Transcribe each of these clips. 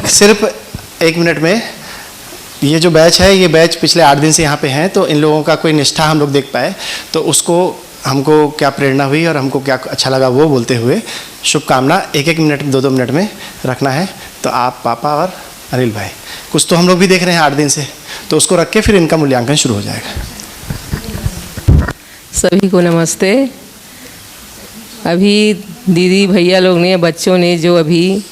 सिर्फ 1 मिनट में, ये जो बैच है, ये बैच पिछले 8 दिन से यहाँ पे हैं, तो इन लोगों का कोई निष्ठा हम लोग देख पाए, तो उसको हमको क्या प्रेरणा हुई और हमको क्या अच्छा लगा वो बोलते हुए शुभकामना 1-1 मिनट 2-2 मिनट में रखना है। तो आप पापा और अनिल भाई, कुछ तो हम लोग भी देख रहे हैं 8 दिन से, तो उसको रख के फिर इनका मूल्यांकन शुरू हो जाएगा। सभी को नमस्ते। अभी दीदी भैया लोग ने, बच्चों ने जो अभी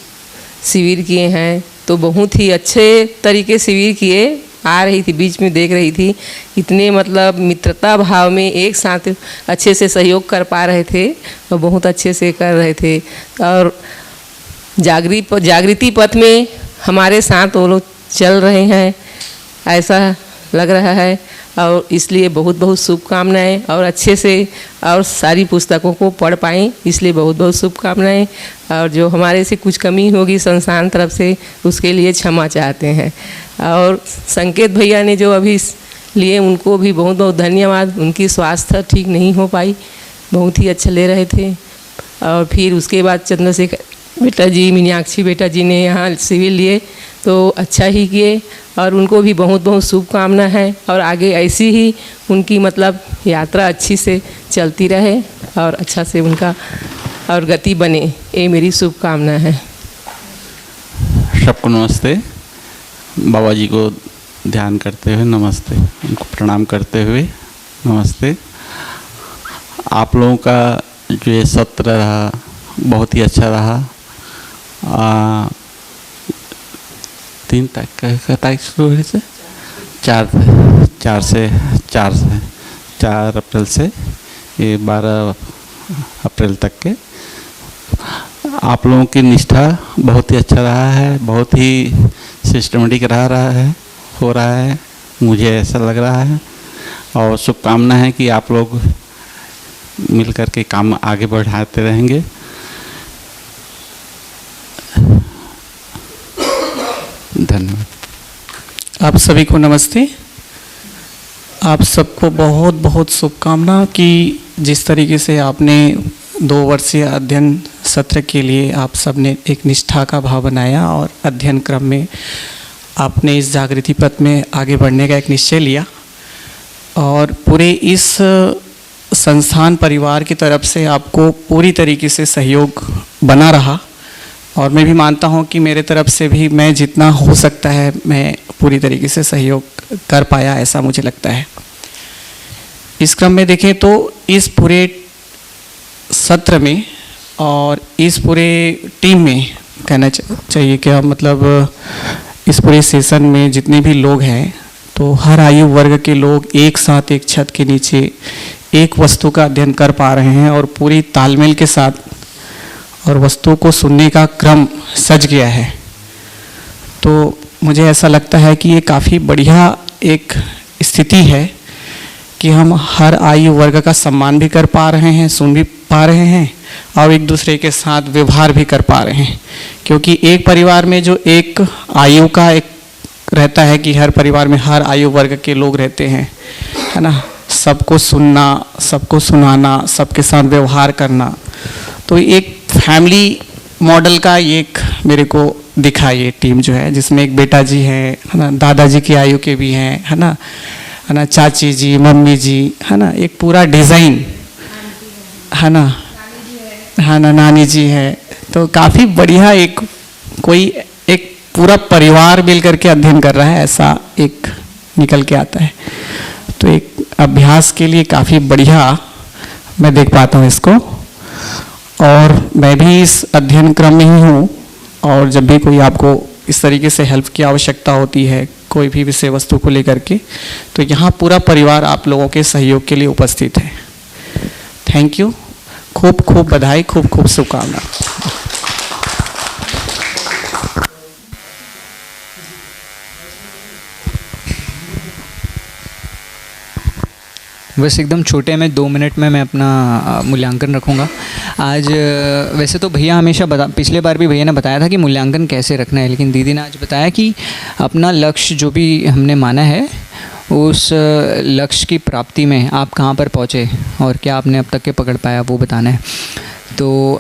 शिविर किए हैं, तो बहुत ही अच्छे तरीके शिविर किए। आ रही थी बीच में, देख रही थी, इतने मतलब मित्रता भाव में एक साथ अच्छे से सहयोग कर पा रहे थे और बहुत अच्छे से कर रहे थे। और जागृति पथ में हमारे साथ वो लोग चल रहे हैं, ऐसा लग रहा है। और इसलिए बहुत बहुत शुभकामनाएं, और अच्छे से और सारी पुस्तकों को पढ़ पाएँ, इसलिए बहुत बहुत शुभकामनाएं। और जो हमारे से कुछ कमी होगी संस्थान तरफ से, उसके लिए क्षमा चाहते हैं। और संकेत भैया ने जो अभी लिए, उनको भी बहुत बहुत धन्यवाद। उनकी स्वास्थ्य ठीक नहीं हो पाई, बहुत ही अच्छा ले रहे थे। और फिर उसके बाद चंद्रशेखर बेटा जी, मीनाक्षी बेटा जी ने यहाँ शिविर लिए, तो अच्छा ही किए, और उनको भी बहुत बहुत शुभकामना है। और आगे ऐसी ही उनकी मतलब यात्रा अच्छी से चलती रहे और अच्छा से उनका और गति बने, ये मेरी शुभकामना है। सबको नमस्ते। बाबा जी को ध्यान करते हुए नमस्ते, उनको प्रणाम करते हुए नमस्ते। आप लोगों का जो ये सत्र रहा बहुत ही अच्छा रहा। 3 तारीख शुरू हुई से 4 अप्रैल से ये 12 अप्रैल तक के आप लोगों की निष्ठा बहुत ही अच्छा रहा है, बहुत ही सिस्टमेटिक हो रहा है, मुझे ऐसा लग रहा है। और शुभकामना है कि आप लोग मिल कर के काम आगे बढ़ाते रहेंगे। धन्यवाद। आप सभी को नमस्ते। आप सबको बहुत बहुत शुभकामना कि जिस तरीके से आपने 2 वर्षीय अध्ययन सत्र के लिए आप सबने एक निष्ठा का भाव बनाया और अध्ययन क्रम में आपने इस जागृति पथ में आगे बढ़ने का एक निश्चय लिया, और पूरे इस संस्थान परिवार की तरफ से आपको पूरी तरीके से सहयोग बना रहा। और मैं भी मानता हूं कि मेरे तरफ से भी मैं जितना हो सकता है मैं पूरी तरीके से सहयोग कर पाया, ऐसा मुझे लगता है। इस क्रम में देखें तो इस पूरे सत्र में और इस पूरे टीम में कहना चाहिए कि मतलब इस पूरे सेशन में जितने भी लोग हैं, तो हर आयु वर्ग के लोग एक साथ एक छत के नीचे एक वस्तु का अध्ययन कर पा रहे हैं, और पूरी तालमेल के साथ और वस्तु को सुनने का क्रम सज गया है। तो मुझे ऐसा लगता है कि ये काफ़ी बढ़िया एक स्थिति है कि हम हर आयु वर्ग का सम्मान भी कर पा रहे हैं, सुन भी पा रहे हैं, और एक दूसरे के साथ व्यवहार भी कर पा रहे हैं। क्योंकि एक परिवार में जो एक आयु का एक रहता है कि हर परिवार में हर आयु वर्ग के लोग रहते हैं, है ना, सबको सुनना, सबको सुनाना, सबके साथ व्यवहार करना, तो एक फैमिली मॉडल का एक मेरे को दिखा ये टीम जो है, जिसमें एक बेटा जी है ना, दादाजी की आयु के भी हैं, है ना, चाची जी, मम्मी जी, है ना, एक पूरा डिज़ाइन, है ना, नानी जी है। तो काफ़ी बढ़िया एक पूरा परिवार मिल करके अध्ययन कर रहा है, ऐसा एक निकल के आता है। तो एक अभ्यास के लिए काफ़ी बढ़िया मैं देख पाता हूँ इसको। और मैं भी इस अध्ययन क्रम में ही हूँ, और जब भी कोई आपको इस तरीके से हेल्प की आवश्यकता होती है कोई भी विषय वस्तु को लेकर के, तो यहाँ पूरा परिवार आप लोगों के सहयोग के लिए उपस्थित है। थैंक यू, खूब खूब बधाई, खूब खूब शुभकामना। बस एकदम छोटे में 2 मिनट में मैं अपना मूल्यांकन रखूँगा। आज वैसे तो भैया हमेशा पिछले बार भी भैया ने बताया था कि मूल्यांकन कैसे रखना है, लेकिन दीदी ने आज बताया कि अपना लक्ष्य जो भी हमने माना है उस लक्ष्य की प्राप्ति में आप कहाँ पर पहुँचे और क्या आपने अब तक के पकड़ पाया वो बताना है। तो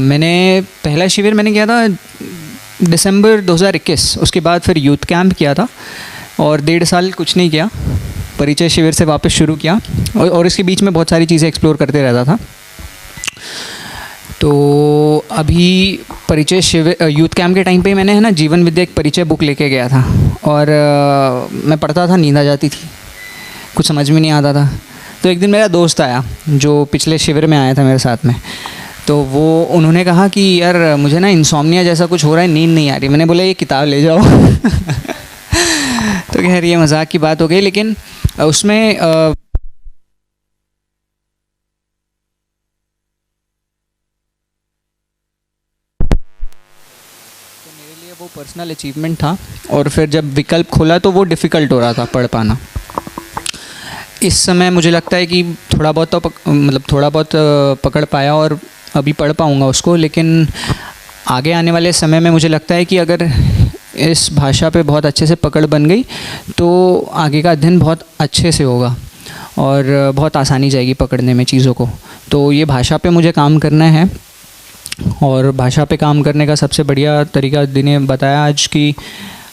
मैंने पहला शिविर मैंने किया था दिसंबर 2021 उसके बाद फिर यूथ कैंप किया था और 1.5 साल कुछ नहीं किया, परिचय शिविर से वापस शुरू किया और इसके बीच में बहुत सारी चीज़ें एक्सप्लोर करते रहता था। तो अभी परिचय शिविर यूथ कैंप के टाइम पे मैंने है ना जीवन विद्या एक परिचय बुक लेके गया था और मैं पढ़ता था, नींद आ जाती थी, कुछ समझ में नहीं आता था। तो एक दिन मेरा दोस्त आया जो पिछले शिविर में आया था मेरे साथ में, तो वो उन्होंने कहा कि यार मुझे ना इंसोम्निया जैसा कुछ हो रहा है, नींद नहीं आ रही। मैंने बोला ये किताब ले जाओ तो खैर ये मजाक की बात हो गई, लेकिन उसमें वो पर्सनल अचीवमेंट था और फिर जब विकल्प खोला तो वो डिफ़िकल्ट हो रहा था पढ़ पाना। इस समय मुझे लगता है कि थोड़ा बहुत तो थोड़ा बहुत पकड़ पाया और अभी पढ़ पाऊँगा उसको, लेकिन आगे आने वाले समय में मुझे लगता है कि अगर इस भाषा पे बहुत अच्छे से पकड़ बन गई तो आगे का अध्ययन बहुत अच्छे से होगा और बहुत आसानी जाएगी पकड़ने में चीज़ों को। तो ये भाषा पे मुझे काम करना है और भाषा पे काम करने का सबसे बढ़िया तरीका दी ने बताया आज कि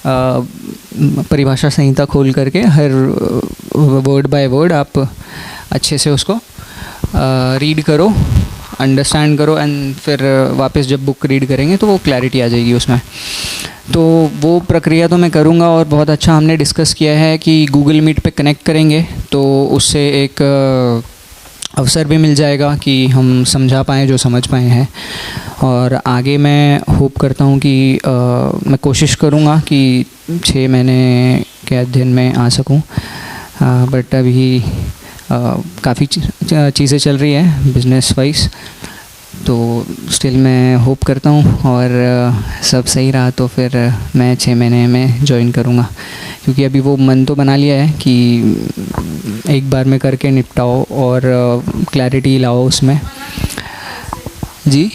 परिभाषा संहिता खोल करके हर वर्ड बाय वर्ड आप अच्छे से उसको रीड करो, अंडरस्टैंड करो एंड फिर वापस जब बुक रीड करेंगे तो वो क्लैरिटी आ जाएगी उसमें। तो वो प्रक्रिया तो मैं करूँगा और बहुत अच्छा हमने डिस्कस किया है कि गूगल मीट पे कनेक्ट करेंगे तो उससे एक अवसर भी मिल जाएगा कि हम समझा पाएँ जो समझ पाए हैं। और आगे मैं होप करता हूँ कि मैं कोशिश करूँगा कि 6 महीने के अध्ययन में आ सकूँ, बट अभी काफ़ी चीज़ें चल रही है बिजनेस वाइज, तो स्टिल मैं होप करता हूँ और सब सही रहा तो फिर मैं 6 महीने में ज्वाइन करूँगा, क्योंकि अभी वो मन तो बना लिया है कि एक बार में करके निपटाओ और क्लैरिटी लाओ उसमें। जी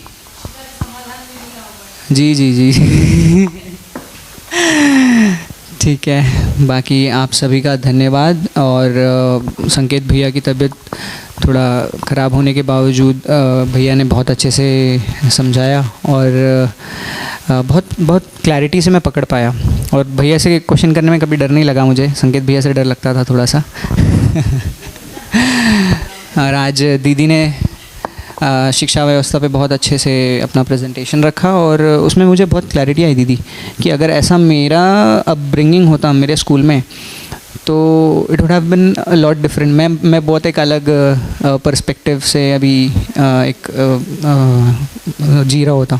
जी जी जी ठीक है, बाकी आप सभी का धन्यवाद। और संकेत भैया की तबीयत थोड़ा ख़राब होने के बावजूद भैया ने बहुत अच्छे से समझाया और बहुत क्लैरिटी से मैं पकड़ पाया और भैया से क्वेश्चन करने में कभी डर नहीं लगा मुझे। संकेत भैया से डर लगता था थोड़ा सा और आज दीदी ने शिक्षा व्यवस्था पे बहुत अच्छे से अपना प्रेजेंटेशन रखा और उसमें मुझे बहुत क्लैरिटी आई दीदी कि अगर ऐसा मेरा अपब्रिंगिंग होता मेरे स्कूल में तो it would have been a lot different. मैं बहुत एक अलग पर्सपेक्टिव से अभी एक जी रहा होता।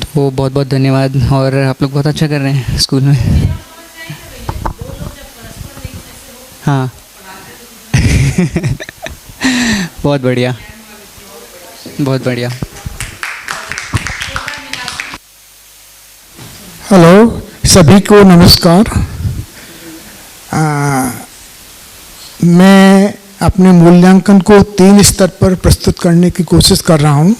तो बहुत बहुत धन्यवाद और आप लोग बहुत अच्छा कर रहे हैं स्कूल में। हाँ बहुत बढ़िया, बहुत बढ़िया। हेलो, सभी को नमस्कार। मैं अपने मूल्यांकन को 3 स्तर पर प्रस्तुत करने की कोशिश कर रहा हूँ: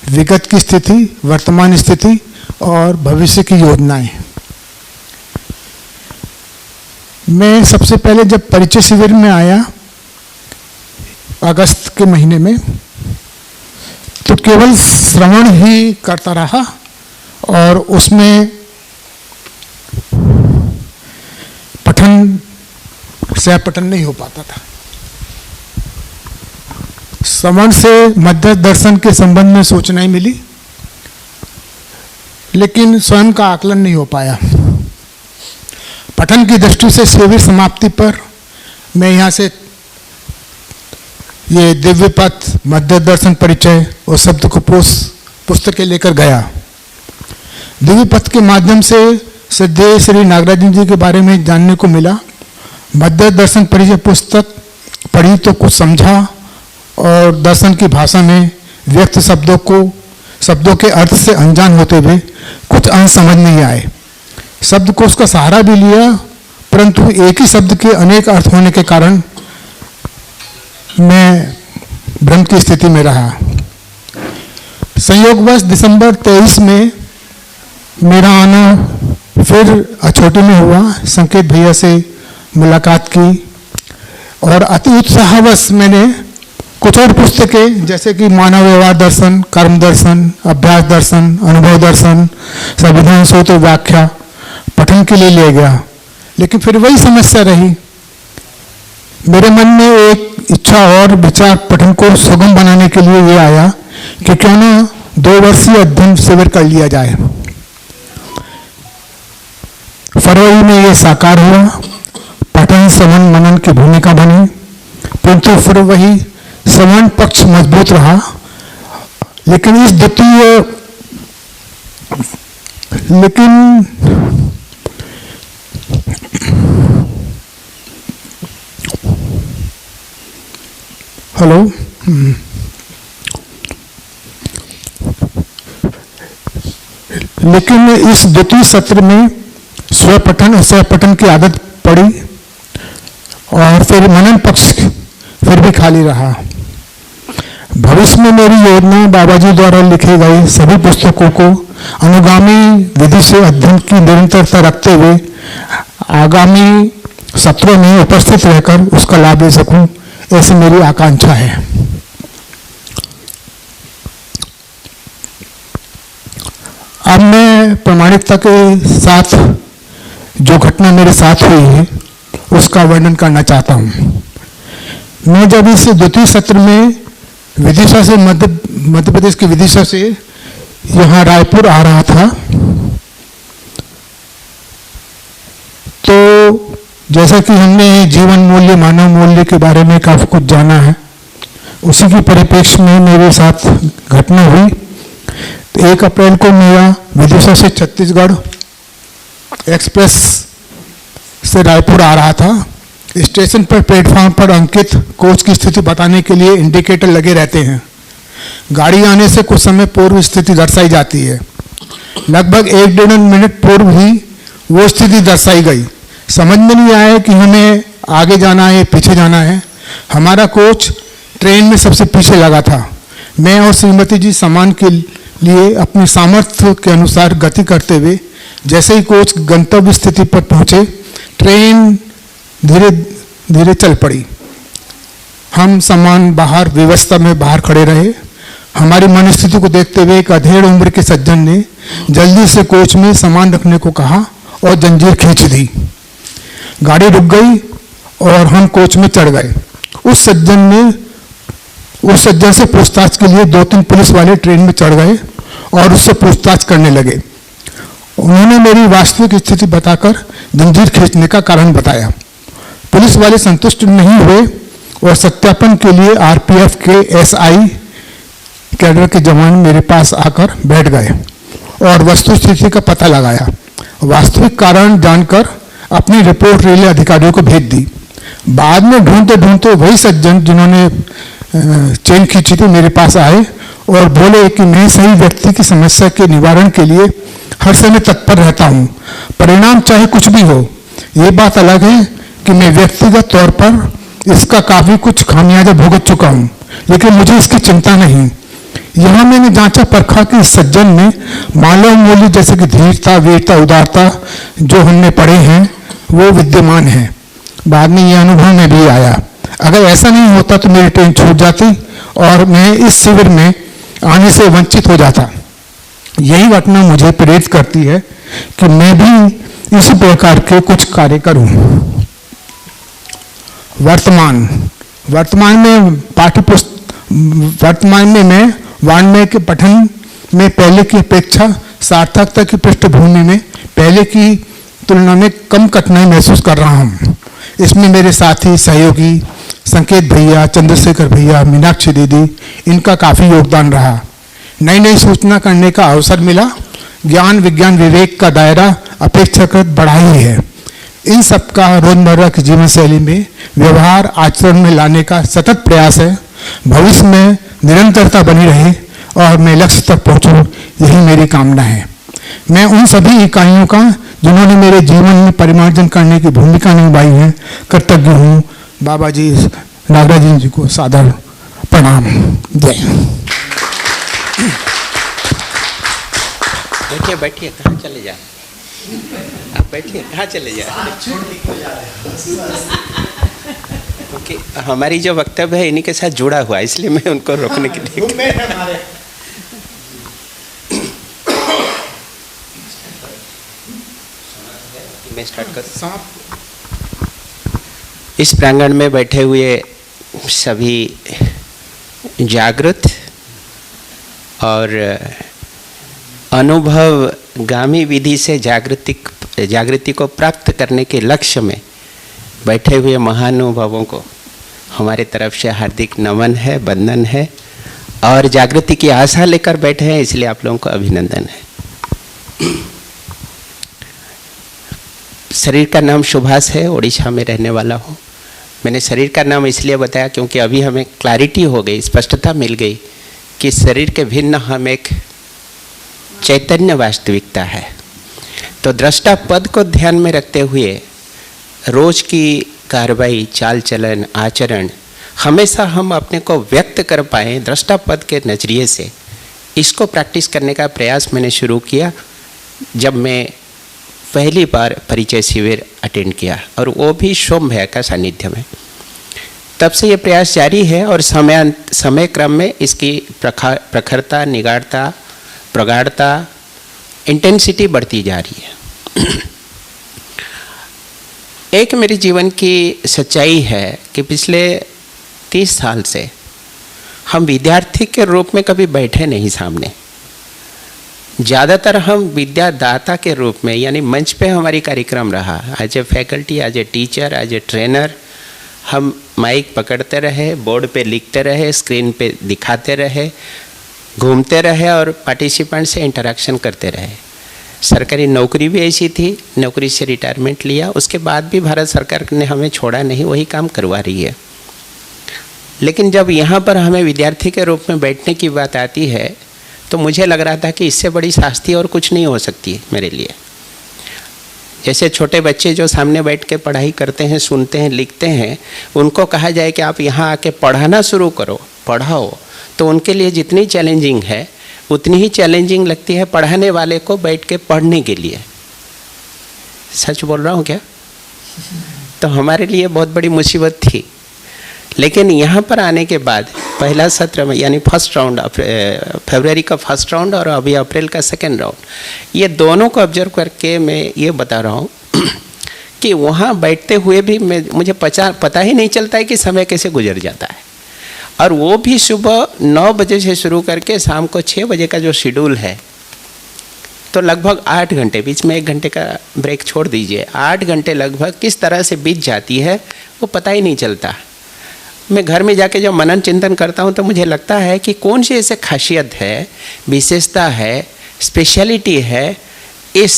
विगत की स्थिति, वर्तमान स्थिति और भविष्य की योजनाएं। मैं सबसे पहले जब परिचय शिविर में आया अगस्त के महीने में, तो केवल श्रवण ही करता रहा और उसमें सह पठन नहीं हो पाता था। श्रवण से मध्य दर्शन के संबंध में सूचनाएं मिली, लेकिन स्वयं का आकलन नहीं हो पाया। पठन की दृष्टि से शिविर समाप्ति पर मैं यहाँ से ये दिव्य पथ, मध्य दर्शन परिचय और शब्दकोश पुस्तकें लेकर गया। दिव्य पथ के माध्यम से श्रद्धेय श्री नागराजन जी के बारे में जानने को मिला। मध्य दर्शन परिचय पुस्तक पढ़ी तो कुछ समझा और दर्शन की भाषा में व्यक्त शब्दों के अर्थ से अनजान होते हुए कुछ अंश समझ नहीं आए। शब्दकोश का सहारा भी लिया, परंतु एक ही शब्द के अनेक अर्थ होने के कारण मैं भ्रम की स्थिति में रहा। संयोगवश दिसंबर 23 में मेरा आना फिर अछोटी में हुआ। संकेत भैया से मुलाकात की और अति उत्साहवश मैंने कुछ और पुस्तकें जैसे कि मानव व्यवहार दर्शन, कर्म दर्शन, अभ्यास दर्शन, अनुभव दर्शन, संविधान सूत्र व्याख्या पठन के लिए ले गया, लेकिन फिर वही समस्या रही। मेरे मन में एक इच्छा और विचार पठन को सुगम बनाने के लिए ये आया कि क्यों ना 2 वर्षीय अध्ययन शिविर कर लिया जाए। फरवरी में ये साकार हुआ, पठन श्रवण मनन की भूमिका बनी, परंतु फिर वही श्रवण पक्ष मजबूत रहा। लेकिन इस द्वितीय हेलो लेकिन इस द्वितीय सत्र में स्वपठन और सहपठन की आदत पड़ी और फिर मनन पक्ष फिर भी खाली रहा। भविष्य में मेरी योजना बाबा जी द्वारा लिखे गए सभी पुस्तकों को अनुगामी विधि से अध्ययन की निरंतरता रखते हुए आगामी सत्रों में उपस्थित रहकर उसका लाभ ले सकूं, ऐसी मेरी आकांक्षा है। अब मैं प्रामाणिकता के साथ जो घटना मेरे साथ हुई है उसका वर्णन करना चाहता हूं। मैं जब इस द्वितीय सत्र में विदिशा से मध्य प्रदेश की विदिशा से यहाँ रायपुर आ रहा था, तो जैसा कि हमने जीवन मूल्य मानव मूल्य के बारे में काफी कुछ जाना है, उसी के परिप्रेक्ष्य में मेरे साथ घटना हुई। तो 1 अप्रैल को मेरा विदिशा से छत्तीसगढ़ एक्सप्रेस से रायपुर आ रहा था। स्टेशन पर प्लेटफॉर्म पर अंकित कोच की स्थिति बताने के लिए इंडिकेटर लगे रहते हैं। गाड़ी आने से कुछ समय पूर्व स्थिति दर्शाई जाती है। लगभग 1-1.5 मिनट पूर्व ही वो स्थिति दर्शाई गई। समझ में नहीं आया कि हमें आगे जाना है पीछे जाना है। हमारा कोच ट्रेन में सबसे पीछे लगा था। मैं और श्रीमती जी सामान के लिए अपनी सामर्थ्य के अनुसार गति करते हुए जैसे ही कोच गंतव्य स्थिति पर पहुंचे, ट्रेन धीरे धीरे चल पड़ी। हम सामान बाहर व्यवस्था में बाहर खड़े रहे। हमारी मनस्थिति को देखते हुए एक अधेड़ उम्र के सज्जन ने जल्दी से कोच में सामान रखने को कहा और जंजीर खींच दी। गाड़ी रुक गई और हम कोच में चढ़ गए। उस सज्जन से पूछताछ के लिए 2-3 पुलिस वाले ट्रेन में चढ़ गए और उससे पूछताछ करने लगे। उन्होंने मेरी वास्तविक स्थिति बताकर जंजीर खींचने का कारण बताया। पुलिस वाले संतुष्ट नहीं हुए और सत्यापन के लिए आरपीएफ के एसआई कैडर के जवान मेरे पास आकर बैठ गए और वस्तुस्थिति का पता लगाया। वास्तविक कारण जानकर अपनी रिपोर्ट रेलवे अधिकारियों को भेज दी। बाद में ढूंढते ढूंढते वही सज्जन जिन्होंने चेन खींची थी मेरे पास आए और बोले कि मैं सही व्यक्ति की समस्या के निवारण के लिए हर समय तत्पर रहता हूँ, परिणाम चाहे कुछ भी हो। ये बात अलग है कि मैं व्यक्तिगत तौर पर इसका काफी कुछ खामियाजा भुगत चुका हूँ, लेकिन मुझे इसकी चिंता नहीं। यहाँ मैंने जांचा परखा कि इस सज्जन में मानव मूल्य जैसे कि धीरता, वीरता, उदारता जो हमने पढ़े हैं वो विद्यमान है। बाद में ये अनुभव में भी आया। अगर ऐसा नहीं होता तो मेरी ट्रेन छूट जाती और मैं इस शिविर में आने से वंचित हो जाता। यही घटना मुझे प्रेरित करती है कि मैं भी इसी प्रकार के कुछ कार्य करूं। वर्तमान में मैं वाङ्मय के पठन में पहले की अपेक्षा सार्थकता की पृष्ठभूमि में पहले की तुलना में कम कठिनाई महसूस कर रहा हूँ। इसमें मेरे साथी सहयोगी संकेत भैया, चंद्रशेखर भैया, मीनाक्षी दीदी, इनका काफ़ी योगदान रहा। नई नई सूचना करने का अवसर मिला। ज्ञान विज्ञान विवेक का दायरा अपेक्षाकृत बढ़ा ही है। इन सब का रोजमर्रा की जीवन शैली में व्यवहार आचरण में लाने का सतत प्रयास है। भविष्य में निरंतरता बनी रहे और मैं लक्ष्य तक पहुंचूं, यही मेरी कामना है। मैं उन सभी इकाइयों का जिन्होंने मेरे जीवन में परिमार्जन करने की भूमिका निभाई है कृतज्ञ हूँ। बाबा जी नागराज जी को सादर प्रणाम। जय। बैठिए बैठिए, कहाँ चले जाए आप? बैठिए, कहाँ चले जाए? क्योंकि हमारी जो वक्तव्य है इन्हीं के साथ जुड़ा हुआ है, इसलिए मैं उनको रोकने के लिए मैं स्टार्ट करूं। इस प्रांगण में बैठे हुए सभी जागृत और अनुभवगामी विधि से जागृति को प्राप्त करने के लक्ष्य में बैठे हुए महानुभावों को हमारे तरफ से हार्दिक नमन है, वंदन है, और जागृति की आशा लेकर बैठे हैं, इसलिए आप लोगों को अभिनंदन है। शरीर का नाम सुभाष है, उड़ीसा में रहने वाला हूँ। मैंने शरीर का नाम इसलिए बताया क्योंकि अभी हमें क्लैरिटी हो गई, स्पष्टता मिल गई कि शरीर के भिन्न हम एक चैतन्य वास्तविकता है। तो दृष्टा पद को ध्यान में रखते हुए रोज की कार्रवाई, चाल चलन, आचरण हमेशा हम अपने को व्यक्त कर पाएँ दृष्टा पद के नज़रिए से, इसको प्रैक्टिस करने का प्रयास मैंने शुरू किया जब मैं पहली बार परिचय शिविर अटेंड किया, और वो भी सोम भैया का सानिध्य में। तब से ये प्रयास जारी है और समय क्रम में इसकी प्रखरता, निगाढ़ता, प्रगाढ़ता, इंटेंसिटी बढ़ती जा रही है। एक मेरे जीवन की सच्चाई है कि पिछले 30 साल से हम विद्यार्थी के रूप में कभी बैठे नहीं सामने। ज़्यादातर हम विद्यादाता के रूप में, यानी मंच पे हमारी कार्यक्रम रहा। As a faculty, as a teacher, as a trainer हम माइक पकड़ते रहे, बोर्ड पे लिखते रहे, स्क्रीन पे दिखाते रहे, घूमते रहे और पार्टिसिपेंट से इंटरेक्शन करते रहे। सरकारी नौकरी भी ऐसी थी, नौकरी से रिटायरमेंट लिया, उसके बाद भी भारत सरकार ने हमें छोड़ा नहीं, वही काम करवा रही है। लेकिन जब यहाँ पर हमें विद्यार्थी के रूप में बैठने की बात आती है तो मुझे लग रहा था कि इससे बड़ी शास्ति और कुछ नहीं हो सकती मेरे लिए। जैसे छोटे बच्चे जो सामने बैठ के पढ़ाई करते हैं, सुनते हैं, लिखते हैं, उनको कहा जाए कि आप यहाँ आके पढ़ाना शुरू करो, पढ़ाओ, तो उनके लिए जितनी चैलेंजिंग है उतनी ही चैलेंजिंग लगती है पढ़ाने वाले को बैठ के पढ़ने के लिए। सच बोल रहा हूँ क्या? तो हमारे लिए बहुत बड़ी मुसीबत थी। लेकिन यहाँ पर आने के बाद पहला सत्र में, यानी फर्स्ट राउंड, फरवरी का फर्स्ट राउंड और अभी अप्रैल का सेकेंड राउंड, ये दोनों को ऑब्जर्व करके मैं ये बता रहा हूँ कि वहाँ बैठते हुए भी मुझे पता ही नहीं चलता है कि समय कैसे गुजर जाता है। और वो भी सुबह 9 बजे से शुरू करके शाम को 6 बजे का जो शेड्यूल है, तो लगभग 8 घंटे, बीच में 1 घंटे का ब्रेक छोड़ दीजिए, 8 घंटे लगभग किस तरह से बीत जाती है वो पता ही नहीं चलता। मैं घर में जाके जब मनन चिंतन करता हूँ तो मुझे लगता है कि कौन सी ऐसे खासियत है, विशेषता है, स्पेशलिटी है इस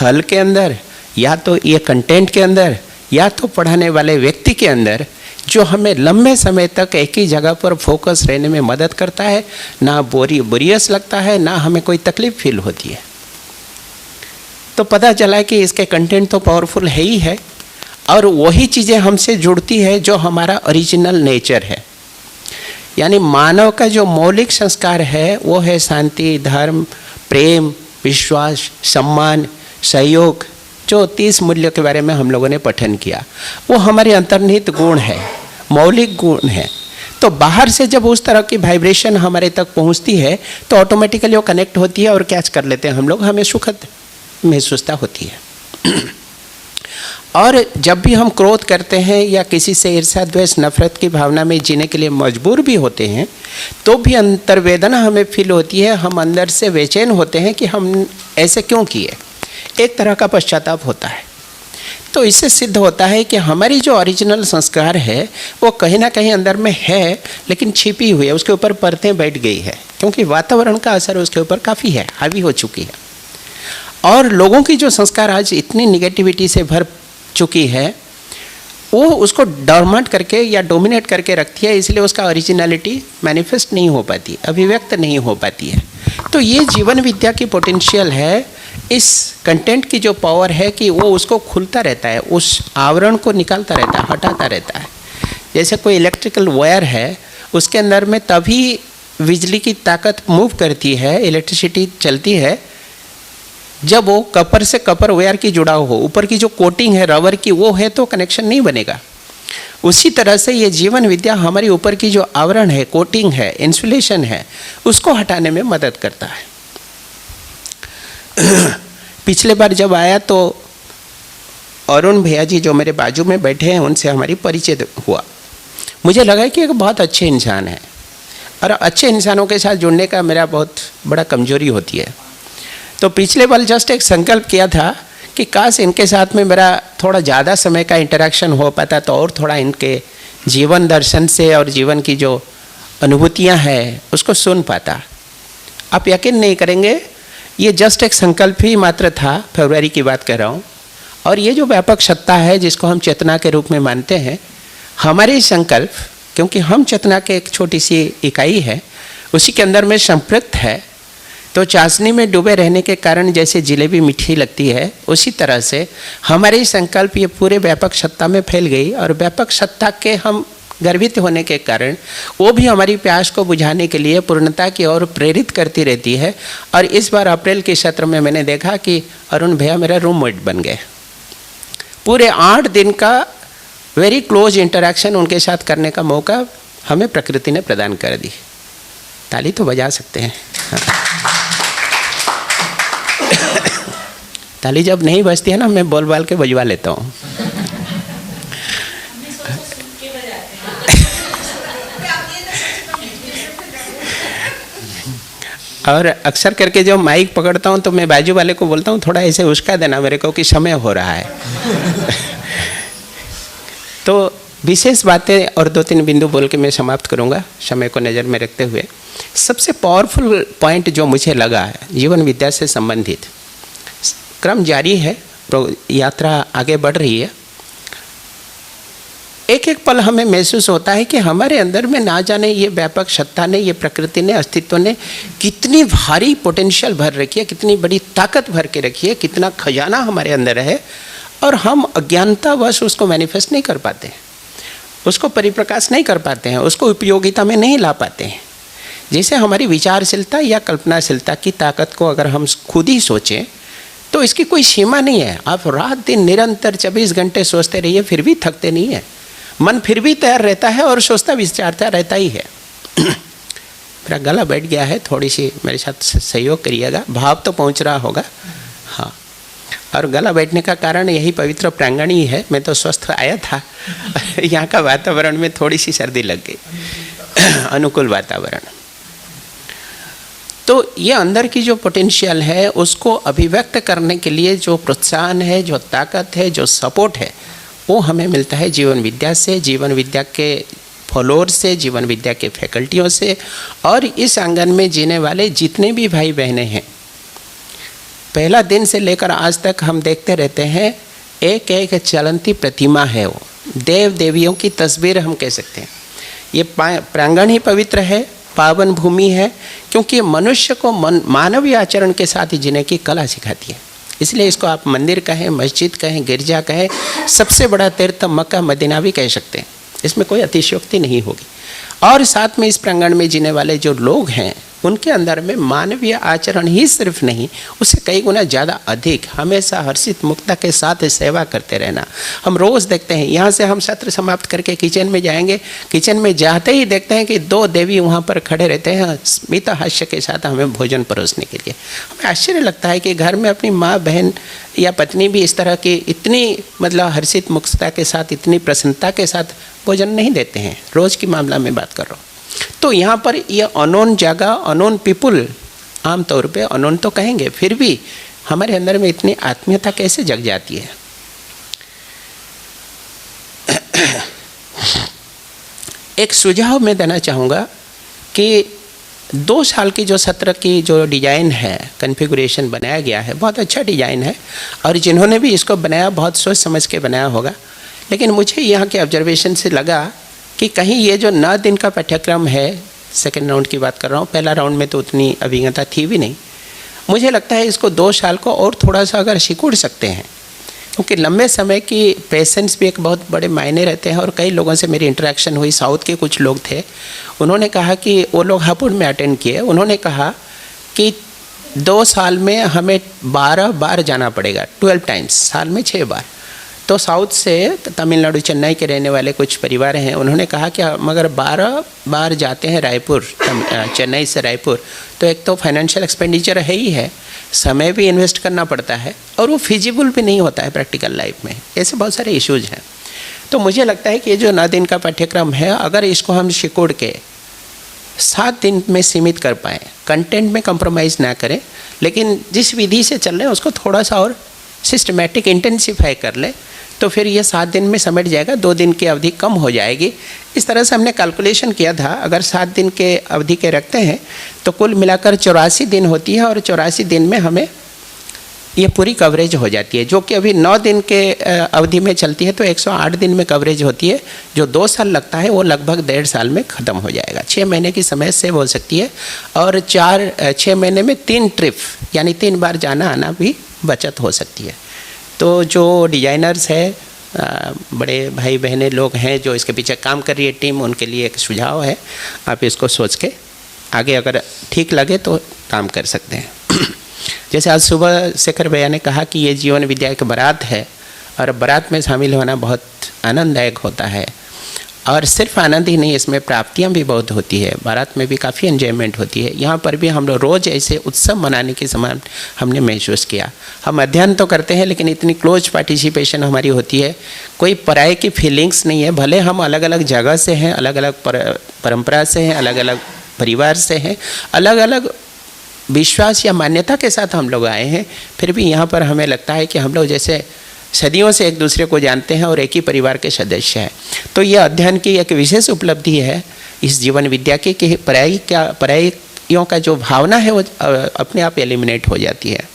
हल के अंदर, या तो ये कंटेंट के अंदर, या तो पढ़ाने वाले व्यक्ति के अंदर, जो हमें लंबे समय तक एक ही जगह पर फोकस रहने में मदद करता है। ना बोरियस लगता है, ना हमें कोई तकलीफ फील होती है। तो पता चला कि इसके कंटेंट तो पावरफुल है ही है, और वही चीज़ें हमसे जुड़ती है जो हमारा ओरिजिनल नेचर है। यानी मानव का जो मौलिक संस्कार है वो है शांति, धर्म, प्रेम, विश्वास, सम्मान, सहयोग, जो 30 मूल्यों के बारे में हम लोगों ने पठन किया। वो हमारे अंतर्निहित गुण है, मौलिक गुण है। तो बाहर से जब उस तरह की वाइब्रेशन हमारे तक पहुंचती है तो ऑटोमेटिकली वो कनेक्ट होती है और कैच कर लेते हैं हम लोग, हमें सुखद महसूसता होती है। और जब भी हम क्रोध करते हैं या किसी से ईर्ष्या, द्वेष, नफरत की भावना में जीने के लिए मजबूर भी होते हैं, तो भी अंतर्वेदना हमें फील होती है, हम अंदर से बेचैन होते हैं कि हम ऐसे क्यों किए। एक तरह का पश्चाताप होता है। तो इससे सिद्ध होता है कि हमारी जो ओरिजिनल संस्कार है वो कहीं ना कहीं अंदर में है, लेकिन छिपी हुई है, उसके ऊपर परतें बैठ गई है, क्योंकि वातावरण का असर उसके ऊपर काफ़ी है, हावी हो चुकी है। और लोगों की जो संस्कार आज इतनी निगेटिविटी से भर चुकी है, वो उसको डोरमेंट करके या डोमिनेट करके रखती है, इसलिए उसका ओरिजिनलिटी मैनिफेस्ट नहीं हो पाती, अभिव्यक्त नहीं हो पाती है। तो ये जीवन विद्या की पोटेंशियल है, इस कंटेंट की जो पावर है कि वो उसको खुलता रहता है, उस आवरण को निकालता रहता है, हटाता रहता है। जैसे कोई इलेक्ट्रिकल वायर है, उसके अंदर में तभी बिजली की ताकत मूव करती है, इलेक्ट्रिसिटी चलती है, जब वो कपर से कपर वायर की जुड़ा हो। ऊपर की जो कोटिंग है रबर की वो है तो कनेक्शन नहीं बनेगा। उसी तरह से ये जीवन विद्या हमारे ऊपर की जो आवरण है, कोटिंग है, इंसुलेशन है, उसको हटाने में मदद करता है। पिछले बार जब आया तो अरुण भैया जी जो मेरे बाजू में बैठे हैं उनसे हमारी परिचय हुआ। मुझे लगा कि एक बहुत अच्छे इंसान है और अच्छे इंसानों के साथ जुड़ने का मेरा बहुत बड़ा कमजोरी होती है। तो पिछले बार जस्ट एक संकल्प किया था कि काश इनके साथ में मेरा थोड़ा ज़्यादा समय का इंटरेक्शन हो पाता तो और थोड़ा इनके जीवन दर्शन से और जीवन की जो अनुभूतियाँ हैं उसको सुन पाता। आप यकीन नहीं करेंगे, ये जस्ट एक संकल्प ही मात्र था, फरवरी की बात कर रहा हूँ। और ये जो व्यापक सत्ता है जिसको हम चेतना के रूप में मानते हैं, हमारे संकल्प, क्योंकि हम चेतना के एक छोटी सी इकाई है, उसी के अंदर में संपृक्त है, तो चाशनी में डूबे रहने के कारण जैसे जिलेबी मीठी लगती है, उसी तरह से हमारे संकल्प ये पूरे व्यापक सत्ता में फैल गई और व्यापक सत्ता के हम गर्वित होने के कारण वो भी हमारी प्यास को बुझाने के लिए पूर्णता की ओर प्रेरित करती रहती है। और इस बार अप्रैल के सत्र में मैंने देखा कि अरुण भैया मेरा रूममेट बन गए। पूरे 8 दिन का वेरी क्लोज इंटरेक्शन उनके साथ करने का मौका हमें प्रकृति ने प्रदान कर दी। ताली तो बजा सकते हैं। ताली जब नहीं बजती है ना, मैं बोल बाल के बजवा लेता हूँ। और अक्सर करके जब माइक पकड़ता हूँ तो मैं बाजू वाले को बोलता हूँ थोड़ा ऐसे उस्का देना मेरे को कि समय हो रहा है। तो विशेष बातें और 2-3 बिंदु बोल के मैं समाप्त करूँगा समय को नज़र में रखते हुए। सबसे पावरफुल पॉइंट जो मुझे लगा है जीवन विद्या से संबंधित, क्रम जारी है, यात्रा आगे बढ़ रही है। एक एक पल हमें महसूस होता है कि हमारे अंदर में ना जाने ये व्यापक सत्ता ने, ये प्रकृति ने, अस्तित्व ने कितनी भारी पोटेंशियल भर रखी है, कितनी बड़ी ताकत भर के रखी है, कितना खजाना हमारे अंदर है, और हम अज्ञानतावश उसको मैनिफेस्ट नहीं कर पाते हैं, उसको परिप्रकाश नहीं कर पाते हैं, उसको उपयोगिता में नहीं ला पाते हैं। जैसे हमारी विचारशीलता या कल्पनाशीलता की ताकत को अगर हम खुद ही सोचें तो इसकी कोई सीमा नहीं है। आप रात दिन निरंतर 24 घंटे सोचते रहिए फिर भी थकते नहीं है, मन फिर भी तैयार रहता है और सोचता विचारता रहता ही है। मेरा गला बैठ गया है, थोड़ी सी मेरे साथ सहयोग करिएगा, भाव तो पहुंच रहा होगा। हाँ, और गला बैठने का कारण यही पवित्र प्रांगण ही है। मैं तो स्वस्थ आया था, यहाँ का वातावरण में थोड़ी सी सर्दी लग गई, अनुकूल वातावरण। तो ये अंदर की जो पोटेंशियल है उसको अभिव्यक्त करने के लिए जो प्रोत्साहन है, जो ताकत है, जो सपोर्ट है, वो हमें मिलता है जीवन विद्या से, जीवन विद्या के फॉलोअर से, जीवन विद्या के फैकल्टियों से, और इस आंगन में जीने वाले जितने भी भाई बहनें हैं। पहला दिन से लेकर आज तक हम देखते रहते हैं, एक एक चलंती प्रतिमा है, वो देव देवियों की तस्वीर हम कह सकते हैं। ये प्रांगण ही पवित्र है, पावन भूमि है, क्योंकि मनुष्य को मानवीय आचरण के साथ ही जीने की कला सिखाती है। इसलिए इसको आप मंदिर कहें, मस्जिद कहें, गिरजा कहें, सबसे बड़ा तीर्थ मक्का मदीना भी कह सकते हैं, इसमें कोई अतिशयोक्ति नहीं होगी। और साथ में इस प्रांगण में जीने वाले जो लोग हैं उनके अंदर में मानवीय आचरण ही सिर्फ नहीं, उससे कई गुना ज़्यादा अधिक हमेशा हर्षित मुक्ता के साथ सेवा करते रहना। हम रोज़ देखते हैं, यहाँ से हम सत्र समाप्त करके किचन में जाएंगे, किचन में जाते ही देखते हैं कि 2 देवी वहाँ पर खड़े रहते हैं स्मित हास्य के साथ हमें भोजन परोसने के लिए। हमें आश्चर्य लगता है कि घर में अपनी माँ, बहन या पत्नी भी इस तरह की इतनी हर्षित मुक्तता के साथ, इतनी प्रसन्नता के साथ भोजन नहीं देते हैं। रोज़ की मामला में बात कर रहा हूँ। तो यहाँ पर ये अनोन जगह, अनोन पीपुल, आम तौर पे अनोन तो कहेंगे, फिर भी हमारे अंदर में इतनी आत्मीयता कैसे जग जाती है। एक सुझाव मैं देना चाहूँगा कि 2 साल की जो सत्र की जो डिज़ाइन है, कन्फिगुरेशन बनाया गया है, बहुत अच्छा डिज़ाइन है, और जिन्होंने भी इसको बनाया बहुत सोच समझ के बनाया होगा। लेकिन मुझे यहाँ के ऑब्जर्वेशन से लगा कि कहीं ये जो 9 दिन का पाठ्यक्रम है, सेकेंड राउंड की बात कर रहा हूँ, पहला राउंड में तो उतनी अभिज्ञता थी भी नहीं, मुझे लगता है इसको 2 साल को और थोड़ा सा अगर सिकुड़ सकते हैं, क्योंकि लंबे समय की पेशेंस भी एक बहुत बड़े मायने रहते हैं। और कई लोगों से मेरी इंटरेक्शन हुई, साउथ के कुछ लोग थे, उन्होंने कहा कि वो लोग हापुड़ में अटेंड किए, उन्होंने कहा कि 2 साल में हमें 12 बार जाना पड़ेगा, 12 टाइम्स, साल में 6 बार। तो साउथ से तमिलनाडु चेन्नई के रहने वाले कुछ परिवार हैं, उन्होंने कहा कि हम अगर 12 बार जाते हैं रायपुर, चेन्नई से रायपुर, तो एक तो फाइनेंशियल एक्सपेंडिचर है ही है, समय भी इन्वेस्ट करना पड़ता है और वो फिजिबल भी नहीं होता है प्रैक्टिकल लाइफ में। ऐसे बहुत सारे इश्यूज हैं। तो मुझे लगता है कि ये जो 9 दिन का पाठ्यक्रम है, अगर इसको हम सिकोड़ के 7 दिन में सीमित कर पाएँ, कंटेंट में कंप्रोमाइज़ ना करें, लेकिन जिस विधि से चल रहे हैं उसको थोड़ा सा और सिस्टमैटिक इंटेंसिफाई कर लें, तो फिर ये 7 दिन में समेट जाएगा, 2 दिन की अवधि कम हो जाएगी। इस तरह से हमने कैलकुलेशन किया था, अगर 7 दिन के अवधि के रखते हैं तो कुल मिलाकर 84 दिन होती है और 84 दिन में हमें ये पूरी कवरेज हो जाती है, जो कि अभी 9 दिन के अवधि में चलती है तो 108 दिन में कवरेज होती है। जो 2 साल लगता है वो लगभग 1.5 साल में ख़त्म हो जाएगा। 6 महीने की समय सेव हो सकती है और 6 महीने में 3 ट्रिप यानी 3 बार जाना आना भी बचत हो सकती है। तो जो डिज़ाइनर्स है, बड़े भाई बहने लोग हैं जो इसके पीछे काम कर रही है टीम, उनके लिए एक सुझाव है, आप इसको सोच के आगे अगर ठीक लगे तो काम कर सकते हैं। जैसे आज सुबह शेखर भैया ने कहा कि ये जीवन विद्या एक बारात है और बारात में शामिल होना बहुत आनंददायक होता है, और सिर्फ आनंद ही नहीं, इसमें प्राप्तियां भी बहुत होती है। बारात में भी काफ़ी एंजॉयमेंट होती है। यहाँ पर भी हम लोग रोज़ ऐसे उत्सव मनाने के समान हमने महसूस किया। हम अध्ययन तो करते हैं लेकिन इतनी क्लोज पार्टिसिपेशन हमारी होती है, कोई पराये की फीलिंग्स नहीं है। भले हम अलग अलग जगह से हैं, अलग अलग परंपरा से हैं, अलग अलग परिवार से हैं, अलग अलग विश्वास या मान्यता के साथ हम लोग आए हैं, फिर भी यहाँ पर हमें लगता है कि हम लोग जैसे सदियों से एक दूसरे को जानते हैं और एक ही परिवार के सदस्य हैं। तो ये अध्ययन की एक विशेष उपलब्धि है इस जीवन विद्या की कि पराइयों का जो भावना है वो अपने आप एलिमिनेट हो जाती है।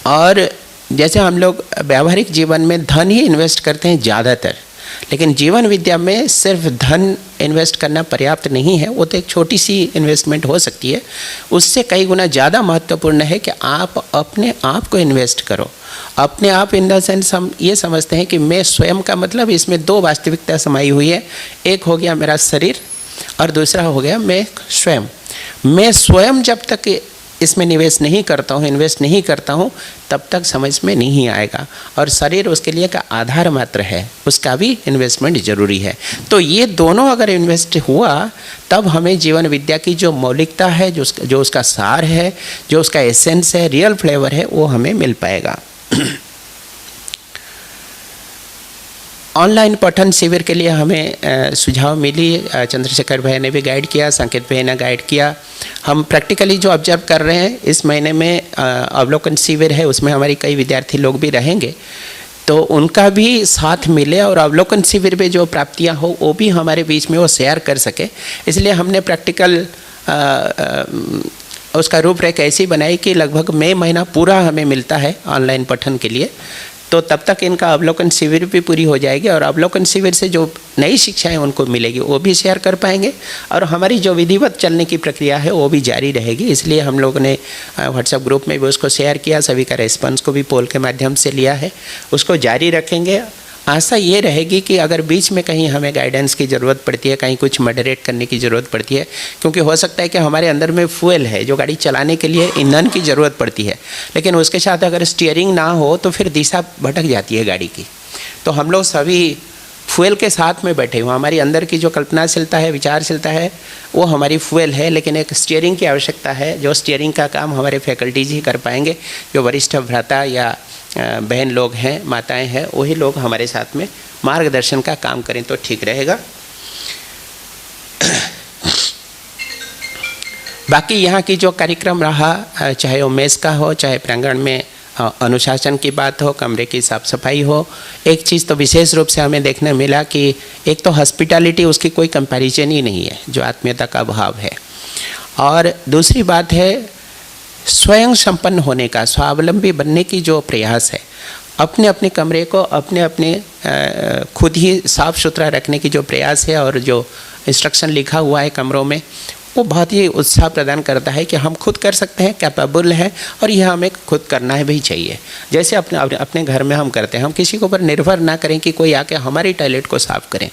और जैसे हम लोग व्यावहारिक जीवन में धन ही इन्वेस्ट करते हैं ज़्यादातर, लेकिन जीवन विद्या में सिर्फ धन इन्वेस्ट करना पर्याप्त नहीं है। वो तो एक छोटी सी इन्वेस्टमेंट हो सकती है, उससे कई गुना ज़्यादा महत्वपूर्ण है कि आप अपने आप को इन्वेस्ट करो। अपने आप इन द सेंस हम ये समझते हैं कि मैं स्वयं का मतलब इसमें 2 वास्तविकता समाई हुई है। एक हो गया मेरा शरीर और दूसरा हो गया मैं स्वयं। मैं स्वयं जब तक इसमें निवेश नहीं करता हूँ, इन्वेस्ट नहीं करता हूँ, तब तक समझ में नहीं आएगा। और शरीर उसके लिए का आधार मात्र है, उसका भी इन्वेस्टमेंट ज़रूरी है। तो ये दोनों अगर इन्वेस्ट हुआ तब हमें जीवन विद्या की जो मौलिकता है, जो उसका सार है, जो उसका एसेंस है, रियल फ्लेवर है, वो हमें मिल पाएगा। ऑनलाइन पठन शिविर के लिए हमें सुझाव मिली, चंद्रशेखर भाई ने भी गाइड किया, संकेत भाई ने गाइड किया। हम प्रैक्टिकली जो ऑब्जर्व कर रहे हैं, इस महीने में अवलोकन शिविर है, उसमें हमारी कई विद्यार्थी लोग भी रहेंगे, तो उनका भी साथ मिले और अवलोकन शिविर में जो प्राप्तियां हो वो भी हमारे बीच में वो शेयर कर सके। इसलिए हमने प्रैक्टिकल उसका रूपरेखा ऐसी बनाई कि लगभग मई महीना पूरा हमें मिलता है ऑनलाइन पठन के लिए, तो तब तक इनका अवलोकन शिविर भी पूरी हो जाएगी और अवलोकन शिविर से जो नई शिक्षाएं उनको मिलेगी वो भी शेयर कर पाएंगे और हमारी जो विधिवत चलने की प्रक्रिया है वो भी जारी रहेगी। इसलिए हम लोग ने व्हाट्सएप ग्रुप में भी उसको शेयर किया, सभी का रेस्पॉन्स को भी पोल के माध्यम से लिया है, उसको जारी रखेंगे। आशा ये रहेगी कि अगर बीच में कहीं हमें गाइडेंस की ज़रूरत पड़ती है, कहीं कुछ मॉडरेट करने की ज़रूरत पड़ती है, क्योंकि हो सकता है कि हमारे अंदर में फ्यूल है जो गाड़ी चलाने के लिए ईंधन की ज़रूरत पड़ती है, लेकिन उसके साथ अगर स्टीयरिंग ना हो तो फिर दिशा भटक जाती है गाड़ी की। तो हम लोग सभी फ्यूल के साथ में बैठे हुए, हमारी अंदर की जो कल्पनाशीलता है, विचारशीलता है, वो हमारी फ्यूल है, लेकिन एक स्टीयरिंग की आवश्यकता है। जो स्टीयरिंग का काम हमारे फैकल्टीज ही कर पाएंगे, जो वरिष्ठ भ्राता या बहन लोग हैं, माताएं हैं, वही लोग हमारे साथ में मार्गदर्शन का काम करें तो ठीक रहेगा। बाकी यहाँ की जो कार्यक्रम रहा, चाहे वो मेस का हो, चाहे प्रांगण में अनुशासन की बात हो, कमरे की साफ सफाई हो, एक चीज़ तो विशेष रूप से हमें देखने मिला कि एक तो हॉस्पिटैलिटी, उसकी कोई कंपैरिजन ही नहीं है, जो आत्मीयता का अभाव है। और दूसरी बात है स्वयं संपन्न होने का, स्वावलंबी बनने की जो प्रयास है, अपने अपने कमरे को अपने खुद ही साफ सुथरा रखने की जो प्रयास है और जो इंस्ट्रक्शन लिखा हुआ है कमरों में, वो बहुत ही उत्साह प्रदान करता है कि हम खुद कर सकते हैं, कैपेबल है और यह हमें खुद करना है भी चाहिए। जैसे अपने घर में हम करते हैं, हम किसी के ऊपर निर्भर ना करें कि कोई आके हमारी टॉयलेट को साफ़ करें।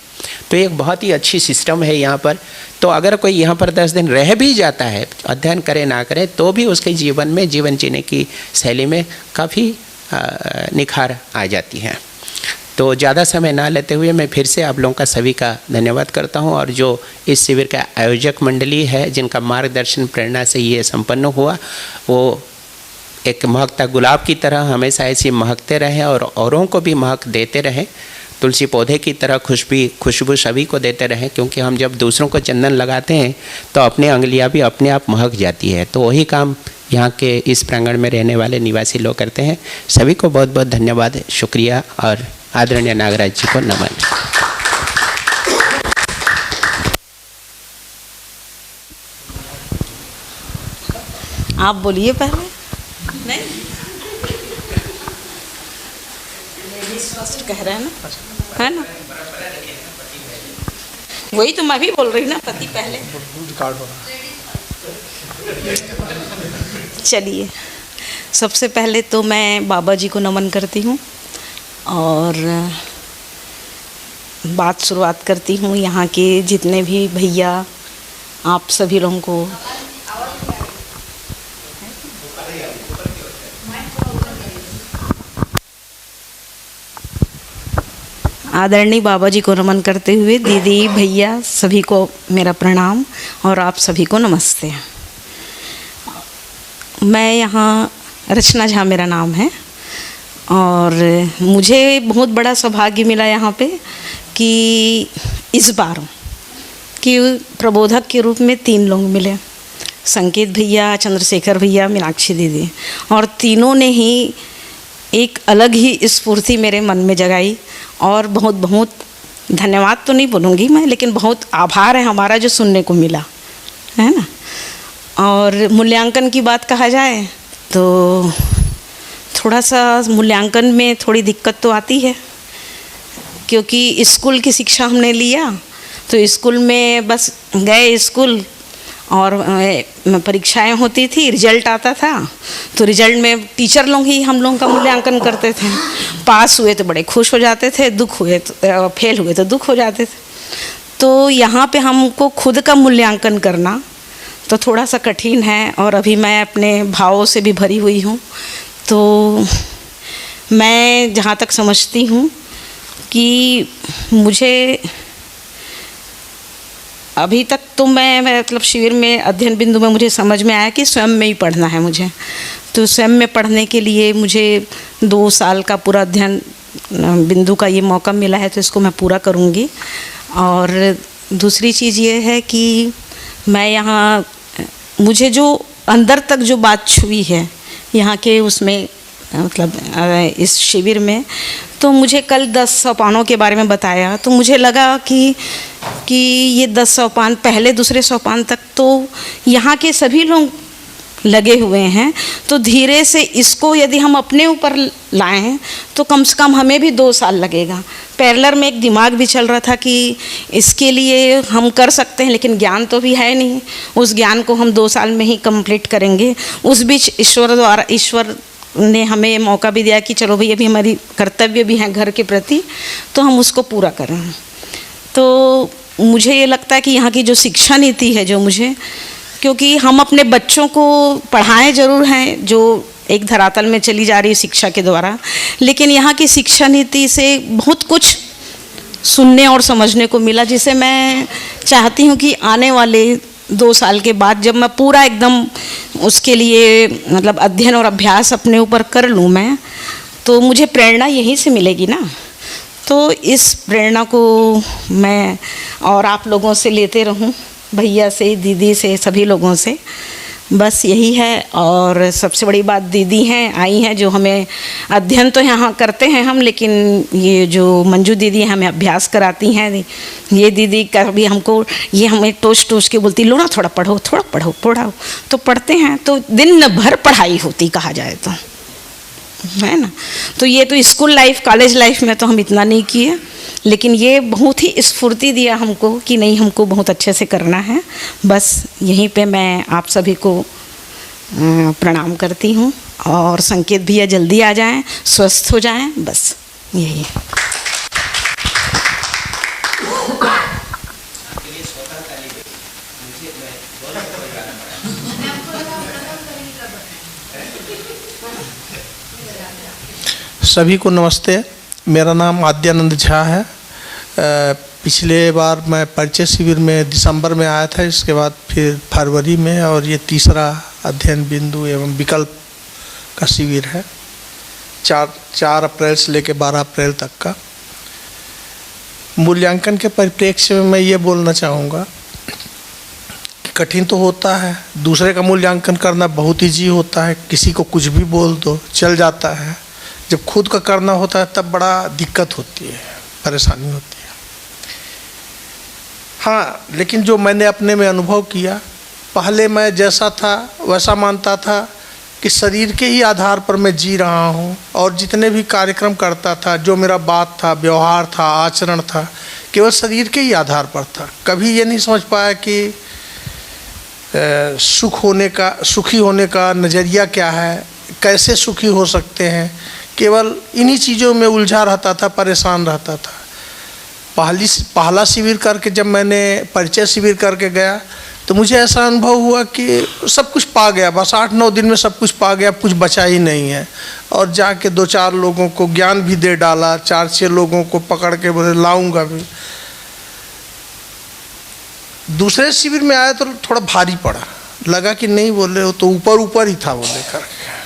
तो एक बहुत ही अच्छी सिस्टम है यहाँ पर। तो अगर कोई यहाँ पर 10 दिन रह भी जाता है, अध्ययन करे ना करे, तो भी उसके जीवन में, जीवन जीने की शैली में काफ़ी निखार आ जाती है। तो ज़्यादा समय ना लेते हुए मैं फिर से आप लोगों का सभी का धन्यवाद करता हूं, और जो इस शिविर का आयोजक मंडली है जिनका मार्गदर्शन प्रेरणा से ये संपन्न हुआ, वो एक महकता गुलाब की तरह हमेशा ऐसी महकते रहें और औरों को भी महक देते रहें। तुलसी पौधे की तरह खुशबू सभी को देते रहें, क्योंकि हम जब दूसरों को चंदन लगाते हैं तो अपने अंगुलियाँ भी अपने आप महक जाती है। तो वही काम यहाँ के इस प्रांगण में रहने वाले निवासी लोग करते हैं। सभी को बहुत बहुत धन्यवाद, शुक्रिया, और आदरणीय नागराज जी को नमन। आप बोलिए पहले। नहीं, फर्स्ट कह रहे हैं ना, है ना? वही तो मैं भी बोल रही ना, पति पहले। चलिए, सबसे पहले तो मैं बाबा जी को नमन करती हूँ और बात शुरुआत करती हूँ यहाँ के जितने भी भैया, आप सभी लोगों को आदरणीय बाबा जी को नमन करते हुए दीदी भैया सभी को मेरा प्रणाम और आप सभी को नमस्ते। मैं यहाँ रचना झा मेरा नाम है और मुझे बहुत बड़ा सौभाग्य मिला यहाँ पे कि इस बार कि प्रबोधक के रूप में 3 लोग मिले, संकेत भैया, चंद्रशेखर भैया, मीनाक्षी दीदी, और तीनों ने ही एक अलग ही स्फूर्ति मेरे मन में जगाई। और बहुत बहुत धन्यवाद तो नहीं बोलूँगी मैं, लेकिन बहुत आभार है हमारा जो सुनने को मिला, है ना। और मूल्यांकन की बात कहा जाए तो थोड़ा सा मूल्यांकन में थोड़ी दिक्कत तो आती है, क्योंकि स्कूल की शिक्षा हमने लिया तो स्कूल में बस गए स्कूल और परीक्षाएं होती थी, रिजल्ट आता था तो रिजल्ट में टीचर लोग ही हम लोगों का मूल्यांकन करते थे। पास हुए तो बड़े खुश हो जाते थे, दुख हुए तो फेल हुए तो दुख हो जाते थे। तो यहाँ पे हमको खुद का मूल्यांकन करना तो थोड़ा सा कठिन है, और अभी मैं अपने भावों से भी भरी हुई हूँ। तो मैं जहाँ तक समझती हूँ कि मुझे अभी तक तो मैं मतलब शिविर में अध्ययन बिंदु में मुझे समझ में आया कि स्वयं में ही पढ़ना है मुझे। तो स्वयं में पढ़ने के लिए मुझे 2 साल का पूरा अध्ययन बिंदु का ये मौका मिला है, तो इसको मैं पूरा करूँगी। और दूसरी चीज़ ये है कि मैं यहाँ मुझे जो अंदर तक जो बात छुई है यहाँ के उसमें मतलब इस शिविर में, तो मुझे कल 10 सोपानों के बारे में बताया तो मुझे लगा कि ये 10 सोपान पहले दूसरे सोपान तक तो यहाँ के सभी लोग लगे हुए हैं। तो धीरे से इसको यदि हम अपने ऊपर लाएं तो कम से कम हमें भी 2 साल लगेगा। पैरेलल में एक दिमाग भी चल रहा था कि इसके लिए हम कर सकते हैं, लेकिन ज्ञान तो भी है नहीं, उस ज्ञान को हम 2 साल में ही कंप्लीट करेंगे। उस बीच ईश्वर ने हमें मौका भी दिया कि चलो भाई अभी हमारी कर्तव्य भी हैं घर के प्रति, तो हम उसको पूरा करें। तो मुझे ये लगता है कि यहाँ की जो शिक्षा नीति है जो मुझे, क्योंकि हम अपने बच्चों को पढ़ाएं ज़रूर हैं जो एक धरातल में चली जा रही है शिक्षा के द्वारा, लेकिन यहाँ की शिक्षा नीति से बहुत कुछ सुनने और समझने को मिला, जिसे मैं चाहती हूँ कि आने वाले 2 साल के बाद जब मैं पूरा एकदम उसके लिए मतलब अध्ययन और अभ्यास अपने ऊपर कर लूँ मैं, तो मुझे प्रेरणा यहीं से मिलेगी ना। तो इस प्रेरणा को मैं और आप लोगों से लेते रहूं, भैया से, दीदी से, सभी लोगों से, बस यही है। और सबसे बड़ी बात दीदी हैं, आई हैं, जो हमें अध्ययन तो यहाँ करते हैं हम, लेकिन ये जो मंजू दीदी हमें अभ्यास कराती हैं, ये दीदी का भी हमको ये हमें टोच के बोलती लो ना थोड़ा पढ़ो, थोड़ा पढ़ाओ, तो पढ़ते हैं तो दिन भर पढ़ाई होती कहा जाए तो, है ना। तो ये तो स्कूल लाइफ कॉलेज लाइफ में तो हम इतना नहीं किए, लेकिन ये बहुत ही स्फूर्ति दिया हमको कि नहीं हमको बहुत अच्छे से करना है। बस यहीं पे मैं आप सभी को प्रणाम करती हूँ, और संकेत भैया जल्दी आ जाएं, स्वस्थ हो जाएं, बस यही है। सभी को नमस्ते। मेरा नाम आद्यानंद झा है। पिछले बार मैं परिचय शिविर में दिसंबर में आया था, इसके बाद फिर फरवरी में, और ये तीसरा अध्ययन बिंदु एवं विकल्प का शिविर है, 4 अप्रैल से लेकर 12 अप्रैल तक का। मूल्यांकन के परिप्रेक्ष्य में मैं ये बोलना चाहूँगा कि कठिन तो होता है, दूसरे का मूल्यांकन करना बहुत ईजी होता है, किसी को कुछ भी बोल दो चल जाता है। जब खुद का करना होता है तब बड़ा दिक्कत होती है, परेशानी होती है। हाँ, लेकिन जो मैंने अपने में अनुभव किया, पहले मैं जैसा था वैसा मानता था कि शरीर के ही आधार पर मैं जी रहा हूँ, और जितने भी कार्यक्रम करता था, जो मेरा बात था, व्यवहार था, आचरण था, केवल शरीर के ही आधार पर था। कभी ये नहीं समझ पाया कि सुखी होने का नज़रिया क्या है, कैसे सुखी हो सकते हैं। केवल इन्हीं चीज़ों में उलझा रहता था, परेशान रहता था। पहला शिविर करके जब मैंने परिचय शिविर करके गया तो मुझे ऐसा अनुभव हुआ कि सब कुछ पा गया, बस 8-9 दिन में सब कुछ पा गया, कुछ बचा ही नहीं है। और जाके 2-4 लोगों को ज्ञान भी दे डाला, 4-6 लोगों को पकड़ के बोले लाऊंगा भी। दूसरे शिविर में आया तो थोड़ा भारी पड़ा, लगा कि नहीं बोले वो तो ऊपर ही था बोले करके।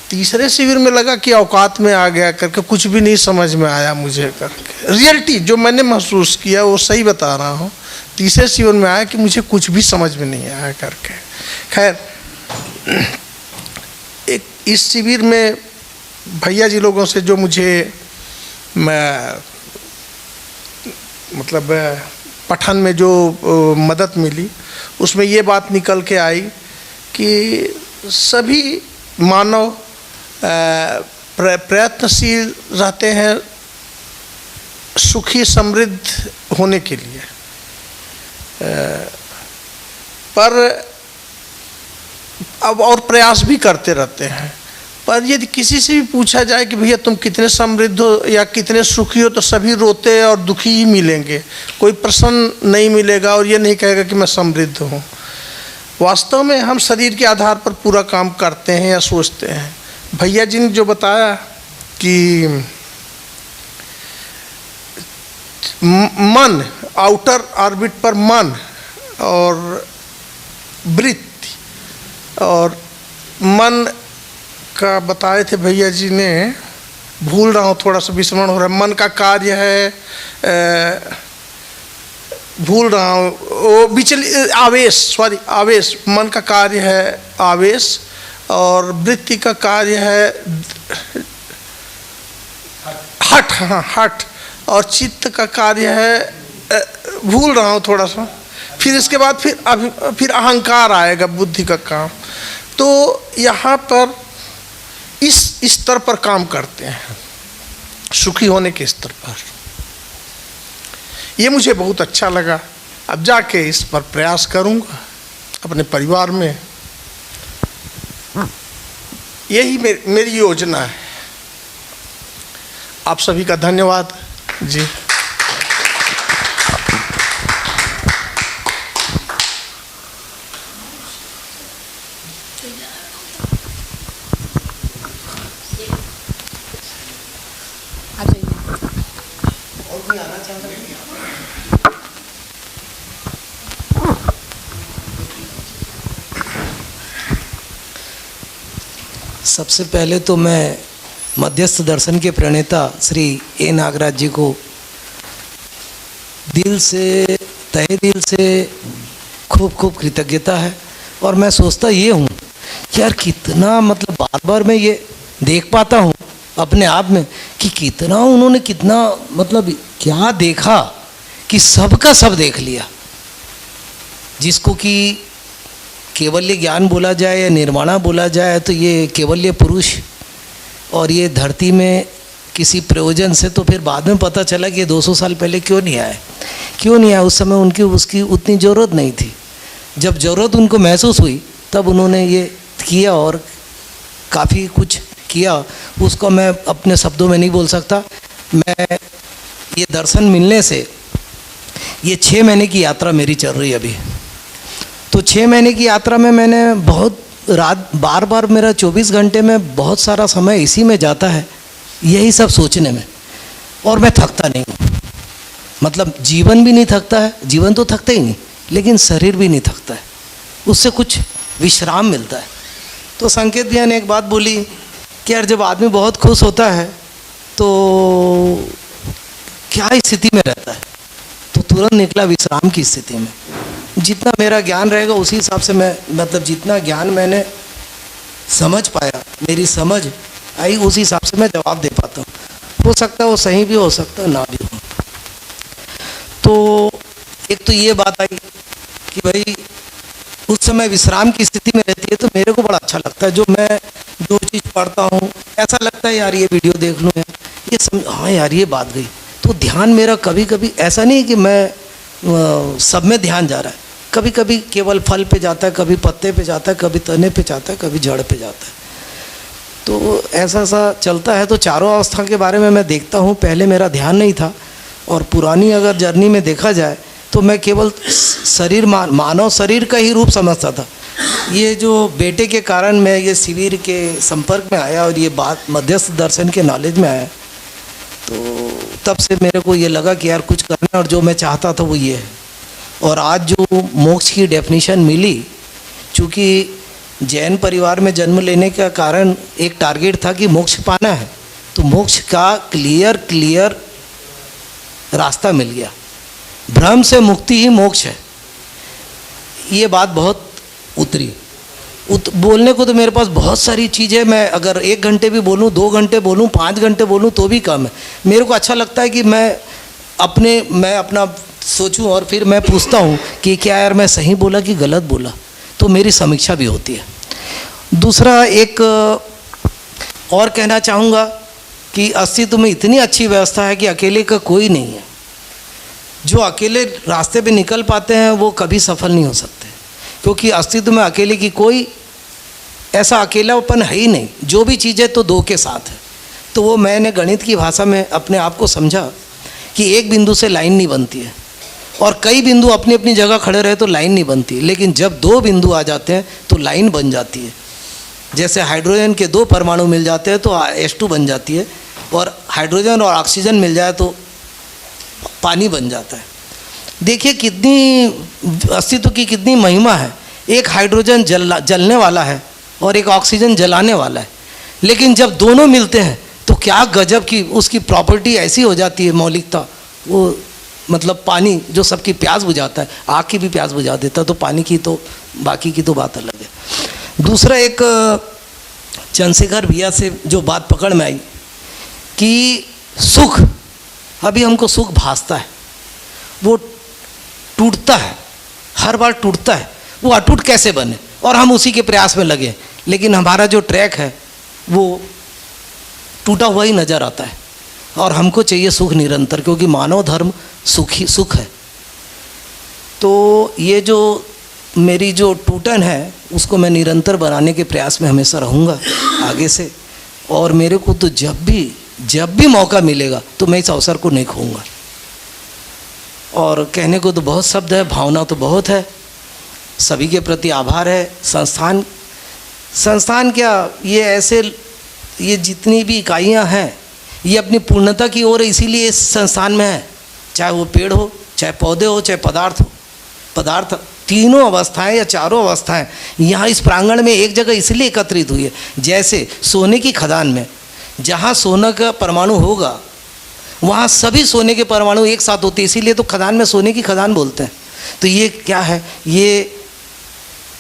तीसरे शिविर में लगा कि औकात में आ गया करके, कुछ भी नहीं समझ में आया मुझे करके। रियलिटी जो मैंने महसूस किया वो सही बता रहा हूँ। तीसरे शिविर में आया कि मुझे कुछ भी समझ में नहीं आया करके। खैर, एक इस शिविर में भैया जी लोगों से जो मुझे मतलब पठन में जो मदद मिली, उसमें ये बात निकल के आई कि सभी मानव प्रयत्नशील रहते हैं सुखी समृद्ध होने के लिए, पर अब और प्रयास भी करते रहते हैं। पर यदि किसी से भी पूछा जाए कि भैया तुम कितने समृद्ध हो या कितने सुखी हो, तो सभी रोते और दुखी ही मिलेंगे, कोई प्रसन्न नहीं मिलेगा और ये नहीं कहेगा कि मैं समृद्ध हूँ। वास्तव में हम शरीर के आधार पर पूरा काम करते हैं या सोचते हैं। भैया जी ने जो बताया कि मन, आउटर ऑर्बिट पर मन और वृत्ति, और मन का बताए थे भैया जी ने, भूल रहा हूँ, थोड़ा सा विस्मरण हो रहा है। मन का कार्य है, भूल रहा हूँ, वो आवेश, मन का कार्य है आवेश, और वृत्ति का कार्य है हठ। हाँ, हठ। और चित्त का कार्य है, भूल रहा हूँ थोड़ा सा। फिर इसके बाद फिर अहंकार आएगा, बुद्धि का काम। तो यहाँ पर इस स्तर पर काम करते हैं, सुखी होने के स्तर पर। ये मुझे बहुत अच्छा लगा। अब जाके इस पर प्रयास करूँगा अपने परिवार में। यही मेरी योजना है। आप सभी का धन्यवाद जी। सबसे पहले तो मैं मध्यस्थ दर्शन के प्रणेता श्री ए नागराज जी को दिल से, तहे दिल से खूब खूब कृतज्ञता है। और मैं सोचता ये हूँ कि यार कितना, मतलब बार बार मैं ये देख पाता हूँ अपने आप में कि कितना उन्होंने, कितना मतलब क्या देखा कि सबका सब देख लिया। जिसको कि केवल्य ज्ञान बोला जाए या निर्वाणा बोला जाए, तो ये केवल्य पुरुष और ये धरती में किसी प्रयोजन से, तो फिर बाद में पता चला कि 200 साल पहले क्यों नहीं आए। उस समय उसकी उतनी ज़रूरत नहीं थी। जब ज़रूरत उनको महसूस हुई तब उन्होंने ये किया और काफ़ी कुछ किया। उसको मैं अपने शब्दों में नहीं बोल सकता। मैं ये दर्शन मिलने से, ये 6 महीने की यात्रा मेरी चल रही है अभी। तो 6 महीने की यात्रा में मैंने बहुत रात, बार बार मेरा 24 घंटे में बहुत सारा समय इसी में जाता है यही सब सोचने में, और मैं थकता नहीं हूँ। मतलब जीवन भी नहीं थकता है, जीवन तो थकता ही नहीं, लेकिन शरीर भी नहीं थकता है, उससे कुछ विश्राम मिलता है। तो संकेत भैया ने एक बात बोली कि यार जब आदमी बहुत खुश होता है तो क्या स्थिति में रहता है, तो तुरंत निकला विश्राम की स्थिति में। जितना मेरा ज्ञान रहेगा उसी हिसाब से मैं, मतलब जितना ज्ञान मैंने समझ पाया, मेरी समझ आई, उसी हिसाब से मैं जवाब दे पाता हूँ। हो सकता है वो सही भी हो सकता है ना भी हो। तो एक तो ये बात आई कि भाई उस समय विश्राम की स्थिति में रहती है, तो मेरे को बड़ा अच्छा लगता है। जो मैं जो चीज़ पढ़ता हूँ ऐसा लगता है यार ये वीडियो देख लूँ यार, ये हाँ यार ये बात गई। तो ध्यान मेरा कभी कभी ऐसा नहीं कि मैं सब में ध्यान जा रहा है, कभी कभी केवल फल पे जाता है, कभी पत्ते पे जाता है, कभी तने पे जाता है, कभी जड़ पे जाता है। तो ऐसा चलता है। तो चारों अवस्था के बारे में मैं देखता हूँ। पहले मेरा ध्यान नहीं था, और पुरानी अगर जर्नी में देखा जाए तो मैं केवल शरीर मानव शरीर का ही रूप समझता था। ये जो बेटे के कारण मैं ये शिविर के संपर्क में आया और ये बात मध्यस्थ दर्शन के नॉलेज में आया, तो तब से मेरे को ये लगा कि यार कुछ करना, और जो मैं चाहता था वो ये है। और आज जो मोक्ष की डेफिनेशन मिली, चूँकि जैन परिवार में जन्म लेने का कारण एक टारगेट था कि मोक्ष पाना है, तो मोक्ष का क्लियर रास्ता मिल गया। भ्रम से मुक्ति ही मोक्ष है, ये बात बहुत उतरी। बोलने को तो मेरे पास बहुत सारी चीज़ें, मैं अगर 1 घंटे भी बोलूँ, 2 घंटे बोलूँ, 5 घंटे बोलूँ तो भी कम है। मेरे को अच्छा लगता है कि मैं अपना सोचूं और फिर मैं पूछता हूँ कि क्या यार मैं सही बोला कि गलत बोला, तो मेरी समीक्षा भी होती है। दूसरा एक और कहना चाहूँगा कि अस्तित्व में इतनी अच्छी व्यवस्था है कि अकेले का कोई नहीं है। जो अकेले रास्ते पे निकल पाते हैं वो कभी सफल नहीं हो सकते, क्योंकि अस्तित्व में अकेले की कोई ऐसा अकेलापन है ही नहीं। जो भी चीज़ है तो दो के साथ है। तो वो मैंने गणित की भाषा में अपने आप को समझा कि एक बिंदु से लाइन नहीं बनती है, और कई बिंदु अपनी अपनी जगह खड़े रहे तो लाइन नहीं बनती, लेकिन जब 2 बिंदु आ जाते हैं तो लाइन बन जाती है। जैसे हाइड्रोजन के 2 परमाणु मिल जाते हैं तो H2 बन जाती है, और हाइड्रोजन और ऑक्सीजन मिल जाए तो पानी बन जाता है। देखिए कितनी अस्तित्व की कितनी महिमा है। एक हाइड्रोजन जलने वाला है और एक ऑक्सीजन जलाने वाला है, लेकिन जब दोनों मिलते हैं तो क्या गजब की उसकी प्रॉपर्टी ऐसी हो जाती है, मौलिकता। वो मतलब पानी जो सबकी प्यास बुझाता है, आग की भी प्यास बुझा देता, तो पानी की तो बाकी की तो बात अलग है। दूसरा एक चंद्रशेखर भैया से जो बात पकड़ में आई कि सुख, अभी हमको सुख भासता है, वो टूटता है, हर बार टूटता है। वो अटूट कैसे बने, और हम उसी के प्रयास में लगे, लेकिन हमारा जो ट्रैक है वो टूटा हुआ ही नज़र आता है। और हमको चाहिए सुख निरंतर, क्योंकि मानव धर्म सुख है। तो ये जो मेरी जो टूटन है उसको मैं निरंतर बनाने के प्रयास में हमेशा रहूँगा आगे से। और मेरे को तो जब भी मौका मिलेगा तो मैं इस अवसर को नहीं खोऊंगा। और कहने को तो बहुत शब्द है, भावना तो बहुत है, सभी के प्रति आभार है। संस्थान क्या, ये जितनी भी इकाइयाँ हैं ये अपनी पूर्णता की ओर इसीलिए इस संस्थान में है। चाहे वो पेड़ हो, चाहे पौधे हो, चाहे पदार्थ, तीनों अवस्थाएं या चारों अवस्थाएं यहाँ इस प्रांगण में एक जगह इसलिए एकत्रित हुई है। जैसे सोने की खदान में जहाँ सोना का परमाणु होगा वहाँ सभी सोने के परमाणु एक साथ होते हैं, इसीलिए तो खदान में सोने की खदान बोलते हैं। तो ये क्या है, ये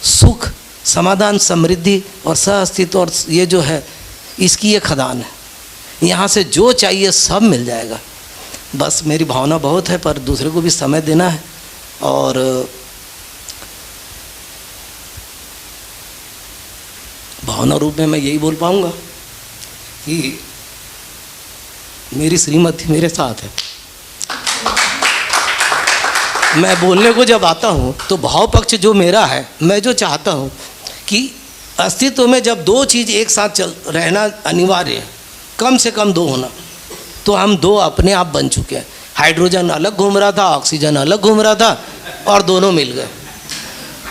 सुख, समाधान, समृद्धि और सह अस्तित्व, और ये जो है इसकी ये खदान है। यहाँ से जो चाहिए सब मिल जाएगा। बस मेरी भावना बहुत है, पर दूसरे को भी समय देना है। और भावना रूप में मैं यही बोल पाऊँगा कि मेरी श्रीमती मेरे साथ है। मैं बोलने को जब आता हूँ तो भाव पक्ष जो मेरा है, मैं जो चाहता हूँ कि अस्तित्व में जब 2 चीज़ एक साथ चल रहना अनिवार्य है, कम से कम 2 होना, तो हम 2 अपने आप बन चुके हैं। हाइड्रोजन अलग घूम रहा था, ऑक्सीजन अलग घूम रहा था, और दोनों मिल गए।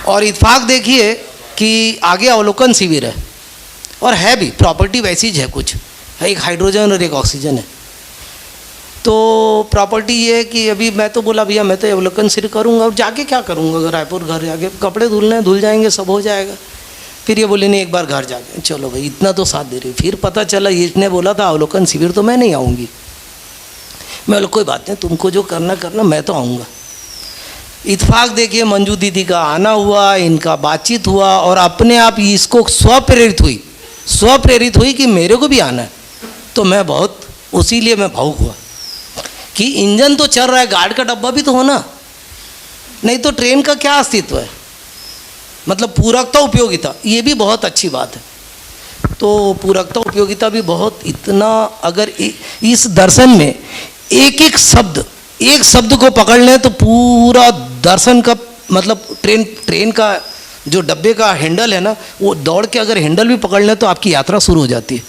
और इत्फाक देखिए कि आगे अवलोकन शिविर है, और है भी प्रॉपर्टी वैसी है कुछ एक हाइड्रोजन और एक ऑक्सीजन है। तो प्रॉपर्टी ये है कि अभी मैं तो बोला भैया मैं तो अवलोकन सिर्फ करूँगा और जाके क्या करूँगा, अगर रायपुर घर जाके कपड़े धुलने हैं धुल जाएंगे, सब हो जाएगा। फिर ये बोले नहीं एक बार घर जाके, चलो भाई इतना तो साथ दे रही। फिर पता चला इसने बोला था अवलोकन शिविर तो मैं नहीं आऊँगी। मैं बोला कोई बात नहीं, तुमको जो करना करना, मैं तो आऊँगा। इत्फाक देखिए मंजू दीदी का आना हुआ, इनका बातचीत हुआ और अपने आप इसको स्वप्रेरित हुई कि मेरे को भी आना है। तो मैं बहुत उसी लिए मैं भावुक हुआ कि इंजन तो चल रहा है, गार्ड का डब्बा भी तो होना, नहीं तो ट्रेन का क्या अस्तित्व है। मतलब पूरकता उपयोगिता, ये भी बहुत अच्छी बात है। तो पूरकता उपयोगिता भी बहुत इतना, अगर इस दर्शन में एक शब्द को पकड़ लें तो पूरा दर्शन का मतलब ट्रेन का जो डब्बे का हैंडल है ना, वो दौड़ के अगर हैंडल भी पकड़ लें तो आपकी यात्रा शुरू हो जाती है।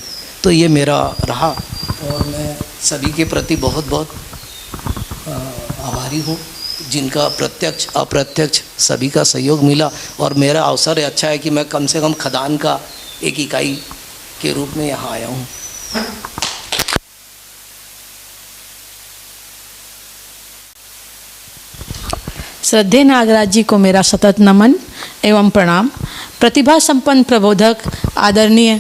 तो ये मेरा रहा और मैं सभी के प्रति बहुत बहुत आभारी हूँ जिनका प्रत्यक्ष अप्रत्यक्ष सभी का सहयोग मिला। और मेरा अवसर अच्छा है कि मैं कम से कम खदान का एक इकाई के रूप में यहाँ आया हूँ। श्रद्धेय नागराज जी को मेरा सतत नमन एवं प्रणाम। प्रतिभा संपन्न प्रबोधक आदरणीय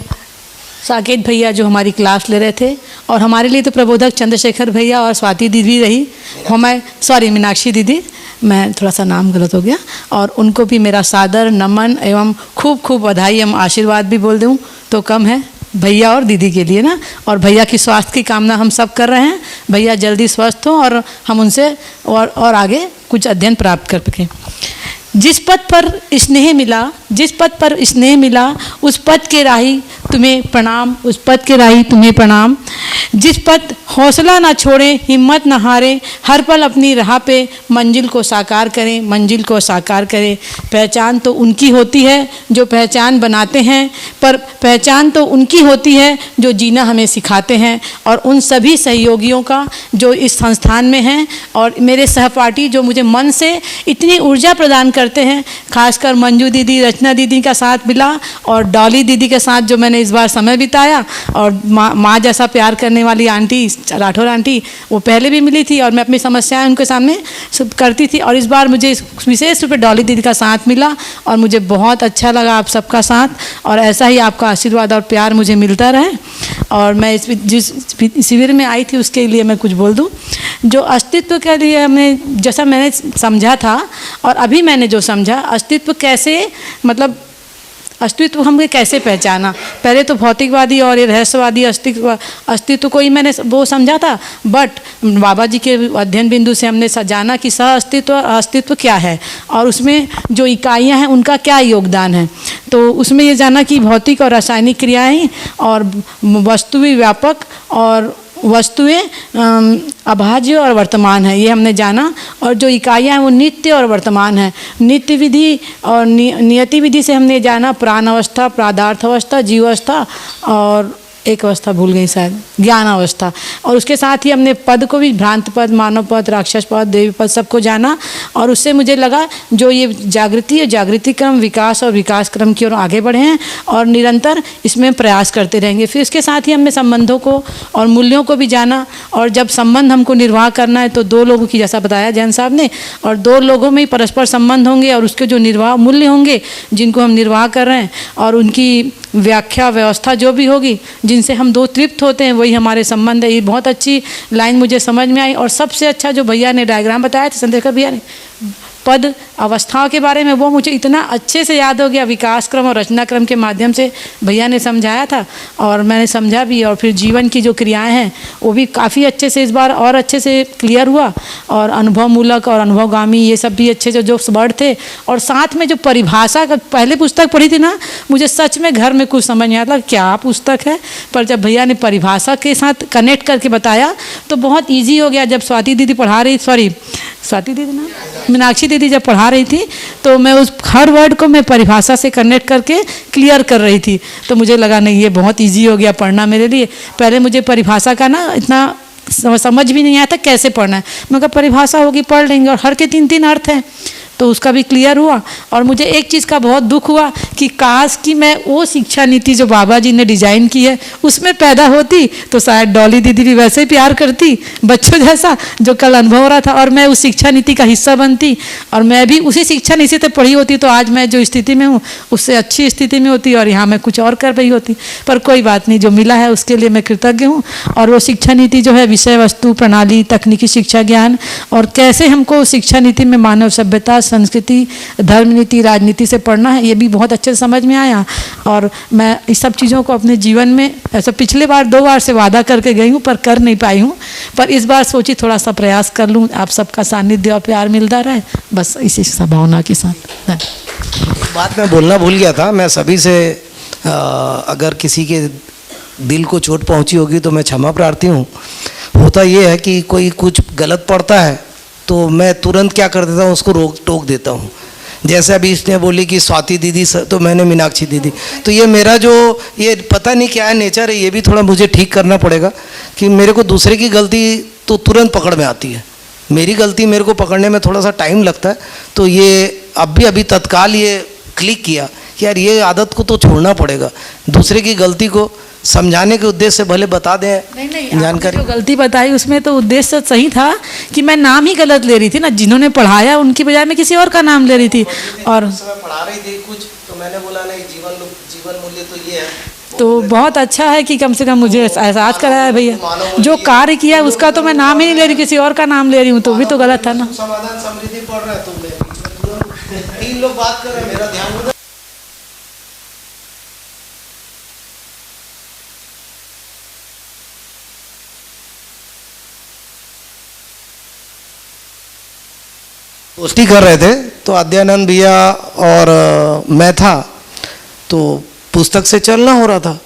साकेत भैया जो हमारी क्लास ले रहे थे, और हमारे लिए तो प्रबोधक चंद्रशेखर भैया और स्वाति दीदी रही, मीनाक्षी दीदी, मैं थोड़ा सा नाम गलत हो गया, और उनको भी मेरा सादर नमन एवं खूब खूब बधाई एवं आशीर्वाद भी बोल दूँ तो कम है भैया और दीदी के लिए ना। और भैया की स्वास्थ्य की कामना हम सब कर रहे हैं, भैया जल्दी स्वस्थ हो और हम उनसे और आगे कुछ अध्ययन प्राप्त कर सकें। जिस पद पर स्नेह मिला उस पद के राही तुम्हें प्रणाम, उस पद के राही तुम्हें प्रणाम। जिस पद हौसला ना छोड़े, हिम्मत ना हारे, हर पल अपनी राह पे मंजिल को साकार करें। पहचान तो उनकी होती है जो पहचान बनाते हैं, पर पहचान तो उनकी होती है जो जीना हमें सिखाते हैं। और उन सभी सहयोगियों का जो इस संस्थान में हैं और मेरे सहपाठी जो मुझे मन से इतनी ऊर्जा प्रदान करते हैं, खासकर मंजू दीदी, रचना दीदी का साथ मिला और डॉली दीदी के साथ जो मैंने इस बार समय बिताया, और माँ जैसा प्यार करने वाली आंटी राठौर आंटी, वो पहले भी मिली थी और मैं अपनी समस्याएं उनके सामने सब करती थी, और इस बार मुझे विशेष रूप से डॉली दीदी का साथ मिला और मुझे बहुत अच्छा लगा आप सबका साथ, और ऐसा ही आपका आशीर्वाद और प्यार मुझे मिलता रहे। और मैं जिस शिविर में आई थी उसके लिए मैं कुछ बोल दूँ। जो अस्तित्व के लिए जैसा मैंने समझा था और अभी मैंने जो समझा, अस्तित्व कैसे, मतलब अस्तित्व हमने कैसे पहचाना। पहले तो भौतिकवादी और ये रहस्यवादी अस्तित्व को ही मैंने वो समझा था, बट बाबा जी के अध्ययन बिंदु से हमने जाना कि सह अस्तित्व और अस्तित्व क्या है और उसमें जो इकाइयां हैं उनका क्या योगदान है। तो उसमें ये जाना कि भौतिक और रासायनिक क्रियाएं और वस्तुएं व्यापक और वस्तुएं अभाज्य और वर्तमान है, ये हमने जाना। और जो इकाइयाँ हैं वो नित्य और वर्तमान है। नित्य विधि और नियति विधि से हमने जाना प्राण अवस्था, प्रादार्थ अवस्था, जीव अवस्था और एक अवस्था भूल गई शायद, ज्ञान अवस्था। और उसके साथ ही हमने पद को भी, भ्रांत पद, मानव पद, राक्षस पद, देवी पद, सबको जाना। और उससे मुझे लगा जो ये जागृति है, जागृति क्रम, विकास और विकास क्रम की ओर आगे बढ़े हैं और निरंतर इसमें प्रयास करते रहेंगे। फिर इसके साथ ही हमने संबंधों को और मूल्यों को भी जाना। और जब संबंध हमको निर्वाह करना है तो दो लोगों की, जैसा बताया जैन साहब ने, और दो लोगों में ही परस्पर संबंध होंगे और उसके जो निर्वाह मूल्य होंगे जिनको हम निर्वाह कर रहे हैं, और उनकी व्याख्या व्यवस्था जो भी होगी, जिनसे हम दो तृप्त होते हैं, वही हमारे संबंध है। ये बहुत अच्छी लाइन मुझे समझ में आई। और सबसे अच्छा जो भैया ने डायग्राम बताया था, चंद्रशेखर भैया ने, पद अवस्थाओं के बारे में, वो मुझे इतना अच्छे से याद हो गया। विकास क्रम और रचना क्रम के माध्यम से भैया ने समझाया था और मैंने समझा भी। और फिर जीवन की जो क्रियाएं हैं वो भी काफ़ी अच्छे से इस बार और अच्छे से क्लियर हुआ। और अनुभवमूलक और अनुभवगामी ये सब भी अच्छे से जो वर्ड थे। और साथ में जो परिभाषा का पहले पुस्तक पढ़ी थी ना, मुझे सच में घर में कुछ समझ नहीं आता क्या पुस्तक है, पर जब भैया ने परिभाषा के साथ कनेक्ट करके बताया तो बहुत ईजी हो गया। जब स्वाति दीदी पढ़ा रही, स्वाति दीदी ना, मीनाक्षी दीदी जब पढ़ा रही थी तो मैं उस हर वर्ड को मैं परिभाषा से कनेक्ट करके क्लियर कर रही थी। तो मुझे लगा नहीं, ये बहुत इजी हो गया पढ़ना मेरे लिए। पहले मुझे परिभाषा का ना इतना समझ भी नहीं आया था कैसे पढ़ना है। मैं कहा परिभाषा होगी, पढ़ लेंगे, और हर के 3-3 अर्थ हैं। तो उसका भी क्लियर हुआ। और मुझे एक चीज़ का बहुत दुख हुआ कि काश कि मैं वो शिक्षा नीति जो बाबा जी ने डिजाइन की है उसमें पैदा होती तो शायद डॉली दीदी भी वैसे ही प्यार करती बच्चों जैसा जो कल अनुभव हो रहा था, और मैं उस शिक्षा नीति का हिस्सा बनती और मैं भी उसी शिक्षा नीति से पढ़ी होती तो आज मैं जो स्थिति में हूँ उससे अच्छी स्थिति में होती और यहाँ मैं कुछ और कर रही होती। पर कोई बात नहीं, जो मिला है उसके लिए मैं कृतज्ञ हूँ। और वो शिक्षा नीति जो है विषय वस्तु प्रणाली, तकनीकी शिक्षा ज्ञान और कैसे हमको शिक्षा नीति में मानव सभ्यता, संस्कृति, धर्म नीति, राजनीति से पढ़ना है, ये भी बहुत अच्छे से समझ में आया। और मैं इस सब चीज़ों को अपने जीवन में ऐसा पिछले बार 2 बार से वादा करके गई हूँ पर कर नहीं पाई हूँ, पर इस बार सोची थोड़ा सा प्रयास कर लूँ, आप सबका सानिध्य और प्यार मिलता रहे, बस इसी भावना के साथ। बात मैं बोलना भूल गया था, मैं सभी से अगर किसी के दिल को चोट पहुंची होगी तो मैं क्षमा प्रार्थी हूँ। होता ये है कि कोई कुछ गलत पढ़ता है तो मैं तुरंत क्या कर देता हूँ, उसको रोक टोक देता हूँ। जैसे अभी इसने बोली कि स्वाति दीदी तो मैंने मीनाक्षी दीदी, तो ये मेरा जो ये पता नहीं क्या है नेचर है, ये भी थोड़ा मुझे ठीक करना पड़ेगा कि मेरे को दूसरे की गलती तो तुरंत पकड़ में आती है, मेरी गलती मेरे को पकड़ने में थोड़ा सा टाइम लगता है। तो ये अभी तत्काल ये क्लिक किया कि यार ये आदत को तो छोड़ना पड़ेगा, दूसरे की गलती को समझाने के उद्देश्य से भले बता दें नहीं, जानकारी। जो गलती बताई उसमें तो उद्देश्य सही था कि मैं नाम ही गलत ले रही थी ना, जिन्होंने पढ़ाया उनकी बजाय मैं किसी और का नाम ले रही थी। और पढ़ा रही थी कुछ तो मैंने बोला नहीं, जीवन मूल्य तो ये है। तो बहुत अच्छा है कि कम से कम मुझे एहसास कराया भैया, जो कार्य किया उसका तो मैं नाम ही नहीं ले रही, किसी और का नाम ले रही हूँ, तो भी तो गलत था ना। समाधान समृद्धि पढ़ रहा है तुम 3 लोग बात कर रहे हैं, मेरा ध्यान उधर। दोस्ती कर रहे थे तो अद्यानंद भैया और मैं था, तो पुस्तक से चलना हो रहा था।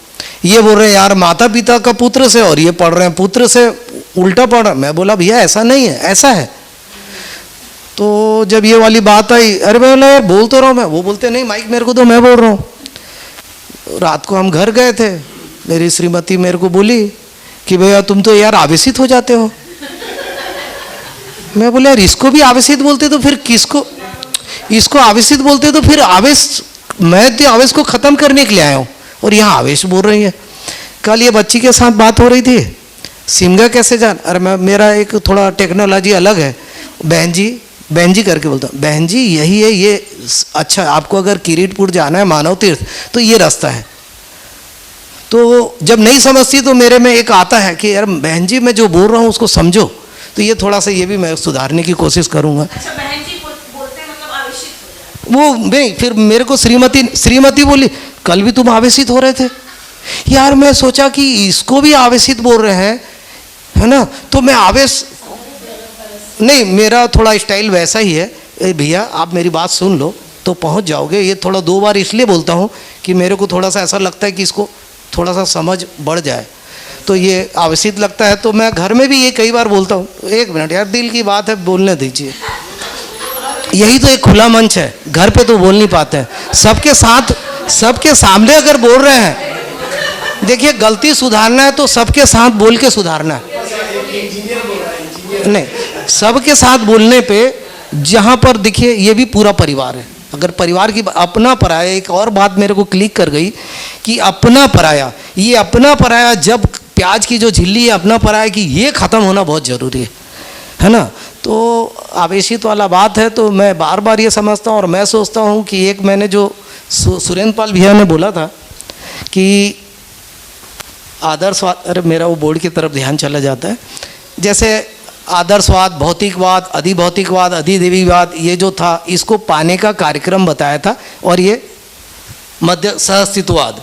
ये बोल रहे हैं यार माता पिता का पुत्र से, और ये पढ़ रहे हैं पुत्र से उल्टा पढ़ रहा। मैं बोला भैया ऐसा नहीं है, ऐसा है। तो जब ये वाली बात आई, अरे मैं बोला यार बोल तो रहा हूँ मैं, वो बोलते नहीं माइक मेरे को तो मैं बोल रहा हूँ। रात को हम घर गए थे, मेरी श्रीमती मेरे को बोली कि भैया तुम तो यार आवेशित हो जाते हो। मैं बोला यार इसको भी आवेशित बोलते तो फिर किसको, इसको आवेशित बोलते तो फिर आवेश, मैं तो आवेश को ख़त्म करने के लिए आया हूँ और यहाँ आवेश बोल रही है। कल ये बच्ची के साथ बात हो रही थी, सिमगा कैसे जान, अरे मैं मेरा एक थोड़ा टेक्नोलॉजी अलग है, बहन जी करके बोलता हूँ, बहन जी यही है ये, अच्छा आपको अगर किरीटपुर जाना है मानव तीर्थ तो ये रास्ता है। तो जब नहीं समझती तो मेरे में एक आता है कि यार बहन जी मैं जो बोल रहा हूँ उसको समझो, तो ये थोड़ा सा ये भी मैं सुधारने की कोशिश करूँगा। वो नहीं, फिर मेरे को श्रीमती बोली कल भी तुम आवेशित हो रहे थे। यार मैं सोचा कि इसको भी आवेशित बोल रहे हैं, है ना, तो मैं आवेश नहीं, मेरा थोड़ा स्टाइल वैसा ही है। भैया आप मेरी बात सुन लो तो पहुंच जाओगे। ये थोड़ा 2 बार इसलिए बोलता हूँ कि मेरे को थोड़ा सा ऐसा लगता है कि इसको थोड़ा सा समझ बढ़ जाए, तो ये आवेशित लगता है। तो मैं घर में भी ये कई बार बोलता हूँ, 1 मिनट यार दिल की बात है बोलने दीजिए। यही तो एक खुला मंच है, घर पे तो बोल नहीं पाते हैं। सबके साथ सबके सामने अगर बोल रहे हैं, देखिए गलती सुधारना है तो सबके साथ बोल के सुधारना है, नहीं सबके साथ बोलने पे, जहाँ पर देखिए ये भी पूरा परिवार है। अगर परिवार की अपना पराया, एक और बात मेरे को क्लिक कर गई कि अपना पराया, ये अपना पराया जब प्याज की जो झिल्ली है अपना पराया की, ये ख़त्म होना बहुत ज़रूरी है ना। तो आवेशित वाला बात है, तो मैं बार बार ये समझता हूँ और मैं सोचता हूँ कि एक मैंने जो सुरेंद्र पाल भैया ने बोला था कि आदर्शवाद, अरे मेरा वो बोर्ड की तरफ ध्यान चला जाता है, जैसे आदर्शवाद, भौतिकवाद, अधिभौतिकवाद, अधिदेवीवाद, ये जो था इसको पाने का कार्यक्रम बताया था, और ये मध्य सहअस्तित्ववाद।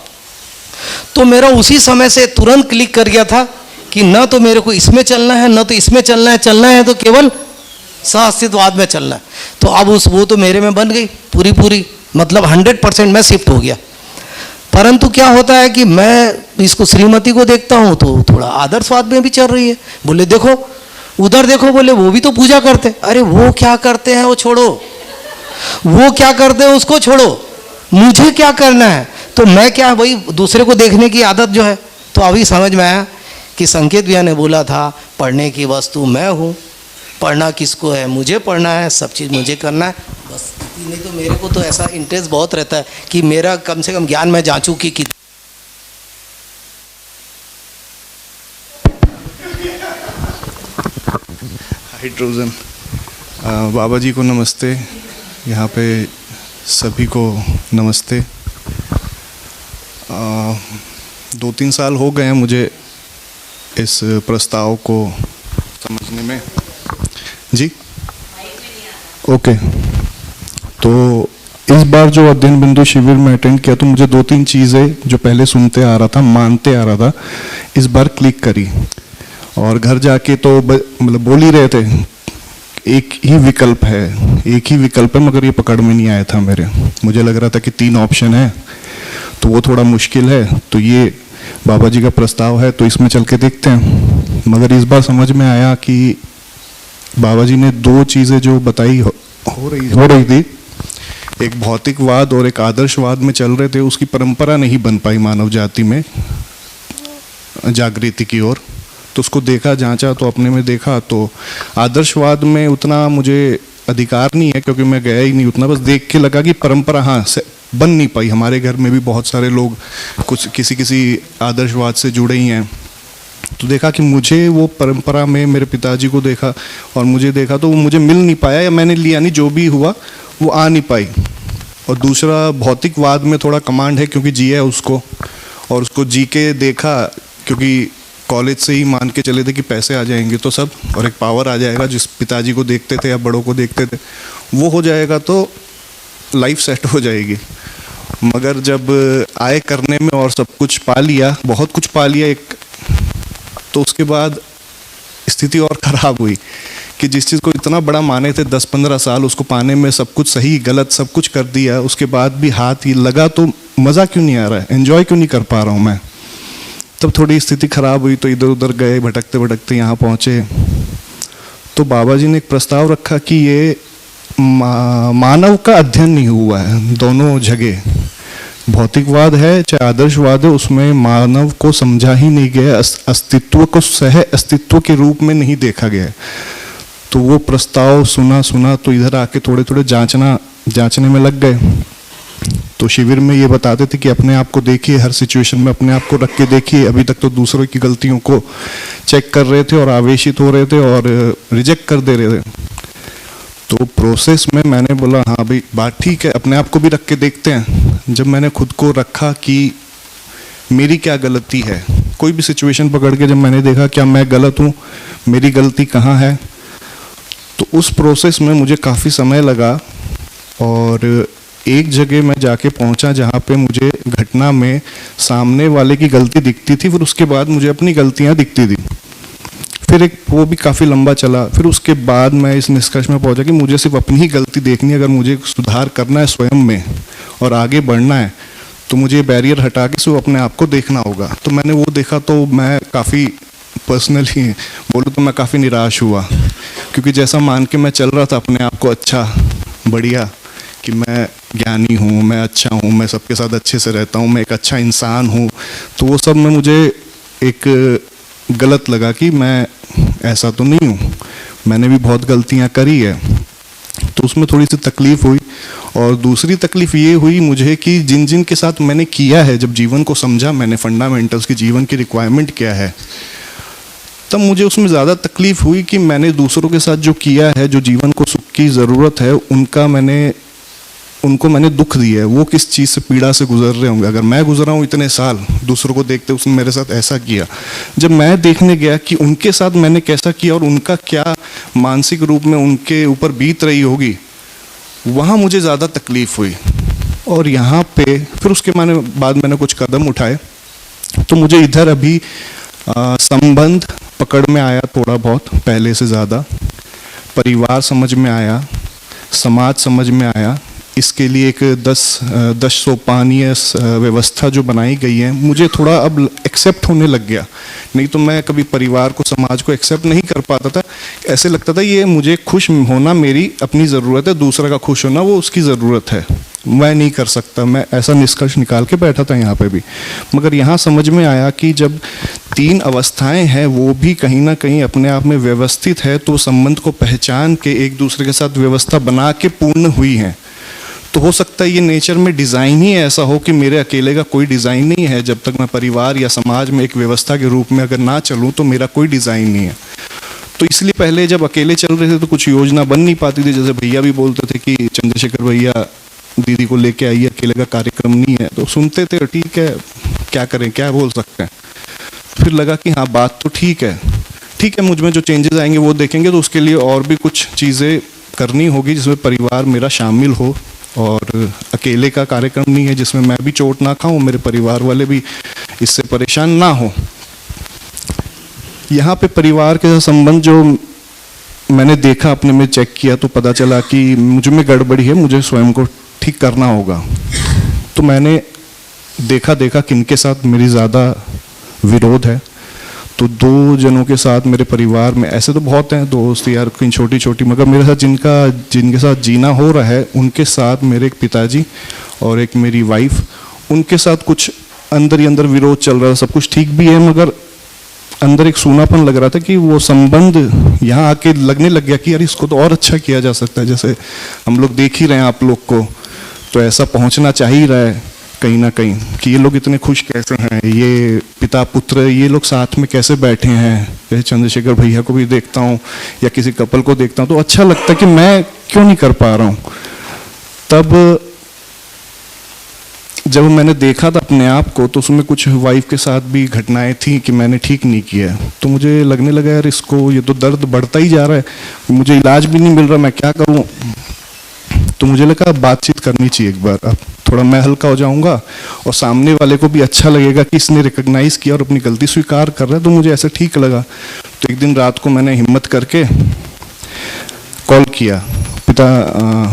तो मेरा उसी समय से तुरंत क्लिक कर गया था कि न तो मेरे को इसमें चलना है, न तो इसमें चलना है तो केवल सहअस्तित्ववाद में चलना है। तो अब वो तो मेरे में बन गई पूरी, मतलब 100% मैं शिफ्ट हो गया। परंतु क्या होता है कि मैं इसको श्रीमती को देखता हूँ तो थोड़ा आदर्शवाद में भी चल रही है। बोले देखो उधर देखो, बोले वो भी तो पूजा करते। अरे वो क्या करते हैं वो छोड़ो, वो क्या करते हैं उसको छोड़ो, मुझे क्या करना है। तो मैं क्या, वही दूसरे को देखने की आदत जो है। तो अभी समझ में आया कि संकेत भैया ने बोला था पढ़ने की वस्तु मैं हूँ, पढ़ना किसको है, मुझे पढ़ना है, सब चीज़ मुझे करना है, बस नहीं तो मेरे को तो ऐसा इंटरेस्ट बहुत रहता है कि मेरा कम से कम ज्ञान मैं जांचूं कि हाइड्रोजन। बाबा जी को नमस्ते, यहाँ पे सभी को नमस्ते। 2-3 साल हो गए हैं मुझे इस प्रस्ताव को समझने में। जी ओके। तो इस बार जो अध्ययन बिंदु शिविर में अटेंड किया तो मुझे 2-3 चीज़ें जो पहले सुनते आ रहा था, मानते आ रहा था, इस बार क्लिक करी। और घर जाके तो मतलब बोल ही रहे थे एक ही विकल्प है, मगर ये पकड़ में नहीं आया था मेरे। मुझे लग रहा था कि 3 ऑप्शन है तो वो थोड़ा मुश्किल है, तो ये बाबा जी का प्रस्ताव है तो इसमें चल के देखते हैं। मगर इस बार समझ में आया कि बाबा जी ने 2 चीज़ें जो बताई हो रही थी, एक भौतिकवाद और एक आदर्शवाद में चल रहे थे, उसकी परंपरा नहीं बन पाई मानव जाति में जागृति की ओर। तो उसको देखा, जांचा, तो अपने में देखा तो आदर्शवाद में उतना मुझे अधिकार नहीं है क्योंकि मैं गया ही नहीं उतना। बस देख के लगा कि परंपरा हाँ बन नहीं पाई। हमारे घर में भी बहुत सारे लोग कुछ किसी आदर्शवाद से जुड़े ही हैं। तो देखा कि मुझे वो परंपरा में मेरे पिताजी को देखा और मुझे देखा तो वो मुझे मिल नहीं पाया, या मैंने लिया नहीं, जो भी हुआ वो आ नहीं पाई। और दूसरा भौतिकवाद में थोड़ा कमांड है क्योंकि जिया है उसको, और उसको जी के देखा क्योंकि कॉलेज से ही मान के चले थे कि पैसे आ जाएंगे तो सब, और एक पावर आ जाएगा जिस पिताजी को देखते थे या बड़ों को देखते थे, वो हो जाएगा तो लाइफ सेट हो जाएगी। मगर जब आए करने में और सब कुछ पा लिया, बहुत कुछ पा लिया एक, तो उसके बाद स्थिति और ख़राब हुई कि जिस चीज़ को इतना बड़ा माने थे 10-15 साल, उसको पाने में सब कुछ सही गलत सब कुछ कर दिया, उसके बाद भी हाथ ही लगा तो मज़ा क्यों नहीं आ रहा है, एंजॉय क्यों नहीं कर पा रहा हूँ मैं। तब थोड़ी स्थिति ख़राब हुई तो इधर उधर गए, भटकते भटकते यहाँ पहुँचे। तो बाबा जी ने एक प्रस्ताव रखा कि ये मानव का अध्ययन नहीं हुआ है दोनों जगह, भौतिकवाद है चाहे आदर्शवाद है, उसमें मानव को समझा ही नहीं गया, अस्तित्व को सह अस्तित्व के रूप में नहीं देखा गया। तो वो प्रस्ताव सुना तो इधर आके थोड़े थोड़े जांचने में लग गए। तो शिविर में ये बताते थे कि अपने आप को देखिए, हर सिचुएशन में अपने आप को रख के देखिए। अभी तक तो दूसरों की गलतियों को चेक कर रहे थे और आवेशित हो रहे थे और रिजेक्ट कर दे रहे थे। तो प्रोसेस में मैंने बोला हाँ भाई बात ठीक है, अपने आप को भी रख के देखते हैं। जब मैंने खुद को रखा कि मेरी क्या गलती है, कोई भी सिचुएशन पकड़ के जब मैंने देखा क्या मैं गलत हूँ, मेरी गलती कहाँ है, तो उस प्रोसेस में मुझे काफ़ी समय लगा। और एक जगह मैं जाके पहुंचा जहाँ पे मुझे घटना में सामने वाले की गलती दिखती थी, फिर उसके बाद मुझे अपनी गलतियाँ दिखती थी। फिर एक वो भी काफ़ी लंबा चला। फिर उसके बाद मैं इस निष्कर्ष में पहुंचा कि मुझे सिर्फ अपनी ही गलती देखनी है। अगर मुझे सुधार करना है स्वयं में और आगे बढ़ना है तो मुझे बैरियर हटा के सिर्फ अपने आप को देखना होगा। तो मैंने वो देखा तो मैं काफ़ी पर्सनली बोलूँ तो मैं काफ़ी निराश हुआ, क्योंकि जैसा मान के मैं चल रहा था अपने आप को अच्छा बढ़िया कि मैं ज्ञानी हूँ, मैं अच्छा हूँ, मैं सबके साथ अच्छे से रहता हूँ, मैं एक अच्छा इंसान हूँ, तो वो सब में मुझे एक गलत लगा कि मैं ऐसा तो नहीं हूँ, मैंने भी बहुत गलतियाँ करी है। तो उसमें थोड़ी सी तकलीफ़ हुई। और दूसरी तकलीफ़ ये हुई मुझे कि जिन जिन के साथ मैंने किया है, जब जीवन को समझा मैंने, फंडामेंटल्स की जीवन की रिक्वायरमेंट क्या है, तब मुझे उसमें ज़्यादा तकलीफ़ हुई कि मैंने दूसरों के साथ जो किया है, जो जीवन को सुख की ज़रूरत है, उनको मैंने दुख दिया है। वो किस चीज़ से पीड़ा से गुजर रहे होंगे। अगर मैं गुजरा हूँ इतने साल दूसरों को देखते, उसने मेरे साथ ऐसा किया, जब मैं देखने गया कि उनके साथ मैंने कैसा किया और उनका क्या मानसिक रूप में उनके ऊपर बीत रही होगी, वहाँ मुझे ज़्यादा तकलीफ़ हुई। और यहाँ पे फिर उसके बाद मैंने कुछ कदम उठाए तो मुझे इधर अभी संबंध पकड़ में आया थोड़ा बहुत पहले से ज़्यादा, परिवार समझ में आया, समाज समझ में आया। इसके लिए एक 10 सोपानीय व्यवस्था जो बनाई गई है मुझे थोड़ा अब एक्सेप्ट होने लग गया। नहीं तो मैं कभी परिवार को, समाज को एक्सेप्ट नहीं कर पाता था। ऐसे लगता था ये मुझे खुश होना मेरी अपनी ज़रूरत है, दूसरा का खुश होना वो उसकी ज़रूरत है, मैं नहीं कर सकता। मैं ऐसा निष्कर्ष निकाल के बैठा था यहाँ पे भी। मगर यहाँ समझ में आया कि जब 3 अवस्थाएं हैं वो भी कहीं ना कहीं अपने आप में व्यवस्थित है, तो संबंध को पहचान के एक दूसरे के साथ व्यवस्था बना के पूर्ण हुई हैं। तो हो सकता है ये नेचर में डिज़ाइन ही ऐसा हो कि मेरे अकेले का कोई डिज़ाइन नहीं है। जब तक मैं परिवार या समाज में एक व्यवस्था के रूप में अगर ना चलूँ तो मेरा कोई डिज़ाइन नहीं है। तो इसलिए पहले जब अकेले चल रहे थे तो कुछ योजना बन नहीं पाती थी। जैसे भैया भी बोलते थे कि चंद्रशेखर भैया दीदी को लेके आइए, अकेले का कार्यक्रम नहीं है, तो सुनते थे, ठीक है क्या करें, क्या बोल सकते हैं। फिर लगा कि हाँ बात तो ठीक है, मुझ में जो चेंजेस आएंगे वो देखेंगे, तो उसके लिए और भी कुछ चीज़ें करनी होगी जिसमें परिवार मेरा शामिल हो, और अकेले का कार्यक्रम नहीं है जिसमें मैं भी चोट ना खाऊं, मेरे परिवार वाले भी इससे परेशान ना हो। यहाँ पे परिवार के साथ संबंध जो मैंने देखा, अपने में चेक किया, तो पता चला कि मुझ में गड़बड़ी है, मुझे स्वयं को ठीक करना होगा। तो मैंने देखा किनके साथ मेरी ज़्यादा विरोध है। तो 2 जनों के साथ मेरे परिवार में, ऐसे तो बहुत हैं दोस्त यार, कहीं छोटी छोटी, मगर मेरे साथ जिनके साथ जीना हो रहा है उनके साथ मेरे एक पिताजी और एक मेरी वाइफ, उनके साथ कुछ अंदर ही अंदर विरोध चल रहा है। सब कुछ ठीक भी है मगर अंदर एक सूनापन लग रहा था कि वो संबंध यहाँ आके लगने लग गया कि यार इसको तो और अच्छा किया जा सकता है। जैसे हम लोग देख ही रहे हैं आप लोग को, तो ऐसा पहुँचना चाह ही रहा है कहीं ना कहीं कि ये लोग इतने खुश कैसे हैं, ये पिता पुत्र ये लोग साथ में कैसे बैठे हैं। जैसे चंद्रशेखर भैया को भी देखता हूँ या किसी कपल को देखता हूँ तो अच्छा लगता है कि मैं क्यों नहीं कर पा रहा हूँ। तब जब मैंने देखा था अपने आप को तो उसमें कुछ वाइफ के साथ भी घटनाएं थी कि मैंने ठीक नहीं किया, तो मुझे लगने लगा यार इसको, ये तो दर्द बढ़ता ही जा रहा है, मुझे इलाज भी नहीं मिल रहा, मैं क्या करूँ। तो मुझे लगा बातचीत करनी चाहिए एक बार, अब थोड़ा मैं हल्का हो जाऊंगा और सामने वाले को भी अच्छा लगेगा कि इसने रिकग्नाइज किया और अपनी गलती स्वीकार कर रहा है। तो मुझे ऐसा ठीक लगा। तो एक दिन रात को मैंने हिम्मत करके कॉल किया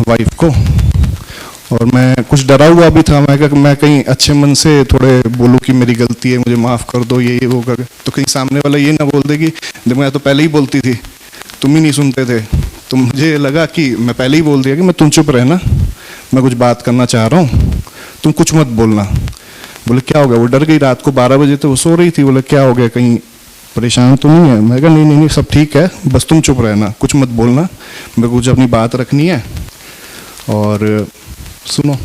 वाइफ को, और मैं कुछ डरा हुआ भी था। मैं कहीं अच्छे मन से थोड़े बोलूँ कि मेरी गलती है, मुझे माफ़ कर दो, ये वो कर, तो कहीं सामने वाला ये ना बोल दे कि देखो मैं तो पहले ही बोलती थी, तुम ही नहीं सुनते थे। तो मुझे लगा कि मैं पहले ही बोल दिया कि मैं तुम चुप रहना, मैं कुछ बात करना चाह रहा हूँ, तुम कुछ मत बोलना। बोले क्या हो गया, वो डर गई। रात को 12 बजे तो वो सो रही थी। बोले क्या हो गया, कहीं परेशान तो नहीं है। मैं कहा नहीं सब ठीक है, बस तुम चुप रहना, कुछ मत बोलना, मेरे को कुछ अपनी बात रखनी है और सुनो।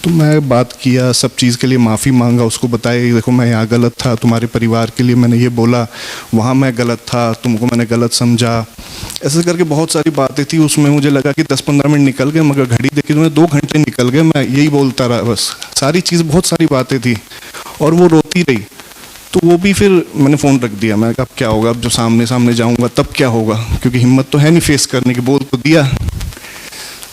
तो मैं बात किया, सब चीज़ के लिए माफ़ी मांगा, उसको बताया देखो मैं यहाँ गलत था, तुम्हारे परिवार के लिए मैंने ये बोला, वहाँ मैं गलत था, तुमको मैंने गलत समझा, ऐसे करके बहुत सारी बातें थी। उसमें मुझे लगा कि 10-15 मिनट निकल गए, मगर घड़ी देखी तो मैं 2 घंटे निकल गए, मैं यही बोलता रहा बस, सारी चीज़, बहुत सारी बातें थी। और वो रोती रही। तो वो भी फिर मैंने फ़ोन रख दिया। मैं कहा अब क्या होगा, अब जो सामने सामने जाऊँगा तब क्या होगा, क्योंकि हिम्मत तो है नहीं फेस करने की। बोल तो दिया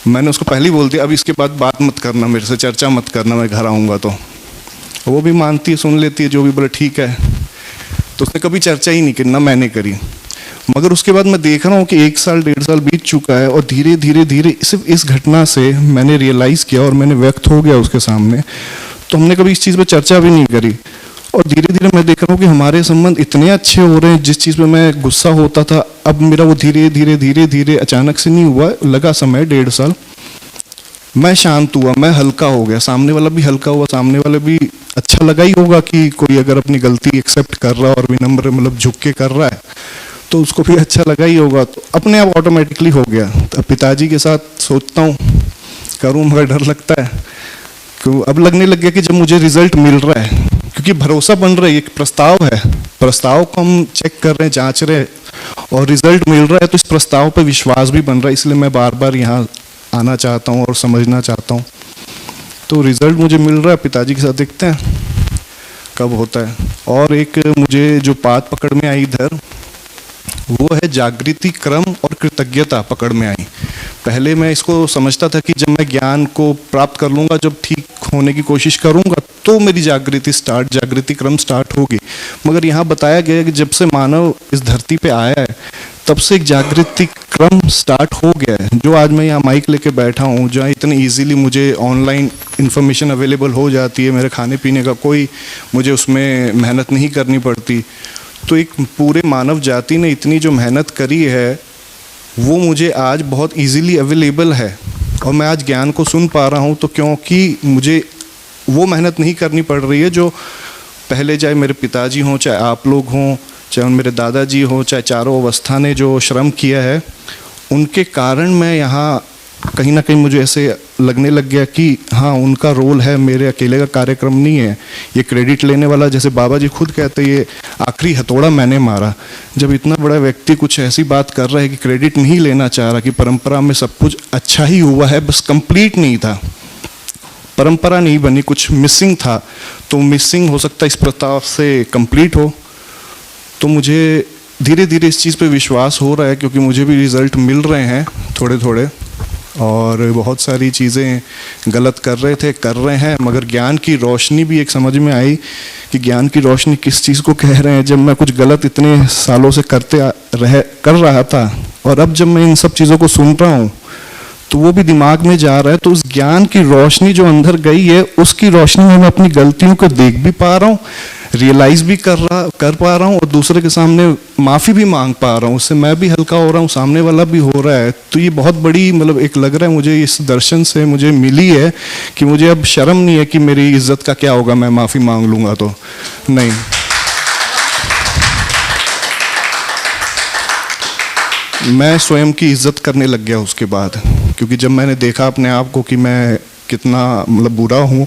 मैंने, उसको पहले ही बोल दिया अब इसके बाद बात मत करना, मेरे से चर्चा मत करना, मैं घर आऊँगा। तो वो भी मानती है, सुन लेती है, जो भी बोले ठीक है। तो उसने कभी चर्चा ही नहीं की, ना मैंने करी। मगर उसके बाद मैं देख रहा हूँ कि 1 साल 1.5 साल बीत चुका है और धीरे धीरे सिर्फ इस घटना से मैंने रियलाइज़ किया और मैंने व्यक्त हो गया उसके सामने। तो हमने कभी इस चीज़ पर चर्चा भी नहीं करी। और धीरे धीरे मैं देख रहा हूँ कि हमारे संबंध इतने अच्छे हो रहे हैं। जिस चीज़ पे मैं गुस्सा होता था, अब मेरा वो धीरे धीरे अचानक से नहीं हुआ, लगा समय 1.5 साल। मैं शांत हुआ, मैं हल्का हो गया, सामने वाला भी हल्का हुआ, सामने वाले भी अच्छा लगा ही होगा कि कोई अगर अपनी गलती एक्सेप्ट कर रहा है और विनम्र मतलब झुक के कर रहा है तो उसको भी अच्छा लगा ही होगा। तो अपने आप ऑटोमेटिकली हो गया। तो पिताजी के साथ सोचता हूँ करूँ, मगर डर लगता है। क्यों अब लगने लग गया कि जब मुझे रिजल्ट मिल रहा है, क्योंकि भरोसा बन रहा है, एक प्रस्ताव है, प्रस्ताव को हम चेक कर रहे हैं, जांच रहे हैं और रिजल्ट मिल रहा है, तो इस प्रस्ताव पर विश्वास भी बन रहा है। इसलिए मैं बार बार यहाँ आना चाहता हूँ और समझना चाहता हूँ। तो रिजल्ट मुझे मिल रहा है, पिताजी के साथ देखते हैं कब होता है। और एक मुझे जो बात पकड़ में आई इधर, वो है जागृति, क्रम और कृतज्ञता पकड़ में आई। पहले मैं इसको समझता था कि जब मैं ज्ञान को प्राप्त कर लूँगा, जब ठीक होने की कोशिश करूँगा तो मेरी जागृति क्रम स्टार्ट होगी। मगर यहाँ बताया गया है कि जब से मानव इस धरती पे आया है तब से एक जागृति क्रम स्टार्ट हो गया है। जो आज मैं यहाँ माइक लेके बैठा हूँ, जहाँ इतनी इजीली मुझे ऑनलाइन इन्फॉर्मेशन अवेलेबल हो जाती है, मेरे खाने पीने का कोई मुझे उसमें मेहनत नहीं करनी पड़ती। तो एक पूरे मानव जाति ने इतनी जो मेहनत करी है वो मुझे आज बहुत इजीली अवेलेबल है और मैं आज ज्ञान को सुन पा रहा हूँ। तो क्योंकि मुझे वो मेहनत नहीं करनी पड़ रही है जो पहले, चाहे मेरे पिताजी हों, चाहे आप लोग हों, चाहे मेरे दादाजी हों, चाहे चारों अवस्था ने जो श्रम किया है, उनके कारण मैं यहाँ कहीं ना कहीं मुझे ऐसे लगने लग गया कि हाँ, उनका रोल है, मेरे अकेले का कार्यक्रम नहीं है। ये क्रेडिट लेने वाला, जैसे बाबा जी खुद कहते, ये आखिरी हथौड़ा मैंने मारा। जब इतना बड़ा व्यक्ति कुछ ऐसी बात कर रहा है कि क्रेडिट नहीं लेना चाह रहा, कि परंपरा में सब कुछ अच्छा ही हुआ है, बस कंप्लीट नहीं था, परंपरा नहीं बनी, कुछ मिसिंग था, तो मिसिंग हो सकता है इस प्रताप से कंप्लीट हो। तो मुझे धीरे धीरे इस चीज़ पे विश्वास हो रहा है, क्योंकि मुझे भी रिज़ल्ट मिल रहे हैं थोड़े थोड़े, और बहुत सारी चीज़ें गलत कर रहे हैं, मगर ज्ञान की रोशनी भी एक समझ में आई कि ज्ञान की रोशनी किस चीज़ को कह रहे हैं। जब मैं कुछ गलत इतने सालों से कर रहा था, और अब जब मैं इन सब चीज़ों को सुन रहा हूँ तो वो भी दिमाग में जा रहा है, तो उस ज्ञान की रोशनी जो अंदर गई है, उसकी रोशनी में मैं अपनी गलतियों को देख भी पा रहा हूँ, रियलाइज़ भी कर पा रहा हूँ, और दूसरे के सामने माफ़ी भी मांग पा रहा हूँ। उससे मैं भी हल्का हो रहा हूँ, सामने वाला भी हो रहा है। तो ये बहुत बड़ी मतलब एक लग रहा है मुझे, इस दर्शन से मुझे मिली है कि मुझे अब शर्म नहीं है कि मेरी इज्जत का क्या होगा, मैं माफ़ी मांग लूँगा तो नहीं। मैं स्वयं की इज्जत करने लग गया उसके बाद, क्योंकि जब मैंने देखा अपने आप को कि मैं कितना मतलब बुरा हूँ,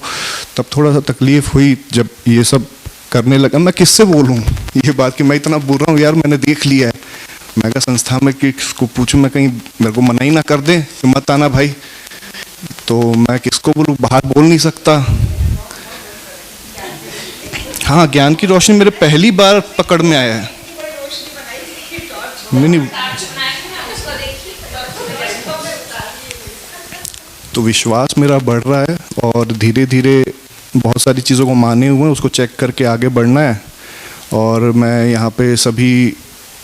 तब थोड़ा सा तकलीफ हुई। जब ये सब करने लगा, मैं किससे बोलूँ ये बात कि मैं इतना बुरा हूँ यार, मैंने देख लिया है। मैं संस्था में किसको पूछूं, मैं कहीं मेरे को मना ही ना कर दे कि मत आना भाई, तो मैं किसको बोलूँ, बाहर बोल नहीं सकता। हाँ, ज्ञान की रोशनी मेरे पहली बार पकड़ में आया है। नहीं, तो विश्वास मेरा बढ़ रहा है, और धीरे धीरे बहुत सारी चीज़ों को माने हुए हैं, उसको चेक करके आगे बढ़ना है। और मैं यहाँ पे सभी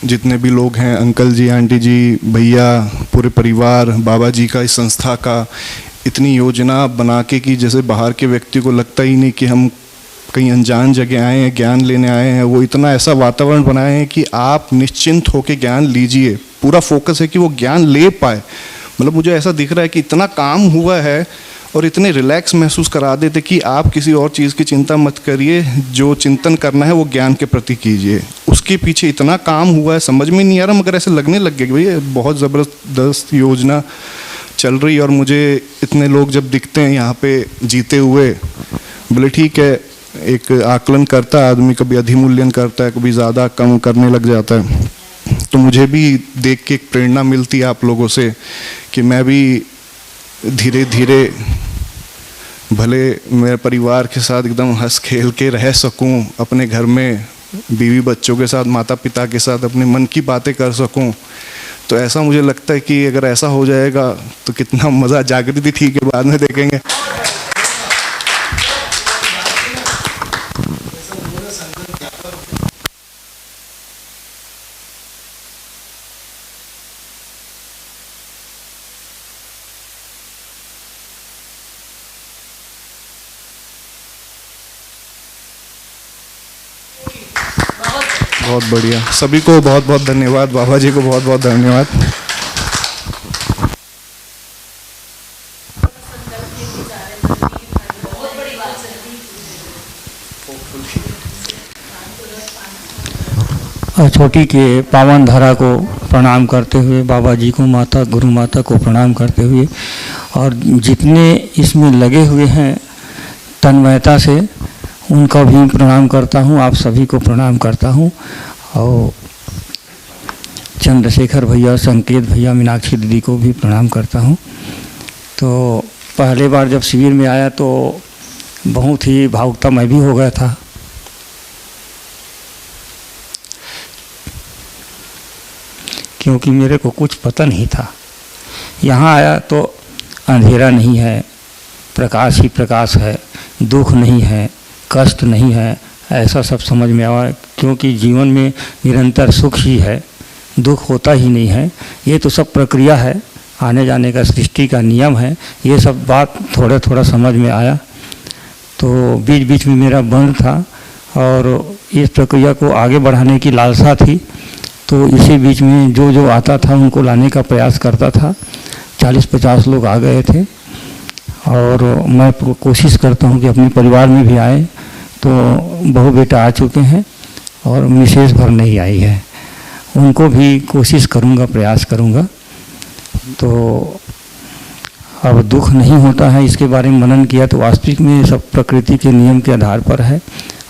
जितने भी लोग हैं, अंकल जी, आंटी जी, भैया, पूरे परिवार, बाबा जी का, इस संस्था का, इतनी योजना बना के कि जैसे बाहर के व्यक्ति को लगता ही नहीं कि हम कहीं अनजान जगह आए हैं, ज्ञान लेने आए हैं। वो इतना ऐसा वातावरण बनाए हैं कि आप निश्चिंत होकर ज्ञान लीजिए, पूरा फोकस है कि वो ज्ञान ले पाए। मतलब मुझे ऐसा दिख रहा है कि इतना काम हुआ है और इतने रिलैक्स महसूस करा देते कि आप किसी और चीज़ की चिंता मत करिए, जो चिंतन करना है वो ज्ञान के प्रति कीजिए। उसके पीछे इतना काम हुआ है, समझ में नहीं आ रहा, मगर ऐसे लगने लग गया कि भैया बहुत ज़बरदस्त योजना चल रही है। और मुझे इतने लोग जब दिखते हैं यहाँ पे जीते हुए, बोले ठीक है, एक आकलन करता है आदमी, कभी अधिमूल्यन करता है, कभी ज़्यादा कम करने लग जाता है। तो मुझे भी देख के एक प्रेरणा मिलती है आप लोगों से कि मैं भी धीरे धीरे भले मेरे परिवार के साथ एकदम हंस खेल के रह सकूं, अपने घर में बीवी बच्चों के साथ, माता पिता के साथ अपने मन की बातें कर सकूं। तो ऐसा मुझे लगता है कि अगर ऐसा हो जाएगा तो कितना मज़ा। जागृति ठीक है, बाद में देखेंगे। बहुत बढ़िया, सभी को बहुत बहुत धन्यवाद, बाबा जी को बहुत बहुत धन्यवाद। चोटी के पावन धारा को प्रणाम करते हुए, बाबा जी को, माता गुरु माता को प्रणाम करते हुए, और जितने इसमें लगे हुए हैं तन्मयता से, उनका भी प्रणाम करता हूँ। आप सभी को प्रणाम करता हूँ। और चंद्रशेखर भैया, संकेत भैया, मीनाक्षी दीदी को भी प्रणाम करता हूँ। तो पहले बार जब शिविर में आया तो बहुत ही भावुकता मैं भी हो गया था, क्योंकि मेरे को कुछ पता नहीं था। यहाँ आया तो अंधेरा नहीं है, प्रकाश ही प्रकाश है, दुख नहीं है, कष्ट नहीं है, ऐसा सब समझ में आया। क्योंकि जीवन में निरंतर सुख ही है, दुख होता ही नहीं है। ये तो सब प्रक्रिया है, आने जाने का सृष्टि का नियम है। ये सब बात थोड़ा थोड़ा समझ में आया। तो बीच बीच में मेरा बंद था और इस प्रक्रिया को आगे बढ़ाने की लालसा थी। तो इसी बीच में जो जो आता था उनको लाने का प्रयास करता था। 40-50 लोग आ गए थे और मैं कोशिश करता हूँ कि अपने परिवार में भी आए। तो बहू बेटा आ चुके हैं और मिसेज भर नहीं आई है, उनको भी कोशिश करूँगा, प्रयास करूँगा। तो अब दुख नहीं होता है, इसके बारे में मनन किया तो वास्तविक में सब प्रकृति के नियम के आधार पर है,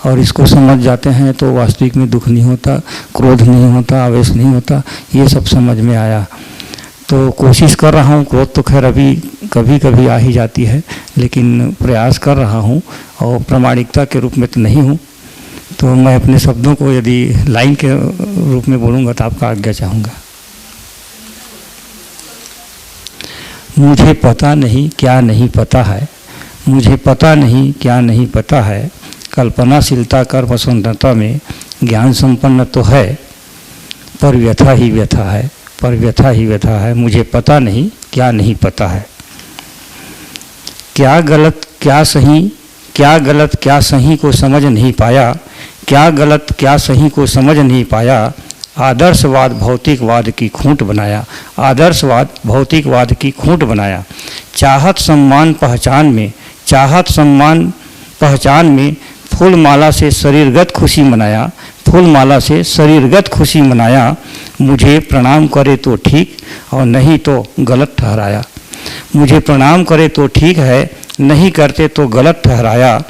और इसको समझ जाते हैं तो वास्तविक में दुख नहीं होता, क्रोध नहीं होता, आवेश नहीं होता, ये सब समझ में आया। तो कोशिश कर रहा हूँ, क्रोध तो खैर अभी कभी कभी आ ही जाती है, लेकिन प्रयास कर रहा हूँ और प्रामाणिकता के रूप में तो नहीं हूँ। तो मैं अपने शब्दों को यदि लाइन के रूप में बोलूँगा तो आपका आज्ञा चाहूँगा। मुझे पता नहीं क्या नहीं पता है, मुझे पता नहीं क्या नहीं पता है, कल्पनाशीलता कर्म स्वतंत्रता में ज्ञान संपन्न तो है, पर व्यथा ही व्यथा है, पर व्यथा ही व्यथा है। मुझे पता नहीं क्या नहीं पता है, क्या गलत क्या सही, क्या गलत क्या सही को समझ नहीं पाया, क्या गलत क्या सही को समझ नहीं पाया। आदर्शवाद भौतिकवाद की खूंट बनाया, आदर्शवाद भौतिकवाद की खूंट बनाया। चाहत सम्मान पहचान में, चाहत सम्मान पहचान में फूलमाला से शरीरगत खुशी मनाया, फूलमाला से शरीरगत खुशी मनाया। मुझे प्रणाम करे तो ठीक और नहीं तो गलत ठहराया, मुझे प्रणाम करे तो ठीक है, नहीं करते तो गलत ठहराया।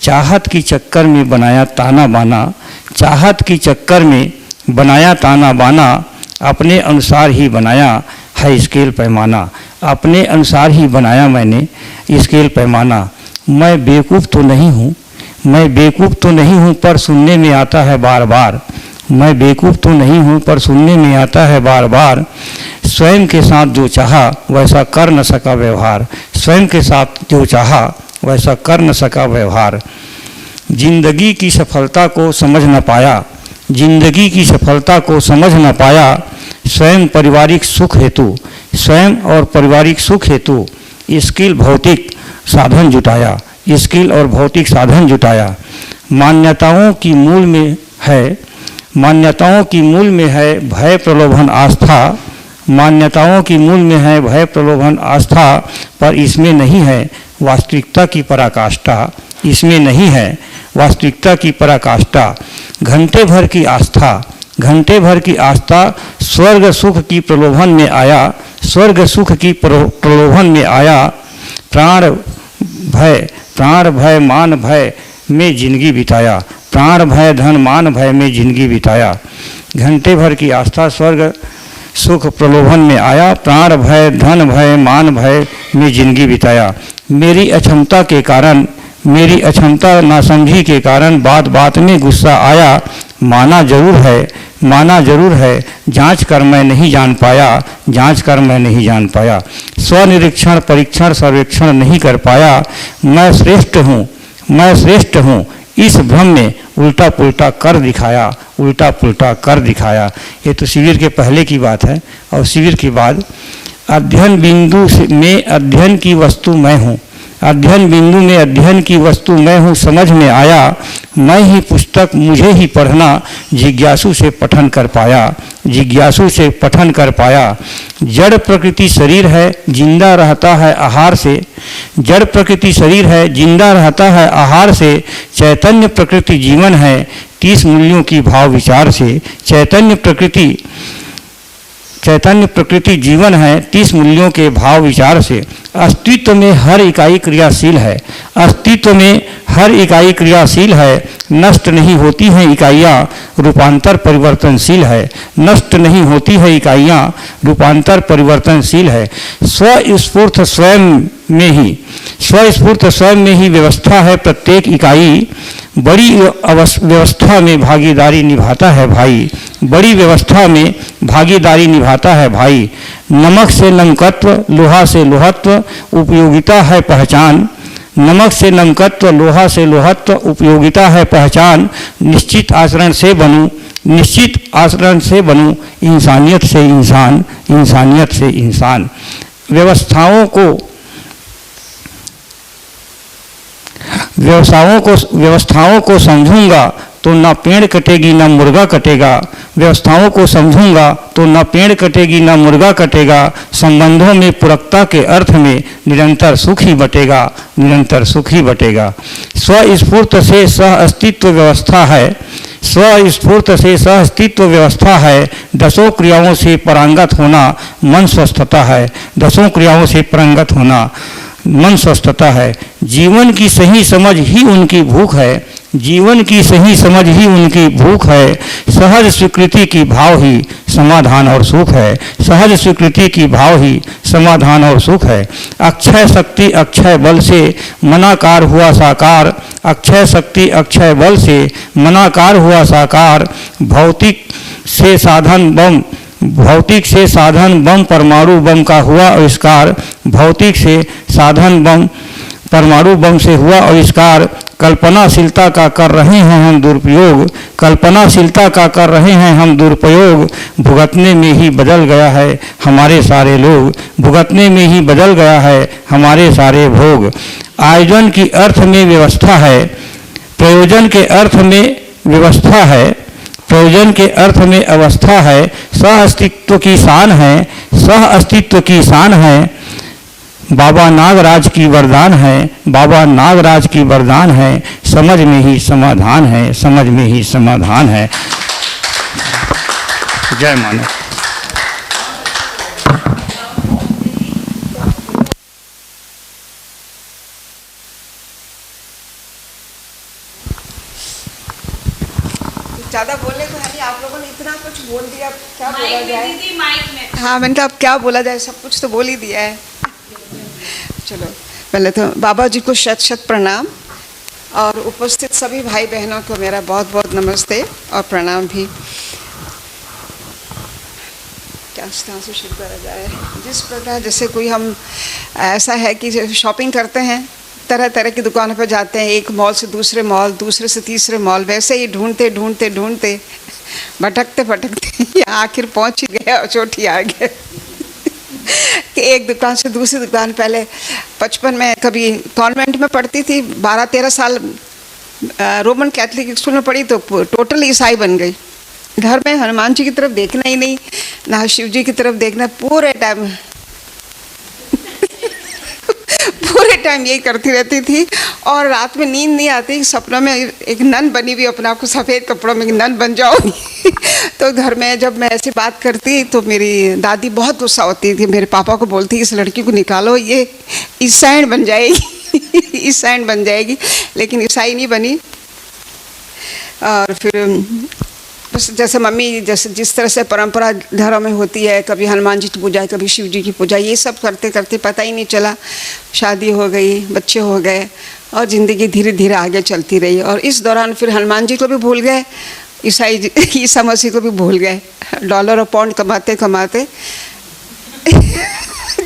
चाहत की चक्कर में बनाया ताना बाना, चाहत की चक्कर में बनाया ताना बाना। अपने अनुसार ही बनाया है स्केल पैमाना, अपने अनुसार ही बनाया मैंने स्केल पैमाना। मैं बेवकूफ़ तो नहीं हूँ, मैं बेवकूफ़ तो नहीं हूँ, पर सुनने में आता है बार बार, मैं बेवकूफ़ तो नहीं हूँ पर सुनने में आता है बार बार। स्वयं के साथ जो चाहा वैसा कर न सका व्यवहार, स्वयं के साथ जो चाहा वैसा कर न सका व्यवहार। जिंदगी की सफलता को समझ न पाया, जिंदगी की सफलता को समझ न पाया। स्वयं पारिवारिक सुख हेतु, स्वयं और पारिवारिक सुख हेतु स्किल भौतिक साधन जुटाया, स्किल और भौतिक साधन जुटाया। मान्यताओं की मूल में है, मान्यताओं की मूल में है भय प्रलोभन आस्था, मान्यताओं की मूल में है भय प्रलोभन आस्था। पर इसमें नहीं है वास्तविकता की पराकाष्ठा, इसमें नहीं है वास्तविकता की पराकाष्ठा। घंटे भर की आस्था, घंटे भर की आस्था स्वर्ग सुख की प्रलोभन में आया, स्वर्ग सुख की प्रलोभन में आया। प्राण भय मान भय में जिंदगी बिताया, प्राण भय धन मान भय में जिंदगी बिताया। घंटे भर की आस्था स्वर्ग सुख प्रलोभन में आया, प्राण भय धन भय मान भय में जिंदगी बिताया। मेरी अक्षमता के कारण, मेरी अक्षमता नासमझी के कारण बात बात में गुस्सा आया। माना जरूर है, माना जरूर है, जांच कर मैं नहीं जान पाया, जांच कर मैं नहीं जान पाया। स्वनिरीक्षण परीक्षण सर्वेक्षण नहीं कर पाया। मैं श्रेष्ठ हूँ, मैं श्रेष्ठ हूँ, इस भ्रम में उल्टा पुल्टा कर दिखाया, उल्टा पुल्टा कर दिखाया। ये तो शिविर के पहले की बात है। और शिविर के बाद अध्ययन बिंदु में अध्ययन की वस्तु मैं हूँ, अध्ययन बिंदु में अध्ययन की वस्तु मैं हूँ, समझ में आया। मैं ही पुस्तक मुझे ही पढ़ना, जिज्ञासु से पठन कर पाया, जिज्ञासु से पठन कर पाया। जड़ प्रकृति शरीर है, जिंदा रहता है आहार से, जड़ प्रकृति शरीर है, जिंदा रहता है आहार से। चैतन्य प्रकृति जीवन है 30 मूल्यों की भाव विचार से। चैतन्य प्रकृति जीवन है 30 मूल्यों के भाव विचार से। अस्तित्व में हर इकाई क्रियाशील है, अस्तित्व में हर इकाई क्रियाशील है। नष्ट नहीं होती हैं इकाइयाँ, रूपांतर परिवर्तनशील है, नष्ट नहीं होती है इकाइयाँ, रूपांतर परिवर्तनशील है। स्वस्फूर्त स्वयं में ही, स्वस्फूर्त स्वयं में ही व्यवस्था है प्रत्येक इकाई। बड़ी व्यवस्था में भागीदारी निभाता है भाई, बड़ी व्यवस्था में भागीदारी निभाता है भाई। नमक से नमकत्व, लोहा से लोहत्व, उपयोगिता है पहचान। नमक से नमकत्व, लोहा से लोहत्व, उपयोगिता है पहचान। निश्चित आचरण से बनूं, निश्चित आचरण से बनूं, इंसानियत से इंसान, इंसानियत से इंसान। व्यवस्थाओं को समझूंगा तो न पेड़ कटेगी न मुर्गा कटेगा, व्यवस्थाओं को समझूंगा तो न पेड़ कटेगी न मुर्गा कटेगा, संबंधों में पूरकता के अर्थ में निरंतर सुख ही बटेगा, निरंतर सुख ही बटेगा। स्वस्फूर्त से सह अस्तित्व व्यवस्था है, स्वस्फूर्त से सह अस्तित्व व्यवस्था है, दसों क्रियाओं से परांगत होना मन स्वस्थता है, दसों क्रियाओं से परांगत होना मन स्वस्थता है। जीवन की सही समझ ही उनकी भूख है, जीवन की सही समझ ही उनकी भूख है, सहज स्वीकृति की भाव ही समाधान और सुख है, सहज स्वीकृति की भाव ही समाधान और सुख है। अक्षय शक्ति अक्षय बल से मनाकार हुआ साकार, अक्षय शक्ति अक्षय बल से मनाकार हुआ साकार, भौतिक से साधन बम, भौतिक से साधन बम परमाणु बम का हुआ आविष्कार, भौतिक से साधन बम परमाणु बम से हुआ आविष्कार, कल्पनाशीलता का कर रहे हैं हम दुरुपयोग, कल्पनाशीलता का कर रहे हैं हम दुरुपयोग, भुगतने में ही बदल गया है हमारे सारे लोग, भुगतने में ही बदल गया है हमारे सारे भोग। आयोजन की अर्थ में व्यवस्था है, प्रयोजन के अर्थ में व्यवस्था है, प्रयोजन के अर्थ में अवस्था है, सह अस्तित्व की शान है, सह अस्तित्व की शान है, बाबा नागराज की वरदान है, बाबा नागराज की वरदान है, समझ में ही समाधान है, समझ में ही समाधान है। जय मानव। ज़्यादा बोलने को है नहीं, आप लोगों ने इतना कुछ बोल दिया, क्या बोला जाए। हाँ, मैंने कहा अब क्या बोला जाए, सब कुछ तो बोल ही दिया है। चलो, पहले तो बाबा जी को शत शत प्रणाम और उपस्थित सभी भाई बहनों को मेरा बहुत बहुत नमस्ते और प्रणाम भी। क्या से शुरू करा जाए, जिस प्रकार जैसे कोई हम ऐसा है कि शॉपिंग करते हैं, तरह तरह की दुकानों पर जाते हैं, एक मॉल से दूसरे मॉल, दूसरे से तीसरे मॉल, वैसे ही ढूंढते ढूंढते ढूंढते भटकते भटकते आखिर पहुंच ही गए और चोटी आ गए कि एक दुकान से दूसरी दुकान। पहले 55 में कभी कॉन्वेंट में पढ़ती थी, 12-13 साल रोमन कैथलिक स्कूल में पढ़ी तो टोटल ईसाई बन गई। घर में हनुमान जी की तरफ देखना ही नहीं, ना शिव जी की तरफ देखना, पूरे टाइम यही करती रहती थी और रात में नींद नहीं आती। सपनों में एक नन बनी हुई, अपने आप को सफ़ेद कपड़ों में नन बन जाऊंगी तो घर में जब मैं ऐसी बात करती तो मेरी दादी बहुत गुस्सा होती थी, मेरे पापा को बोलती इस लड़की को निकालो, ये ईसाइन बन जाएगी ईसाइन बन जाएगी। लेकिन ईसाई नहीं बनी। और फिर बस जैसे मम्मी जैसे जिस तरह से परंपरा घरों में होती है, कभी हनुमान जी की पूजा, कभी शिव जी की पूजा, ये सब करते करते पता ही नहीं चला, शादी हो गई, बच्चे हो गए और ज़िंदगी धीरे धीरे आगे चलती रही। और इस दौरान फिर हनुमान जी को भी भूल गए, ईसा मसीह को भी भूल गए। डॉलर और पाउंड कमाते कमाते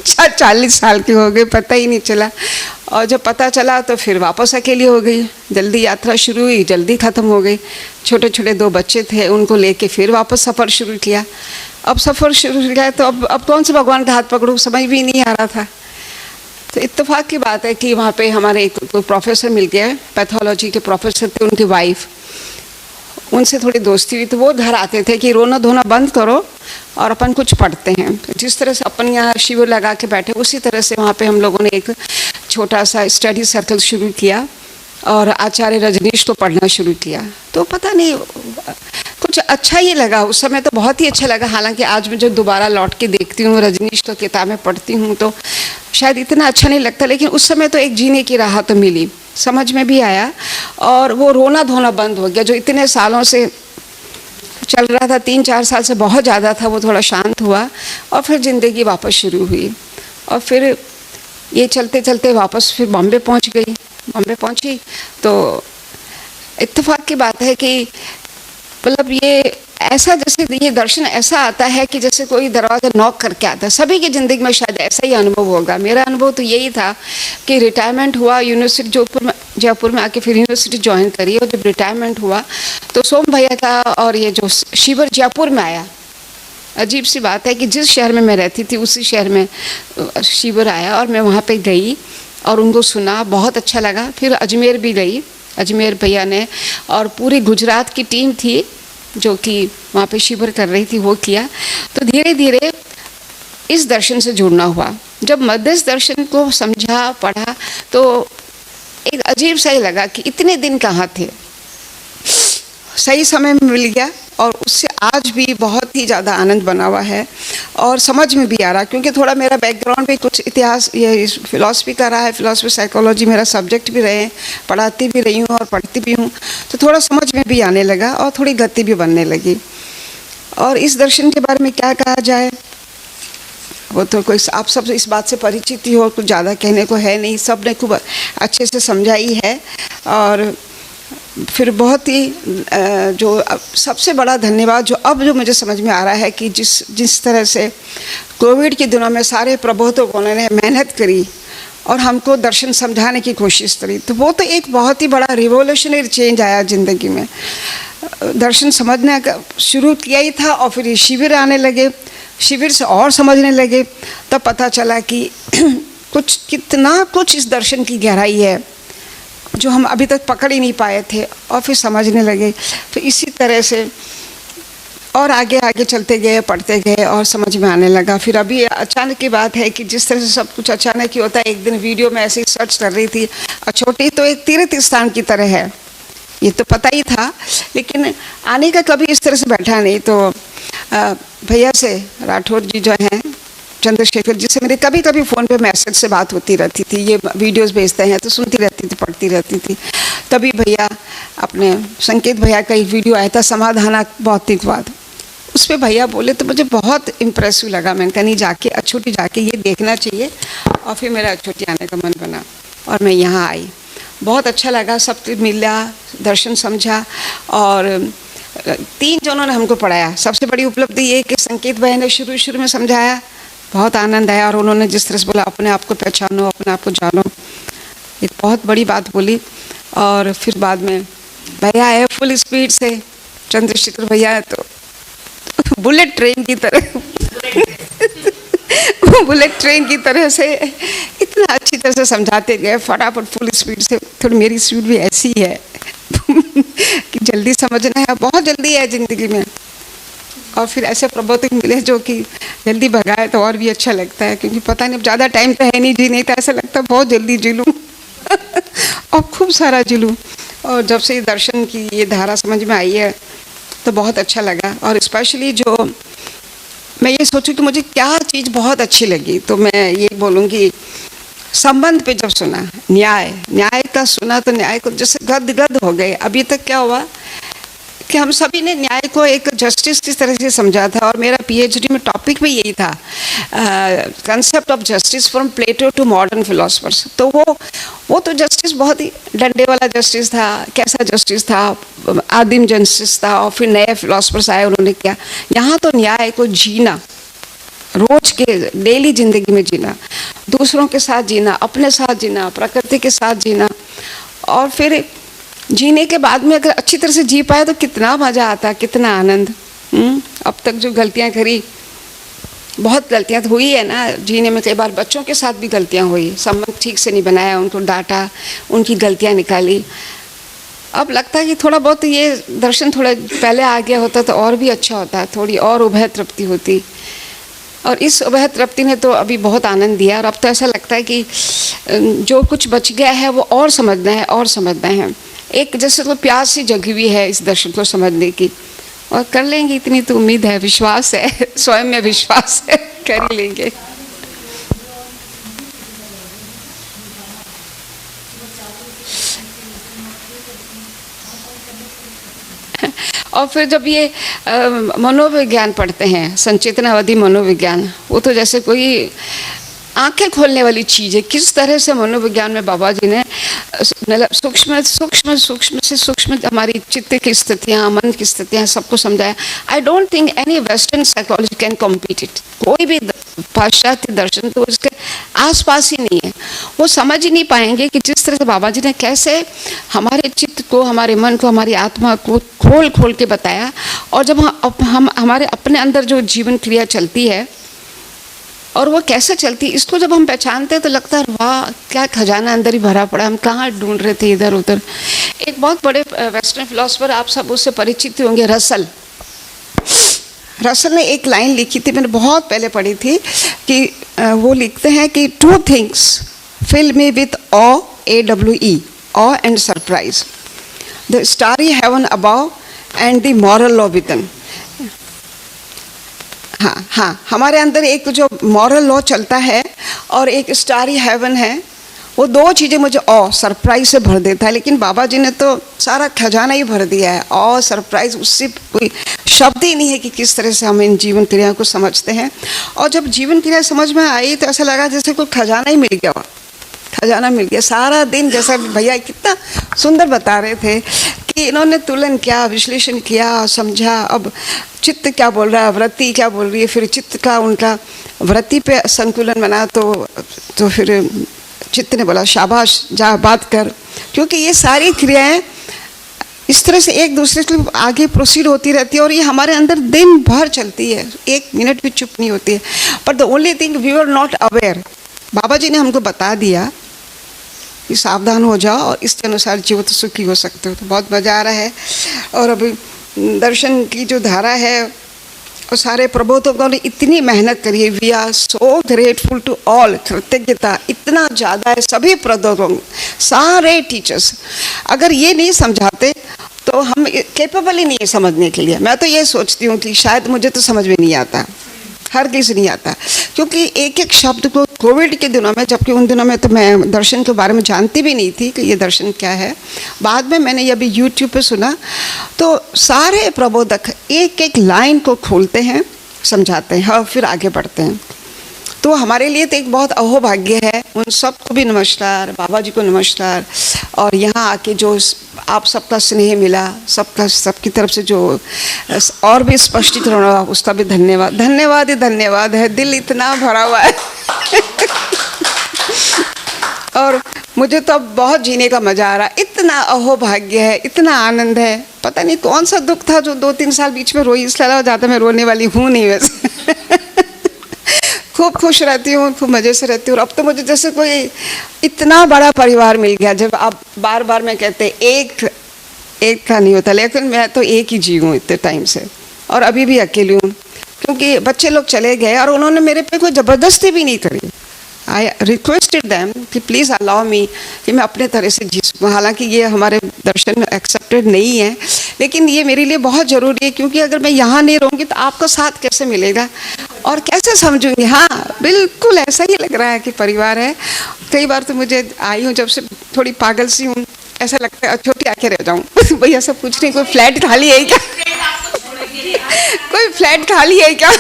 40 साल की हो गई, पता ही नहीं चला। और जब पता चला तो फिर वापस अकेली हो गई। जल्दी यात्रा शुरू हुई, जल्दी ख़त्म हो गई। छोटे छोटे 2 बच्चे थे, उनको लेके फिर वापस सफ़र शुरू किया। अब सफ़र शुरू किया तो अब कौन से भगवान का हाथ पकड़ूं, समझ भी नहीं आ रहा था। तो इत्तेफाक की बात है कि वहाँ पे हमारे एक प्रोफेसर मिल गया, पैथोलॉजी के प्रोफेसर थे, उनकी वाइफ, उनसे थोड़ी दोस्ती हुई। तो वो घर आते थे कि रोना धोना बंद करो और अपन कुछ पढ़ते हैं। जिस तरह से अपन यहाँ शिविर लगा के बैठे, उसी तरह से वहाँ पे हम लोगों ने एक छोटा सा स्टडी सर्कल शुरू किया और आचार्य रजनीश को पढ़ना शुरू किया। तो पता नहीं कुछ अच्छा ही लगा, उस समय तो बहुत ही अच्छा लगा। हालांकि आज मैं जब दोबारा लौट के देखती हूँ रजनीश को किताबें पढ़ती हूँ तो शायद इतना अच्छा नहीं लगता, लेकिन उस समय तो एक जीने की राह तो मिली, समझ में भी आया। और वो रोना धोना बंद हो गया जो इतने सालों से चल रहा था, 3-4 साल से बहुत ज़्यादा था, वो थोड़ा शांत हुआ और फिर ज़िंदगी वापस शुरू हुई। और फिर ये चलते चलते वापस फिर बॉम्बे पहुंच गई। बॉम्बे पहुंची तो इत्तेफाक की बात है कि मतलब ये ऐसा, जैसे ये दर्शन ऐसा आता है कि जैसे कोई दरवाज़ा नॉक करके आता है। सभी की ज़िंदगी में शायद ऐसा ही अनुभव होगा। मेरा अनुभव तो यही था कि रिटायरमेंट हुआ यूनिवर्सिटी जयपुर में आके फिर यूनिवर्सिटी ज्वाइन करी। और जब रिटायरमेंट हुआ तो सोम भैया था और ये जो शिविर जयपुर में आया। अजीब सी बात है कि जिस शहर में मैं रहती थी उसी शहर में शिविर आया और मैं वहाँ पे गई और उनको सुना, बहुत अच्छा लगा। फिर अजमेर भी गई अजमेर भैया ने, और पूरी गुजरात की टीम थी जो कि वहाँ पे शिविर कर रही थी, वो किया। तो धीरे धीरे इस दर्शन से जुड़ना हुआ। जब मध्यस्थ दर्शन को समझा, पढ़ा, तो एक अजीब सा ही लगा कि इतने दिन कहाँ थे, सही समय में मिल गया। और उससे आज भी बहुत ही ज़्यादा आनंद बना हुआ है और समझ में भी आ रहा, क्योंकि थोड़ा मेरा बैकग्राउंड भी कुछ इतिहास, ये फिलॉसफी का रहा है, फिलॉसफी साइकोलॉजी मेरा सब्जेक्ट भी रहे, पढ़ाती भी रही हूँ और पढ़ती भी हूँ, तो थोड़ा समझ में भी आने लगा और थोड़ी गति भी बनने लगी। और इस दर्शन के बारे में क्या कहा जाए, वो तो कोई, आप सब इस बात से परिचित ही हो, कुछ ज़्यादा कहने को है नहीं, सब ने खूब अच्छे से समझाई है। और फिर बहुत ही जो सबसे बड़ा धन्यवाद जो मुझे समझ में आ रहा है कि जिस तरह से कोविड के दिनों में सारे प्रबोधकों ने मेहनत करी और हमको दर्शन समझाने की कोशिश करी, तो वो तो एक बहुत ही बड़ा रिवोल्यूशनरी चेंज आया ज़िंदगी में। दर्शन समझने का शुरू किया ही था और फिर ये शिविर आने लगे, शिविर से और समझने लगे, तब पता चला कि कितना कुछ इस दर्शन की गहराई है जो हम अभी तक पकड़ ही नहीं पाए थे, और फिर समझने लगे। तो इसी तरह से और आगे आगे चलते गए, पढ़ते गए और समझ में आने लगा। फिर अभी अचानक की बात है कि जिस तरह से सब कुछ अचानक ही होता है, एक दिन वीडियो में ऐसे ही सर्च कर रही थी, अछोटी तो एक तीर्थ स्थान की तरह है, ये तो पता ही था, लेकिन आने का कभी इस तरह से बैठा नहीं। तो भैया से, राठौर जी जो हैं, चंद्रशेखर जी से मेरे कभी कभी फ़ोन पे मैसेज से बात होती रहती थी, ये वीडियोस भेजते हैं तो सुनती रहती थी, पढ़ती रहती थी। तभी भैया, अपने संकेत भैया का एक वीडियो आया था, समाधान भौतिकवाद, उस पर भैया बोले तो मुझे बहुत इम्प्रेसिव लगा। मैंने कहा नहीं, जाके अछूटी जाके ये देखना चाहिए, और फिर मेरा अछूटी आने का मन बना और मैं यहाँ आई। बहुत अच्छा लगा, सब मिला, दर्शन समझा, और 3 जनों ने हमको पढ़ाया। सबसे बड़ी उपलब्धि ये कि संकेत भैया ने शुरू में समझाया, बहुत आनंद आया, और उन्होंने जिस तरह से बोला अपने आप को पहचानो, अपने आप को जानो, एक बहुत बड़ी बात बोली। और फिर बाद में भैया आए फुल स्पीड से, चंद्रशेखर भैया है तो बुलेट ट्रेन की तरह बुलेट ट्रेन की तरह से इतना अच्छी तरह से समझाते गए, फटाफट फुल स्पीड से। थोड़ी मेरी स्पीड भी ऐसी है कि जल्दी समझना है, बहुत जल्दी है ज़िंदगी में। और फिर ऐसे प्रबोधक मिले जो कि जल्दी भगाए तो और भी अच्छा लगता है, क्योंकि पता नहीं अब ज़्यादा टाइम तो है नहीं, जी नहीं, तो ऐसा लगता है बहुत जल्दी जी लूँ और खूब सारा जी लूँ। और जब से दर्शन की ये धारा समझ में आई है तो बहुत अच्छा लगा। और स्पेशली जो मैं ये सोचूं कि मुझे क्या चीज़ बहुत अच्छी लगी, तो मैं ये बोलूँगी, संबंध पे जब सुना, न्याय का सुना तो न्याय को जैसे गद हो गए। अभी तक क्या हुआ कि हम सभी ने न्याय को एक जस्टिस की तरह से समझा था, और मेरा पीएचडी में टॉपिक भी यही था, concept of justice from Plato to modern philosophers. तो वो तो जस्टिस बहुत ही डंडे वाला जस्टिस था, कैसा जस्टिस था, आदिम जस्टिस था, और फिर नए फिलोसफर्स आए, उन्होंने क्या, यहाँ तो न्याय को जीना, रोज के डेली जिंदगी में जीना, दूसरों के साथ जीना, अपने साथ जीना, प्रकृति के साथ जीना, और फिर जीने के बाद में अगर अच्छी तरह से जी पाए तो कितना मज़ा आता, कितना आनंद। अब तक जो गलतियां करी, बहुत गलतियां तो हुई है ना जीने में, कई बार बच्चों के साथ भी गलतियां हुई, संबंध ठीक से नहीं बनाया, उनको डांटा, उनकी गलतियां निकाली। अब लगता है कि थोड़ा बहुत ये दर्शन थोड़ा पहले आ गया होता तो और भी अच्छा होता, थोड़ी और उभय तृप्ति होती। और इस उभय तृप्ति ने तो अभी बहुत आनंद दिया, और अब तो ऐसा लगता है कि जो कुछ बच गया है वो और समझना है, और समझना है। एक जैसे तो प्यास सी जगी हुई है इस दर्शन को समझने की, और कर लेंगे, इतनी तो उम्मीद है, विश्वास है, स्वयं में विश्वास है, कर ही लेंगे। और फिर जब ये मनोविज्ञान पढ़ते हैं, संचेतनावादी मनोविज्ञान, वो तो जैसे कोई आंखें खोलने वाली चीज़ है। किस तरह से मनोविज्ञान में बाबा जी ने सूक्ष्म से सूक्ष्म हमारी चित्त की स्थितियाँ, मन की स्थितियाँ, सबको समझाया। I don't think any western psychology can compete it. कोई भी पाश्चात्य दर्शन तो उसके आसपास ही नहीं है, वो समझ ही नहीं पाएंगे कि जिस तरह से बाबा जी ने कैसे हमारे चित्त को, हमारे मन को, हमारी आत्मा को खोल के बताया। और जब हम हमारे अपने अंदर जो जीवन क्रिया चलती है और वो कैसे चलती, इसको जब हम पहचानते हैं तो लगता है वाह क्या खजाना अंदर ही भरा पड़ा, हम कहाँ ढूंढ रहे थे इधर उधर। एक बहुत बड़े वेस्टर्न फिलोसफर, आप सब उससे परिचित होंगे, रसल ने एक लाइन लिखी थी, मैंने बहुत पहले पढ़ी थी, कि वो लिखते हैं कि 2 things fill me with awe, AWE, awe and surprise, the starry heaven above and the moral law within। हाँ, हमारे अंदर एक जो मॉरल लॉ चलता है और एक स्टारी हेवन है, वो 2 चीज़ें मुझे ऑ सरप्राइज से भर देता है। लेकिन बाबा जी ने तो सारा खजाना ही भर दिया है, ऑ सरप्राइज, उससे कोई शब्द ही नहीं है कि किस तरह से हम इन जीवन क्रिया को समझते हैं। और जब जीवन क्रिया समझ में आई तो ऐसा लगा जैसे कोई खजाना ही मिल गया, खजाना मिल गया। सारा दिन, जैसा भैया कितना सुंदर बता रहे थे कि इन्होंने तुलन किया, विश्लेषण किया, समझा, अब चित्त क्या बोल रहा है, वृत्ति क्या बोल रही है, फिर चित्त का उनका वृत्ति पे संतुलन बना, तो फिर चित्त ने बोला शाबाश जा बात कर, क्योंकि ये सारी क्रियाएं इस तरह से एक दूसरे के आगे प्रोसीड होती रहती है और ये हमारे अंदर दिन भर चलती है, 1 मिनट भी चुप नहीं होती है। पर the only thing we are not aware, बाबा जी ने हमको बता दिया कि सावधान हो जाओ और इसके अनुसार जीव तो सुखी हो सकते हो। तो बहुत मज़ा आ रहा है। और अभी दर्शन की जो धारा है, और सारे प्रबोधकों ने इतनी मेहनत करी है, we are so grateful to all, कृतज्ञता इतना ज़्यादा है सभी प्रबोधकों, सारे टीचर्स। अगर ये नहीं समझाते तो हम कैपेबल ही नहीं है समझने के लिए। मैं तो ये सोचती हूँ कि शायद मुझे तो समझ में नहीं आता, हर किसी नहीं आता, क्योंकि एक एक शब्द को कोविड के दिनों में, जबकि उन दिनों में तो मैं दर्शन के बारे में जानती भी नहीं थी कि ये दर्शन क्या है, बाद में मैंने ये अभी यूट्यूब पे सुना, तो सारे प्रबोधक एक एक लाइन को खोलते हैं, समझाते हैं और फिर आगे बढ़ते हैं। तो हमारे लिए तो एक बहुत अहोभाग्य है। उन सबको भी नमस्कार, बाबा जी को नमस्कार, और यहाँ आके जो आप सबका स्नेह मिला, सबकी तरफ से जो और भी स्पष्टीकरण हुआ, उसका भी धन्यवाद, धन्यवाद ही धन्यवाद है। दिल इतना भरा हुआ है और मुझे तो अब बहुत जीने का मज़ा आ रहा है, इतना अहोभाग्य है, इतना आनंद है। पता नहीं कौन सा दुख था जो 2-3 साल बीच में रोई, इसलिए ज़्यादा मैं रोने वाली हूँ नहीं वैसे खूब खुश रहती हूँ, खूब मज़े से रहती हूँ। और अब तो मुझे जैसे कोई इतना बड़ा परिवार मिल गया। जब आप बार बार मैं कहते एक का नहीं होता, लेकिन मैं तो एक ही जी हूँ इतने टाइम से, और अभी भी अकेली हूँ, क्योंकि बच्चे लोग चले गए और उन्होंने मेरे पे कोई ज़बरदस्ती भी नहीं करी। आई रिक्वेस्टेड दैम कि प्लीज़ अलाउ मी कि मैं अपने तरह से जी सकूँ। हालांकि ये हमारे दर्शन में एक्सेप्टेड नहीं है, लेकिन ये मेरे लिए बहुत ज़रूरी है, क्योंकि अगर मैं यहाँ नहीं रहूँगी तो आपका साथ कैसे मिलेगा और कैसे समझूंगी। हाँ, बिल्कुल ऐसा ही लग रहा है कि परिवार है। कई बार तो मुझे आई हूँ जब से थोड़ी पागल सी हूँ, ऐसा लगता है छोटी आके रह जाऊँ भैया सब पूछ रहे कोई फ्लैट खाली है क्या कोई फ्लैट खाली है क्या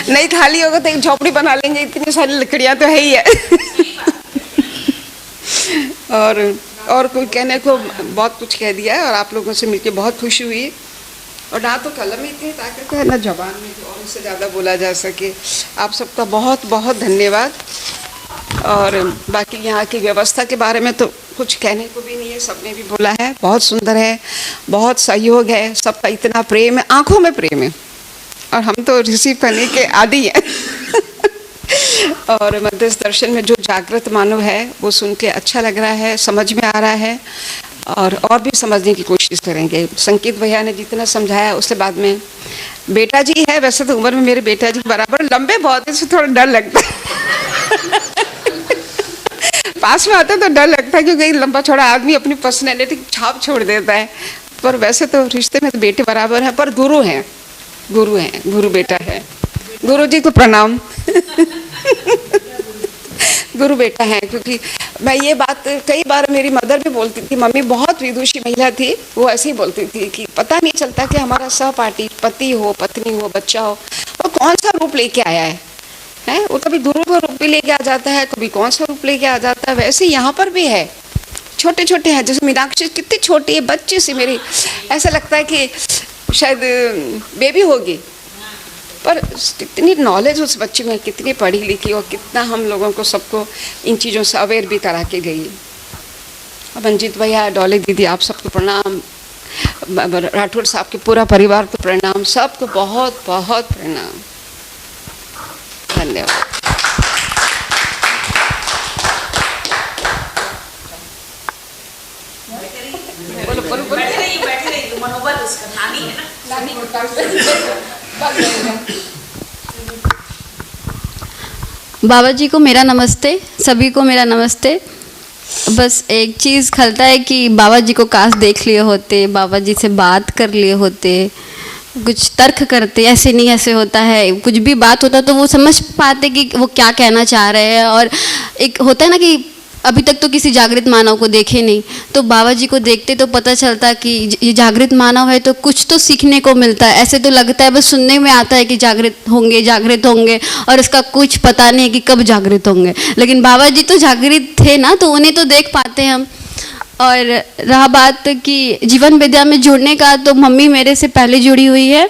नहीं खाली होगा तो एक झोपड़ी बना लेंगे, इतनी सारी लकड़ियाँ तो है ही है और कोई कहने को बहुत कुछ कह दिया है और आप लोगों से मिलकर बहुत खुशी हुई। और ना तो कलम में इतनी ताकत है, ना जबान में और उससे ज़्यादा बोला जा सके। आप सबका बहुत बहुत धन्यवाद। और बाकी यहाँ की व्यवस्था के बारे में तो कुछ कहने को भी नहीं है, सबने भी बोला है, बहुत सुंदर है, बहुत सहयोग है, सबका इतना प्रेम है, आँखों में प्रेम है, और हम तो रिसीव करने के आदी हैं और मध्यस्थ दर्शन में जो जागृत मानव है वो सुन के अच्छा लग रहा है, समझ में आ रहा है, और भी समझने की कोशिश करेंगे। संकेत भैया ने जितना समझाया उसके बाद में बेटा जी है, वैसे तो उम्र में मेरे बेटा जी बराबर, लंबे बहुत है, थोड़ा डर लगता है पास में आता तो डर लगता है, क्योंकि लंबा छोड़ा आदमी अपनी पर्सनैलिटी छाप छोड़ देता है। पर वैसे तो रिश्ते में तो बेटे बराबर हैं, पर गुरु हैं, गुरु बेटा है। गुरु जी को प्रणाम गुरु बेटा है। क्योंकि मैं ये बात कई बार मेरी मदर भी बोलती थी, मम्मी बहुत विदुषी महिला थी, वो ऐसे ही बोलती थी कि पता नहीं चलता कि हमारा सहपाठी पति हो, पत्नी हो, बच्चा हो, वो कौन सा रूप लेके आया है। वो कभी गुरु का रूप भी लेके आ जाता है, कभी कौन सा रूप लेके आ जाता है। वैसे यहाँ पर भी है, छोटे छोटे हैं, जैसे मीनाक्षी कितनी छोटी है, बच्ची सी मेरी, ऐसा लगता है कि शायद बेबी होगी, पर कितनी नॉलेज उस बच्चे में, कितनी पढ़ी लिखी और कितना हम लोगों को सबको इन चीज़ों से अवेयर भी करा के गई। अब अंजित भैया, डॉली दीदी, आप सबको प्रणाम। राठौर साहब के पूरा परिवार को प्रणाम, सबको बहुत बहुत प्रणाम, धन्यवाद। बाबा जी को मेरा नमस्ते, सभी को मेरा नमस्ते। बस एक चीज़ खलता है कि बाबा जी को काश देख लिए होते, बाबा जी से बात कर लिए होते, कुछ तर्क करते, ऐसे नहीं ऐसे होता है, कुछ भी बात होता तो वो समझ पाते कि वो क्या कहना चाह रहे हैं। और एक होता है ना कि अभी तक तो किसी जागृत मानव को देखे नहीं, तो बाबा जी को देखते तो पता चलता कि ये जागृत मानव है तो कुछ तो सीखने को मिलता है। ऐसे तो लगता है बस सुनने में आता है कि जागृत होंगे और इसका कुछ पता नहीं है कि कब जागृत होंगे। लेकिन बाबा जी तो जागृत थे ना, तो उन्हें तो देख पाते हैं हम। और रहा बात कि जीवन विद्या में जुड़ने का, तो मम्मी मेरे से पहले जुड़ी हुई है।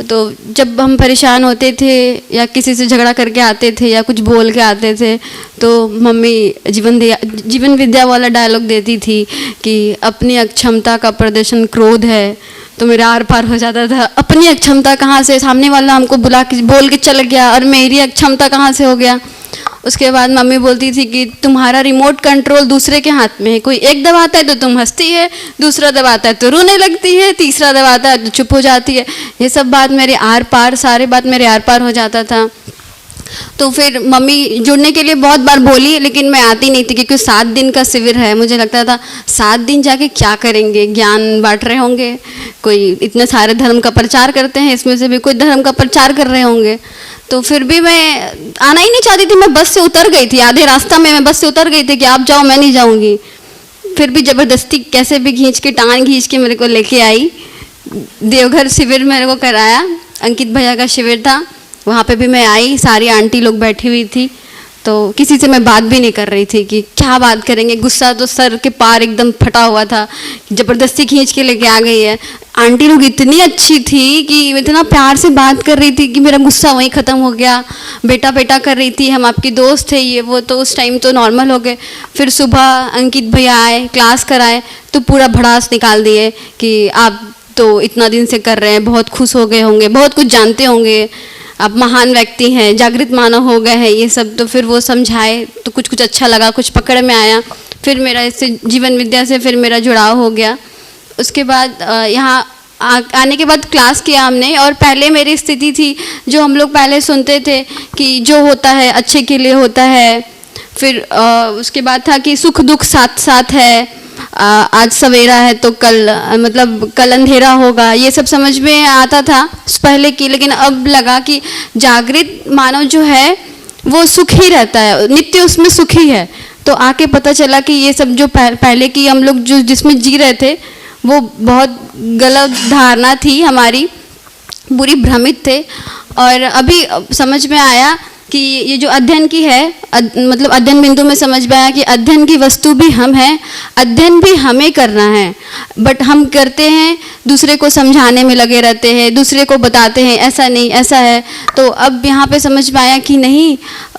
तो जब हम परेशान होते थे या किसी से झगड़ा करके आते थे या कुछ बोल के आते थे, तो मम्मी जीवन विद्या वाला डायलॉग देती थी कि अपनी अक्षमता का प्रदर्शन क्रोध है, तो मेरा आर पार हो जाता था। अपनी अक्षमता कहाँ से, सामने वाला हमको बोल के चल गया और मेरी अक्षमता कहाँ से हो गया। उसके बाद मम्मी बोलती थी कि तुम्हारा रिमोट कंट्रोल दूसरे के हाथ में है, कोई एक दबाता है तो तुम हंसती है, दूसरा दबाता है तो रोने लगती है, तीसरा दबाता है तो चुप हो जाती है। ये सब बात मेरे आर पार, सारे बात मेरे आर पार हो जाता था। तो फिर मम्मी जुड़ने के लिए बहुत बार बोली, लेकिन मैं आती नहीं थी क्योंकि 7 दिन का शिविर है। मुझे लगता था 7 दिन जाके क्या करेंगे, ज्ञान बांट रहे होंगे, कोई इतने सारे धर्म का प्रचार करते हैं, इसमें से भी कोई धर्म का प्रचार कर रहे होंगे। तो फिर भी मैं आना ही नहीं चाहती थी। मैं बस से उतर गई थी, आधे रास्ता में मैं बस से उतर गई थी कि आप जाओ, मैं नहीं जाऊंगी। फिर भी ज़बरदस्ती कैसे भी खींच के, टांग खींच के मेरे को लेके आई। देवघर शिविर मेरे को कराया, अंकित भैया का शिविर था, वहाँ पे भी मैं आई। सारी आंटी लोग बैठी हुई थी, तो किसी से मैं बात भी नहीं कर रही थी कि क्या बात करेंगे। गुस्सा तो सर के पार एकदम फटा हुआ था, ज़बरदस्ती खींच के लेके आ गई है। आंटी लोग इतनी अच्छी थी कि इतना प्यार से बात कर रही थी कि मेरा गुस्सा वहीं ख़त्म हो गया। बेटा बेटा कर रही थी, हम आपकी दोस्त थे, ये वो, तो उस टाइम तो नॉर्मल हो गए। फिर सुबह अंकित भैया आए, क्लास कराए, तो पूरा भड़ास निकाल दिए कि आप तो इतना दिन से कर रहे हैं, बहुत खुश हो गए होंगे, बहुत कुछ जानते होंगे, आप महान व्यक्ति हैं, जागृत मानव हो गए हैं, ये सब। तो फिर वो समझाए तो कुछ कुछ अच्छा लगा, कुछ पकड़ में आया। फिर मेरा इससे जीवन विद्या से फिर मेरा जुड़ाव हो गया। उसके बाद यहाँ आने के बाद क्लास किया हमने। और पहले मेरी स्थिति थी, जो हम लोग पहले सुनते थे कि जो होता है अच्छे के लिए होता है। फिर उसके बाद था कि सुख दुख साथ साथ है, आज सवेरा है तो कल अंधेरा होगा, ये सब समझ में आता था पहले की। लेकिन अब लगा कि जागृत मानव जो है वो सुख ही रहता है, नित्य उसमें सुख ही है। तो आके पता चला कि ये सब जो पहले की हम लोग जो जिसमें जी रहे थे, वो बहुत गलत धारणा थी हमारी, बुरी भ्रमित थे। और अभी समझ में आया कि ये जो अध्ययन की है, मतलब अध्ययन बिंदु में समझ में आया कि अध्ययन की वस्तु भी हम हैं, अध्ययन भी हमें करना है। बट हम करते हैं, दूसरे को समझाने में लगे रहते हैं, दूसरे को बताते हैं ऐसा नहीं ऐसा है। तो अब यहाँ पे समझ में आया कि नहीं,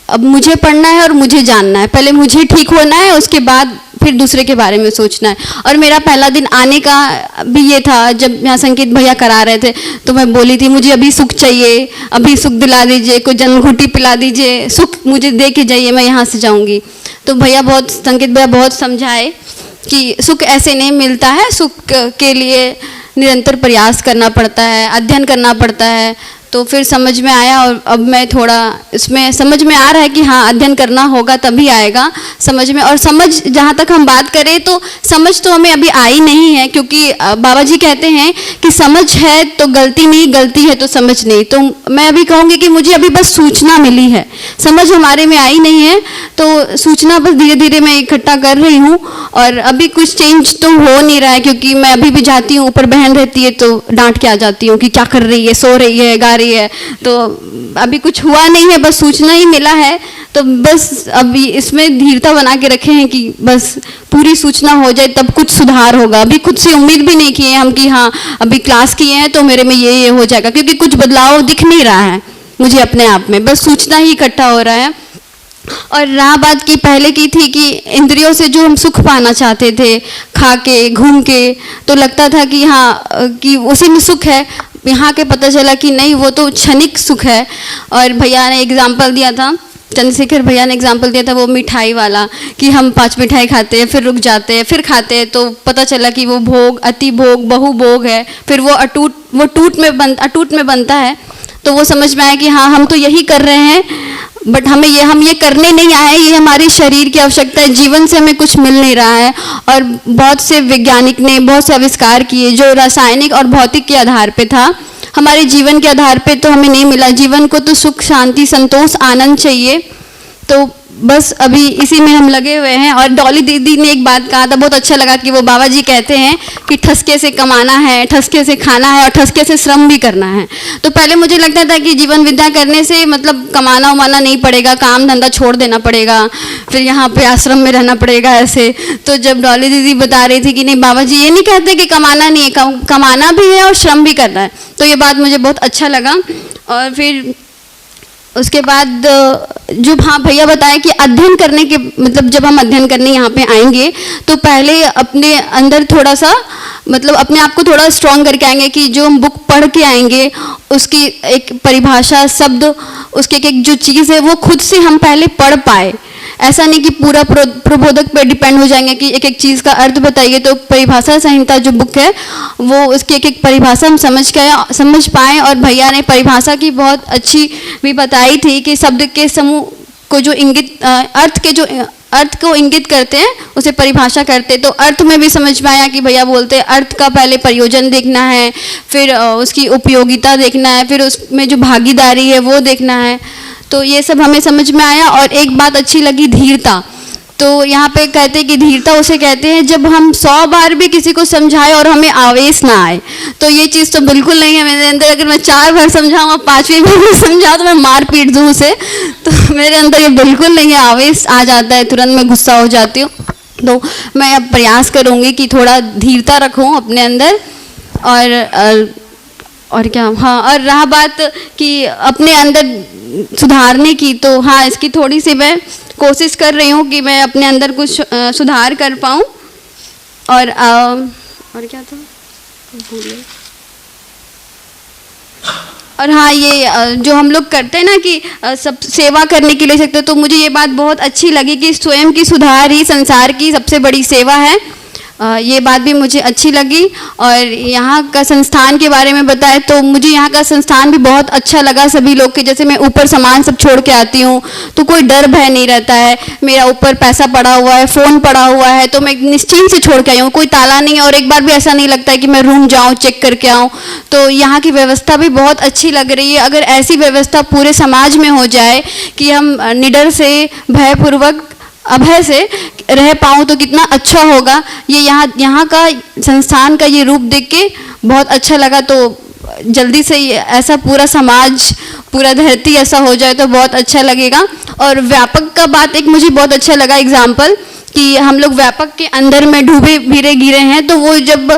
अब मुझे पढ़ना है और मुझे जानना है। पहले मुझे ठीक होना है, उसके बाद फिर दूसरे के बारे में सोचना है। और मेरा पहला दिन आने का भी ये था, जब यहाँ संकेत भैया करा रहे थे तो मैं बोली थी मुझे अभी सुख चाहिए, अभी सुख दिला दीजिए, कोई जन्मघुटी पिला दीजिए, सुख मुझे दे के जाइए, मैं यहाँ से जाऊँगी। तो भैया बहुत, संकेत भैया बहुत समझाए कि सुख ऐसे नहीं मिलता है, सुख के लिए निरंतर प्रयास करना पड़ता है, अध्ययन करना पड़ता है। तो फिर समझ में आया। और अब मैं थोड़ा इसमें समझ में आ रहा है कि हाँ, अध्ययन करना होगा तभी आएगा समझ में। और समझ, जहाँ तक हम बात करें तो समझ तो हमें अभी आई नहीं है, क्योंकि बाबा जी कहते हैं कि समझ है तो गलती नहीं, गलती है तो समझ नहीं। तो मैं अभी कहूँगी कि मुझे अभी बस सूचना मिली है, समझ हमारे में आई नहीं है। तो सूचना बस धीरे धीरे मैं इकट्ठा कर रही हूँ। और अभी कुछ चेंज तो हो नहीं रहा है, क्योंकि मैं अभी भी जाती हूँ, ऊपर बहन रहती है तो डांट के आ जाती हूँ कि क्या कर रही है, सो रही है, गा रही है। तो अभी कुछ हुआ नहीं है, बस सूचना ही मिला है। तो बस अभी इसमें धीरता बना के रखे हैं कि बस पूरी सूचना हो जाए तब कुछ सुधार होगा। अभी खुद से उम्मीद भी नहीं किए हम कि हाँ अभी क्लास किए हैं तो मेरे में ये हो जाएगा, क्योंकि कुछ बदलाव दिख नहीं रहा है मुझे अपने आप में, बस सूचना ही इकट्ठा हो रहा है। और रहा बात की पहले की थी कि इंद्रियों से जो हम सुख पाना चाहते थे, खा के घूम के, तो लगता था कि हाँ कि उसी में सुख है। यहाँ के पता चला कि नहीं, वो तो क्षणिक सुख है। और भैया ने एग्जाम्पल दिया था, चंद्रशेखर भैया ने एग्जाम्पल दिया था वो मिठाई वाला, कि हम 5 मिठाई खाते हैं, फिर रुक जाते हैं, फिर खाते हैं, तो पता चला कि वो भोग, अति भोग, बहु भोग है, फिर वो अटूट में बनता है। तो वो समझ में आया कि हाँ हम तो यही कर रहे हैं, बट हम ये करने नहीं आए, ये हमारे शरीर की आवश्यकता है, जीवन से हमें कुछ मिल नहीं रहा है। और बहुत से वैज्ञानिक ने बहुत से आविष्कार किए जो रासायनिक और भौतिक के आधार पे था, हमारे जीवन के आधार पे तो हमें नहीं मिला। जीवन को तो सुख, शांति, संतोष, आनंद चाहिए। तो बस अभी इसी में हम लगे हुए हैं। और डॉली दीदी ने एक बात कहा था, बहुत अच्छा लगा कि वो बाबा जी कहते हैं कि ठसके से कमाना है, ठसके से खाना है और ठसके से श्रम भी करना है। तो पहले मुझे लगता था कि जीवन विद्या करने से मतलब कमाना उमाना नहीं पड़ेगा, काम धंधा छोड़ देना पड़ेगा, फिर यहाँ पे आश्रम में रहना पड़ेगा ऐसे। तो जब डॉली दीदी बता रही थी कि नहीं बाबा जी ये नहीं कहते कि कमाना नहीं है, कमाना भी है और श्रम भी करना है, तो ये बात मुझे बहुत अच्छा लगा। और फिर उसके बाद जो हाँ भैया बताया कि अध्ययन करने के मतलब जब हम अध्ययन करने यहाँ पे आएंगे तो पहले अपने अंदर थोड़ा सा मतलब अपने आप को थोड़ा स्ट्रॉन्ग करके आएंगे कि जो हम बुक पढ़ के आएंगे उसकी एक परिभाषा, शब्द, उसके एक जो चीज़ है वो खुद से हम पहले पढ़ पाए। ऐसा नहीं कि पूरा प्रबोधक पर डिपेंड हो जाएंगे कि एक एक चीज़ का अर्थ बताइए। तो परिभाषा संहिता जो बुक है वो उसकी एक एक परिभाषा हम समझ पाएँ। और भैया ने परिभाषा की बहुत अच्छी भी बताई थी कि शब्द के समूह को जो इंगित अर्थ को इंगित करते हैं उसे परिभाषा करते। तो अर्थ में भी समझ में आया कि भैया बोलते हैं अर्थ का पहले प्रयोजन देखना है, फिर उसकी उपयोगिता देखना है, फिर उसमें जो भागीदारी है वो देखना है। तो ये सब हमें समझ में आया। और एक बात अच्छी लगी, धीरता। तो यहाँ पे कहते हैं कि धीरता उसे कहते हैं जब हम 100 बार भी किसी को समझाएं और हमें आवेश ना आए। तो ये चीज़ तो बिल्कुल नहीं है मेरे अंदर। अगर मैं 4 बार समझाऊँ और 5वीं बार भी समझाऊँ तो मैं मार पीट दूँ उसे, तो मेरे अंदर ये बिल्कुल नहीं है। आवेश आ जाता है, तुरंत मैं गुस्सा हो जाती हूँ। तो मैं अब प्रयास करूँगी कि थोड़ा धीरता रखूँ अपने अंदर। और क्या, हाँ, और रहा बात कि अपने अंदर सुधारने की, तो हाँ इसकी थोड़ी सी मैं कोशिश कर रही हूँ कि मैं अपने अंदर कुछ सुधार कर पाऊँ। और क्या था भूले। और हाँ ये जो हम लोग करते हैं ना कि सब सेवा करने के लिए सकते, तो मुझे ये बात बहुत अच्छी लगी कि स्वयं की सुधार ही संसार की सबसे बड़ी सेवा है। ये बात भी मुझे अच्छी लगी। और यहाँ का संस्थान के बारे में बताए तो मुझे यहाँ का संस्थान भी बहुत अच्छा लगा। सभी लोग के जैसे मैं ऊपर सामान सब छोड़ के आती हूँ तो कोई डर भय नहीं रहता है। मेरा ऊपर पैसा पड़ा हुआ है, फ़ोन पड़ा हुआ है, तो मैं निश्चिंत से छोड़ के आई हूँ, कोई ताला नहीं है। और एक बार भी ऐसा नहीं लगता है कि मैं रूम जाऊँ चेक करके आऊँ। तो यहाँ की व्यवस्था भी बहुत अच्छी लग रही है। अगर ऐसी व्यवस्था पूरे समाज में हो जाए कि हम निडर से, भयपूर्वक, अभय से रह पाऊँ तो कितना अच्छा होगा। ये यहाँ का संस्थान का ये रूप देख के बहुत अच्छा लगा। तो जल्दी से ऐसा पूरा समाज, पूरा धरती ऐसा हो जाए तो बहुत अच्छा लगेगा। और व्यापक का बात एक मुझे बहुत अच्छा लगा एग्जाम्पल कि हम लोग व्यापक के अंदर में डूबे गिरे गिरे हैं। तो वो जब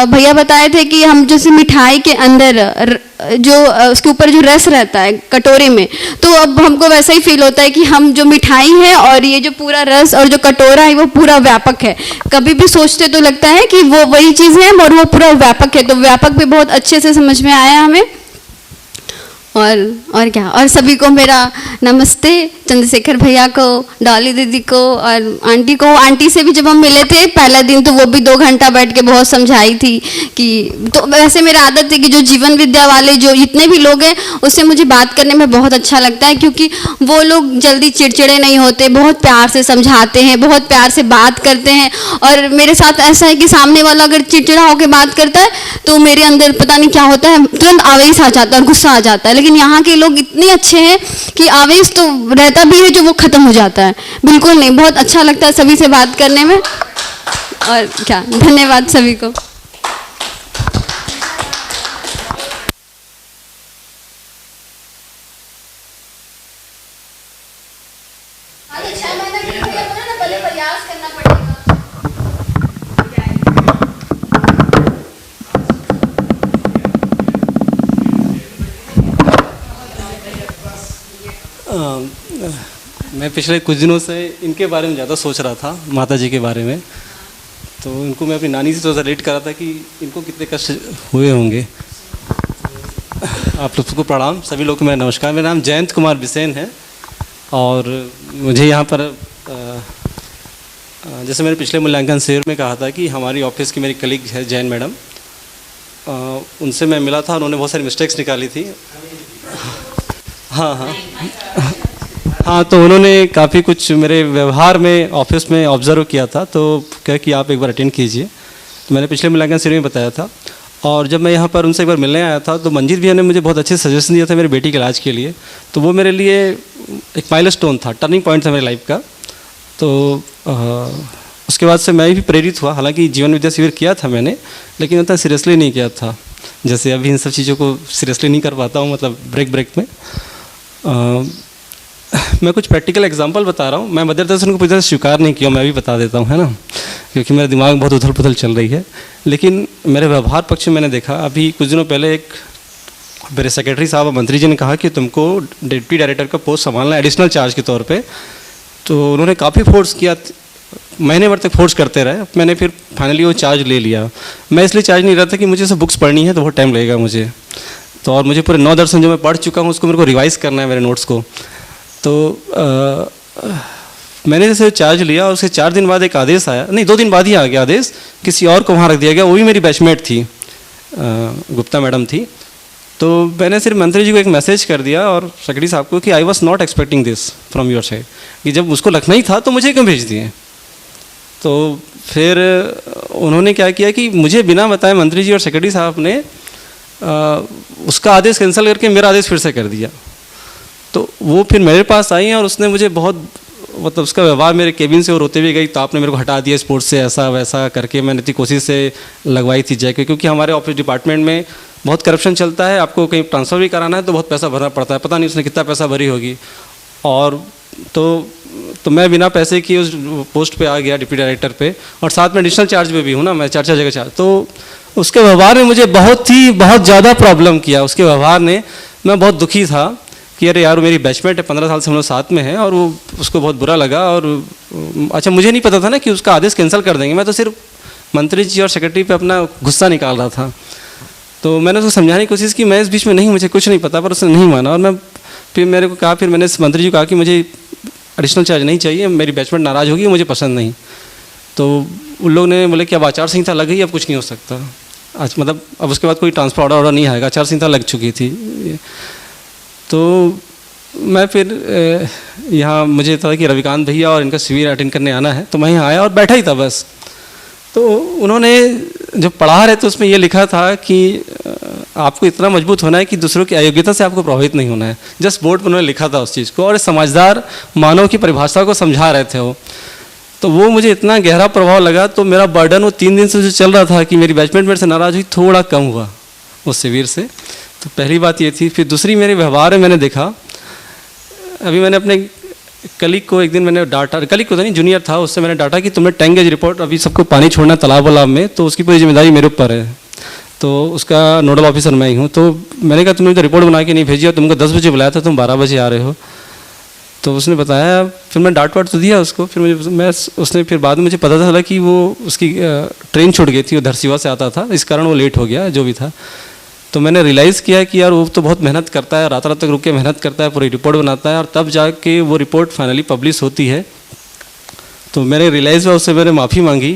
भैया बताए थे कि हम जैसे मिठाई के अंदर जो उसके ऊपर जो रस रहता है कटोरे में, तो अब हमको वैसा ही फील होता है कि हम जो मिठाई है और ये जो पूरा रस और जो कटोरा है वो पूरा व्यापक है। कभी भी सोचते तो लगता है कि वो वही चीज़ है और वो पूरा व्यापक है। तो व्यापक भी बहुत अच्छे से समझ में आया हमें। और क्या, और सभी को मेरा नमस्ते, चंद्रशेखर भैया को, डॉली दीदी को और आंटी को। आंटी से भी जब हम मिले थे पहला दिन तो वो भी 2 घंटा बैठ के बहुत समझाई थी कि, तो वैसे मेरा आदत है कि जो जीवन विद्या वाले जो जितने भी लोग हैं उससे मुझे बात करने में बहुत अच्छा लगता है, क्योंकि वो लोग जल्दी चिड़चिड़े नहीं होते, बहुत प्यार से समझाते हैं, बहुत प्यार से बात करते हैं। और मेरे साथ ऐसा है कि सामने वाला अगर चिड़चिड़ा होकर बात करता है तो मेरे अंदर पता नहीं क्या होता है, तुरंत आवेश आ जाता है और गुस्सा आ जाता है। लेकिन यहाँ के लोग इतने अच्छे हैं कि आवेश तो रहता भी है जो वो खत्म हो जाता है, बिल्कुल नहीं। बहुत अच्छा लगता है सभी से बात करने में। और क्या, धन्यवाद सभी को। मैं पिछले कुछ दिनों से इनके बारे में ज़्यादा सोच रहा था, माता जी के बारे में। तो इनको मैं अपनी नानी से थोड़ा रिलेट कर रहा था कि इनको कितने कष्ट हुए होंगे। आप सबको प्रणाम, सभी लोग को मेरा नमस्कार। मेरा नाम जयंत कुमार बिसेन है और मुझे यहाँ पर जैसे मैंने पिछले मूल्यांकन शिविर में कहा था कि हमारी ऑफिस की मेरी कलीग है जैन मैडम, उनसे मैं मिला था, उन्होंने बहुत सारी मिस्टेक्स निकाली थी। हाँ, तो उन्होंने काफ़ी कुछ मेरे व्यवहार में ऑफिस में ऑब्जर्व किया था, तो कहा कि आप एक बार अटेंड कीजिए। तो मैंने पिछले मूल्यांकन शिविर में बताया था। और जब मैं यहाँ पर उनसे एक बार मिलने आया था तो मंजीत भैया ने मुझे बहुत अच्छे सजेशन दिया था मेरी बेटी के इलाज के लिए। तो वो मेरे लिए एक माइलस्टोन था, टर्निंग पॉइंट था मेरी लाइफ का। तो उसके बाद से मैं भी प्रेरित हुआ। हालांकि जीवन विद्या शिविर किया था मैंने, लेकिन उतना सीरियसली नहीं किया था, जैसे अभी इन सब चीज़ों को सीरियसली नहीं कर पाता हूँ, मतलब ब्रेक में। मैं कुछ प्रैक्टिकल एग्जांपल बता रहा हूँ। मैं मदर दर्शन को पूरी तरह स्वीकार नहीं किया, मैं भी बता देता हूँ, है ना, क्योंकि मेरे दिमाग में बहुत उथल पुथल चल रही है। लेकिन मेरे व्यवहार पक्ष में मैंने देखा, अभी कुछ दिनों पहले एक मेरे सेक्रेटरी साहब और मंत्री जी ने कहा कि तुमको डिप्टी डायरेक्टर का पोस्ट संभालना है एडिशनल चार्ज के तौर पे। तो उन्होंने काफ़ी फोर्स किया, महीने भर तक फोर्स करते रहे। मैंने फिर फाइनली वो चार्ज ले लिया। मैं इसलिए चार्ज नहीं रहा था कि मुझे सब बुक्स पढ़नी है तो बहुत टाइम लगेगा मुझे, तो और मुझे पूरे 9 दर्शन जो मैं पढ़ चुका हूँ उसको मेरे को रिवाइज़ करना है, मेरे नोट्स को। तो मैंने जैसे चार्ज लिया और उसके 4 दिन बाद एक आदेश आया, नहीं 2 दिन बाद ही आ गया आदेश, किसी और को वहाँ रख दिया गया। वो भी मेरी बैचमेट थी, गुप्ता मैडम थी। तो मैंने सिर्फ मंत्री जी को एक मैसेज कर दिया और सेक्रेटरी साहब को कि I was not expecting this from your side, कि जब उसको रखना ही था तो मुझे क्यों भेज दिए। तो फिर उन्होंने क्या किया कि मुझे बिना बताए मंत्री जी और सेक्रेटरी साहब ने उसका आदेश कैंसिल करके मेरा आदेश फिर से कर दिया। तो वो फिर मेरे पास आई और उसने मुझे बहुत, मतलब उसका व्यवहार मेरे केबिन से वो रोते हुए गई, तो आपने मेरे को हटा दिया स्पोर्ट्स से, ऐसा वैसा करके। मैंने इतनी कोशिश से लगवाई थी जैके, क्योंकि हमारे ऑफिस डिपार्टमेंट में बहुत करप्शन चलता है, आपको कहीं ट्रांसफ़र भी कराना है तो बहुत पैसा भरना पड़ता है, पता नहीं उसने कितना पैसा भरी होगी। और तो मैं बिना पैसे की उस पोस्ट पे आ गया डिप्टी डायरेक्टर पे, और साथ में एडिशनल चार्ज पे भी हूँ ना मैं, 4 जगह चार्ज। तो उसके व्यवहार ने मुझे बहुत ज़्यादा प्रॉब्लम किया। उसके व्यवहार ने, मैं बहुत दुखी था कि अरे यार मेरी बैचमेट है, 15 साल से हम लोग साथ में हैं, और वो उसको बहुत बुरा लगा। और अच्छा, मुझे नहीं पता था ना कि उसका आदेश कैंसिल कर देंगे, मैं तो सिर्फ मंत्री जी और सेक्रेटरी पे अपना गुस्सा निकाल रहा था। तो मैंने उसको समझाने की कोशिश की, मैं इस बीच में नहीं, मुझे कुछ नहीं पता, पर उसने नहीं माना। और मैं फिर मेरे को कहा, फिर मैंने मंत्री जी को कहा कि मुझे एडिशनल चार्ज नहीं चाहिए, मेरी बैचमेट नाराज़ होगी, मुझे पसंद नहीं। तो उन लोग ने बोले कि अब आचार संहिता लग गई, अब कुछ नहीं हो सकता। आज मतलब अब उसके बाद कोई ट्रांसफर ऑर्डर नहीं आएगा, आचार संहिता लग चुकी थी। तो मैं फिर यहाँ मुझे था कि रविकांत भैया और इनका शिविर अटेंड करने आना है, तो मैं यहाँ आया और बैठा ही था बस। तो उन्होंने जो पढ़ा रहे थे उसमें ये लिखा था कि आपको इतना मजबूत होना है कि दूसरों की अयोग्यता से आपको प्रभावित नहीं होना है। जस्ट बोर्ड पर उन्होंने लिखा था उस चीज़ को, और समझदार मानव की परिभाषा को समझा रहे थे वो। तो वो मुझे इतना गहरा प्रभाव लगा। तो मेरा बर्डन वो 3 दिन से जो चल रहा था कि मेरी बैचमेट मेरे से नाराज़ हुई, थोड़ा कम हुआ उस शिविर से। तो पहली बात ये थी। फिर दूसरी, मेरे व्यवहार में मैंने देखा, अभी मैंने अपने कलीग को एक दिन मैंने डांटा, कलीग को तो नहीं, जूनियर था, उससे मैंने डांटा कि तुमने टैंक गेज रिपोर्ट, अभी सबको पानी छोड़ना तालाब वालाब में, तो उसकी पूरी जिम्मेदारी मेरे ऊपर है, तो उसका नोडल ऑफिसर मैं ही हूँ। तो मैंने कहा तुमने तो रिपोर्ट बना के नहीं भेजी, और तुमको 10 बजे बुलाया था, तुम 12 बजे आ रहे हो। तो उसने बताया, फिर मैं डांट वाट तो दिया उसको। फिर उसने फिर बाद में मुझे पता चला कि वो उसकी ट्रेन छूट गई थी, वो धरसीवा से आता था, इस कारण वो लेट हो गया, जो भी था। तो मैंने रियलाइज़ किया कि यार वो तो बहुत मेहनत करता है, रात रात तक रुक के मेहनत करता है, पूरी रिपोर्ट बनाता है, और तब जाके वो रिपोर्ट फाइनली पब्लिश होती है। तो मैंने रियलाइज़ हुआ, उससे मैंने माफ़ी मांगी।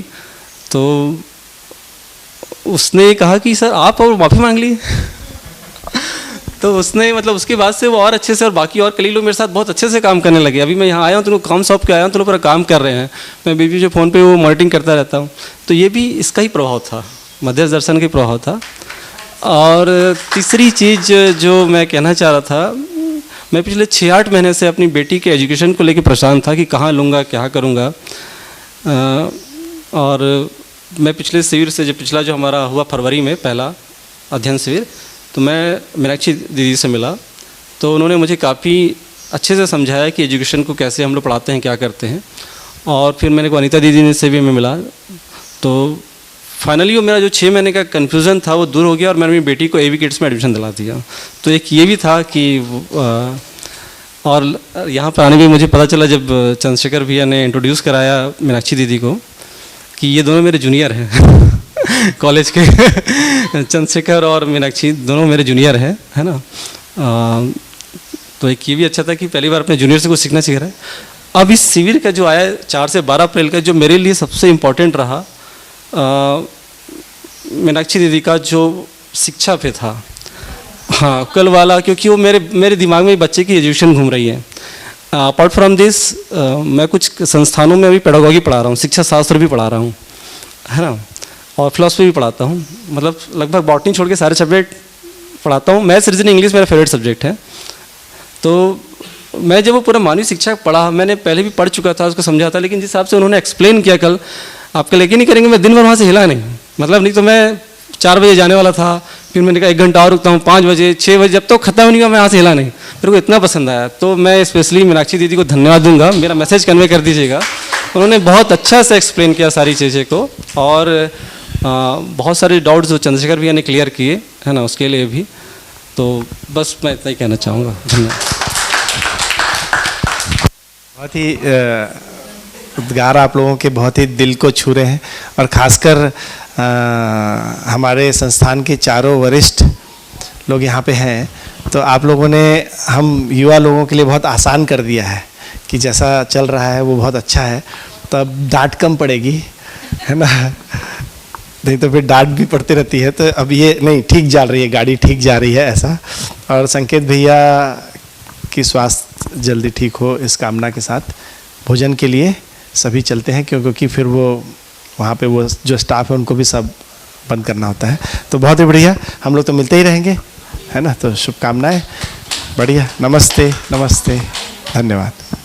तो उसने कहा कि सर आप और माफ़ी मांग ली। तो उसने मतलब उसके बाद से वो और अच्छे से, और बाकी और कई लोग मेरे साथ बहुत अच्छे से काम करने लगे। अभी मैं यहाँ आया हूँ तो लोग काम सौंप के आया हूँ, तो लोग पूरा काम कर रहे हैं। मैं बीच जो फ़ोन पे वो मॉनिटरिंग करता रहता हूँ। तो ये भी इसका ही प्रभाव था, मध्य दर्शन का प्रभाव था। और तीसरी चीज़ जो मैं कहना चाह रहा था, मैं पिछले 6-8 महीने से अपनी बेटी के एजुकेशन को लेकर परेशान था कि कहाँ लूँगा, क्या करूँगा। और मैं पिछले शिविर से, जो पिछला जो हमारा हुआ फरवरी में पहला अध्ययन शिविर, तो मैं मीनाक्षी दीदी से मिला। तो उन्होंने मुझे काफ़ी अच्छे से समझाया कि एजुकेशन को कैसे हम लोग पढ़ाते हैं, क्या करते हैं। और फिर मैंने को अनीता दीदी से भी मैं मिला। तो फाइनली वो मेरा जो 6 महीने का कन्फ्यूज़न था वो दूर हो गया, और मैंने मेरी बेटी को AV किड्स में एडमिशन दिला दिया। तो एक ये भी था कि और यहाँ पर आने भी मुझे पता चला जब चंद्रशेखर भैया ने इंट्रोड्यूस कराया मीनाक्षी दीदी को कि ये दोनों मेरे जूनियर हैं कॉलेज के चंद्रशेखर और मीनाक्षी दोनों मेरे जूनियर हैं, है ना। तो एक ये भी अच्छा था कि पहली बार अपने जूनियर से कुछ सीखना सीख रहा है। अब इस शिविर का जो आया 4 से 12 अप्रैल का, जो मेरे लिए सबसे इम्पोर्टेंट रहा मीनाक्षी दीदी का जो शिक्षा पे था, हाँ कल वाला, क्योंकि वो मेरे दिमाग में बच्चे की एजुकेशन घूम रही है। अपार्ट फ्रॉम दिस मैं कुछ संस्थानों में अभी पेडागोगी पढ़ा रहा हूँ, शिक्षा शास्त्र भी पढ़ा रहा हूँ, है ना, और फिलॉसफी भी पढ़ाता हूँ। मतलब लगभग बॉटनी छोड़ के सारे सब्जेक्ट पढ़ाता हूँ। मैथ्स रीजनिंग इंग्लिश मेरा फेवरेट सब्जेक्ट है। तो मैं जब वो पूरा मानवीय शिक्षा पढ़ा, मैंने पहले भी पढ़ चुका था, उसको समझा था, लेकिन जिस हिसाब से उन्होंने एक्सप्लेन किया कल, आप कल यकीन नहीं करेंगे मैं दिन भर वहाँ से हिला नहीं। मतलब नहीं तो मैं 4 बजे जाने वाला था, फिर मैंने कहा 1 घंटा और रुकता हूँ, 5 बजे 6 बजे, जब तक खत्म नहीं हुआ मैं यहाँ से हिला नहीं। मेरे को इतना पसंद आया। तो मैं स्पेशली मीनाक्षी दीदी को धन्यवाद दूंगा, मेरा मैसेज कन्वे कर दीजिएगा। उन्होंने बहुत अच्छा से एक्सप्लेन किया सारी चीज़ें को, और बहुत सारे डाउट्स जो चंद्रशेखर भैया ने क्लियर किए, है ना, उसके लिए भी। तो बस मैं इतना ही कहना चाहूँगा। धन्यवाद। बहुत ही उद्गार आप लोगों के बहुत ही दिल को छू रहे हैं, और ख़ासकर हमारे संस्थान के चारों वरिष्ठ लोग यहाँ पे हैं। तो आप लोगों ने हम युवा लोगों के लिए बहुत आसान कर दिया है कि जैसा चल रहा है वो बहुत अच्छा है, तो अब डांट कम पड़ेगी, है ना, नहीं तो फिर डांट भी पड़ती रहती है। तो अब ये नहीं, ठीक जा रही है गाड़ी, ठीक जा रही है ऐसा। और संकेत भैया की स्वास्थ्य जल्दी ठीक हो, इस कामना के साथ भोजन के लिए सभी चलते हैं, क्योंकि फिर वो वहाँ पे वो जो स्टाफ है उनको भी सब बंद करना होता है। तो बहुत ही बढ़िया, हम लोग तो मिलते ही रहेंगे, है ना। तो शुभकामनाएं, बढ़िया, नमस्ते नमस्ते, धन्यवाद।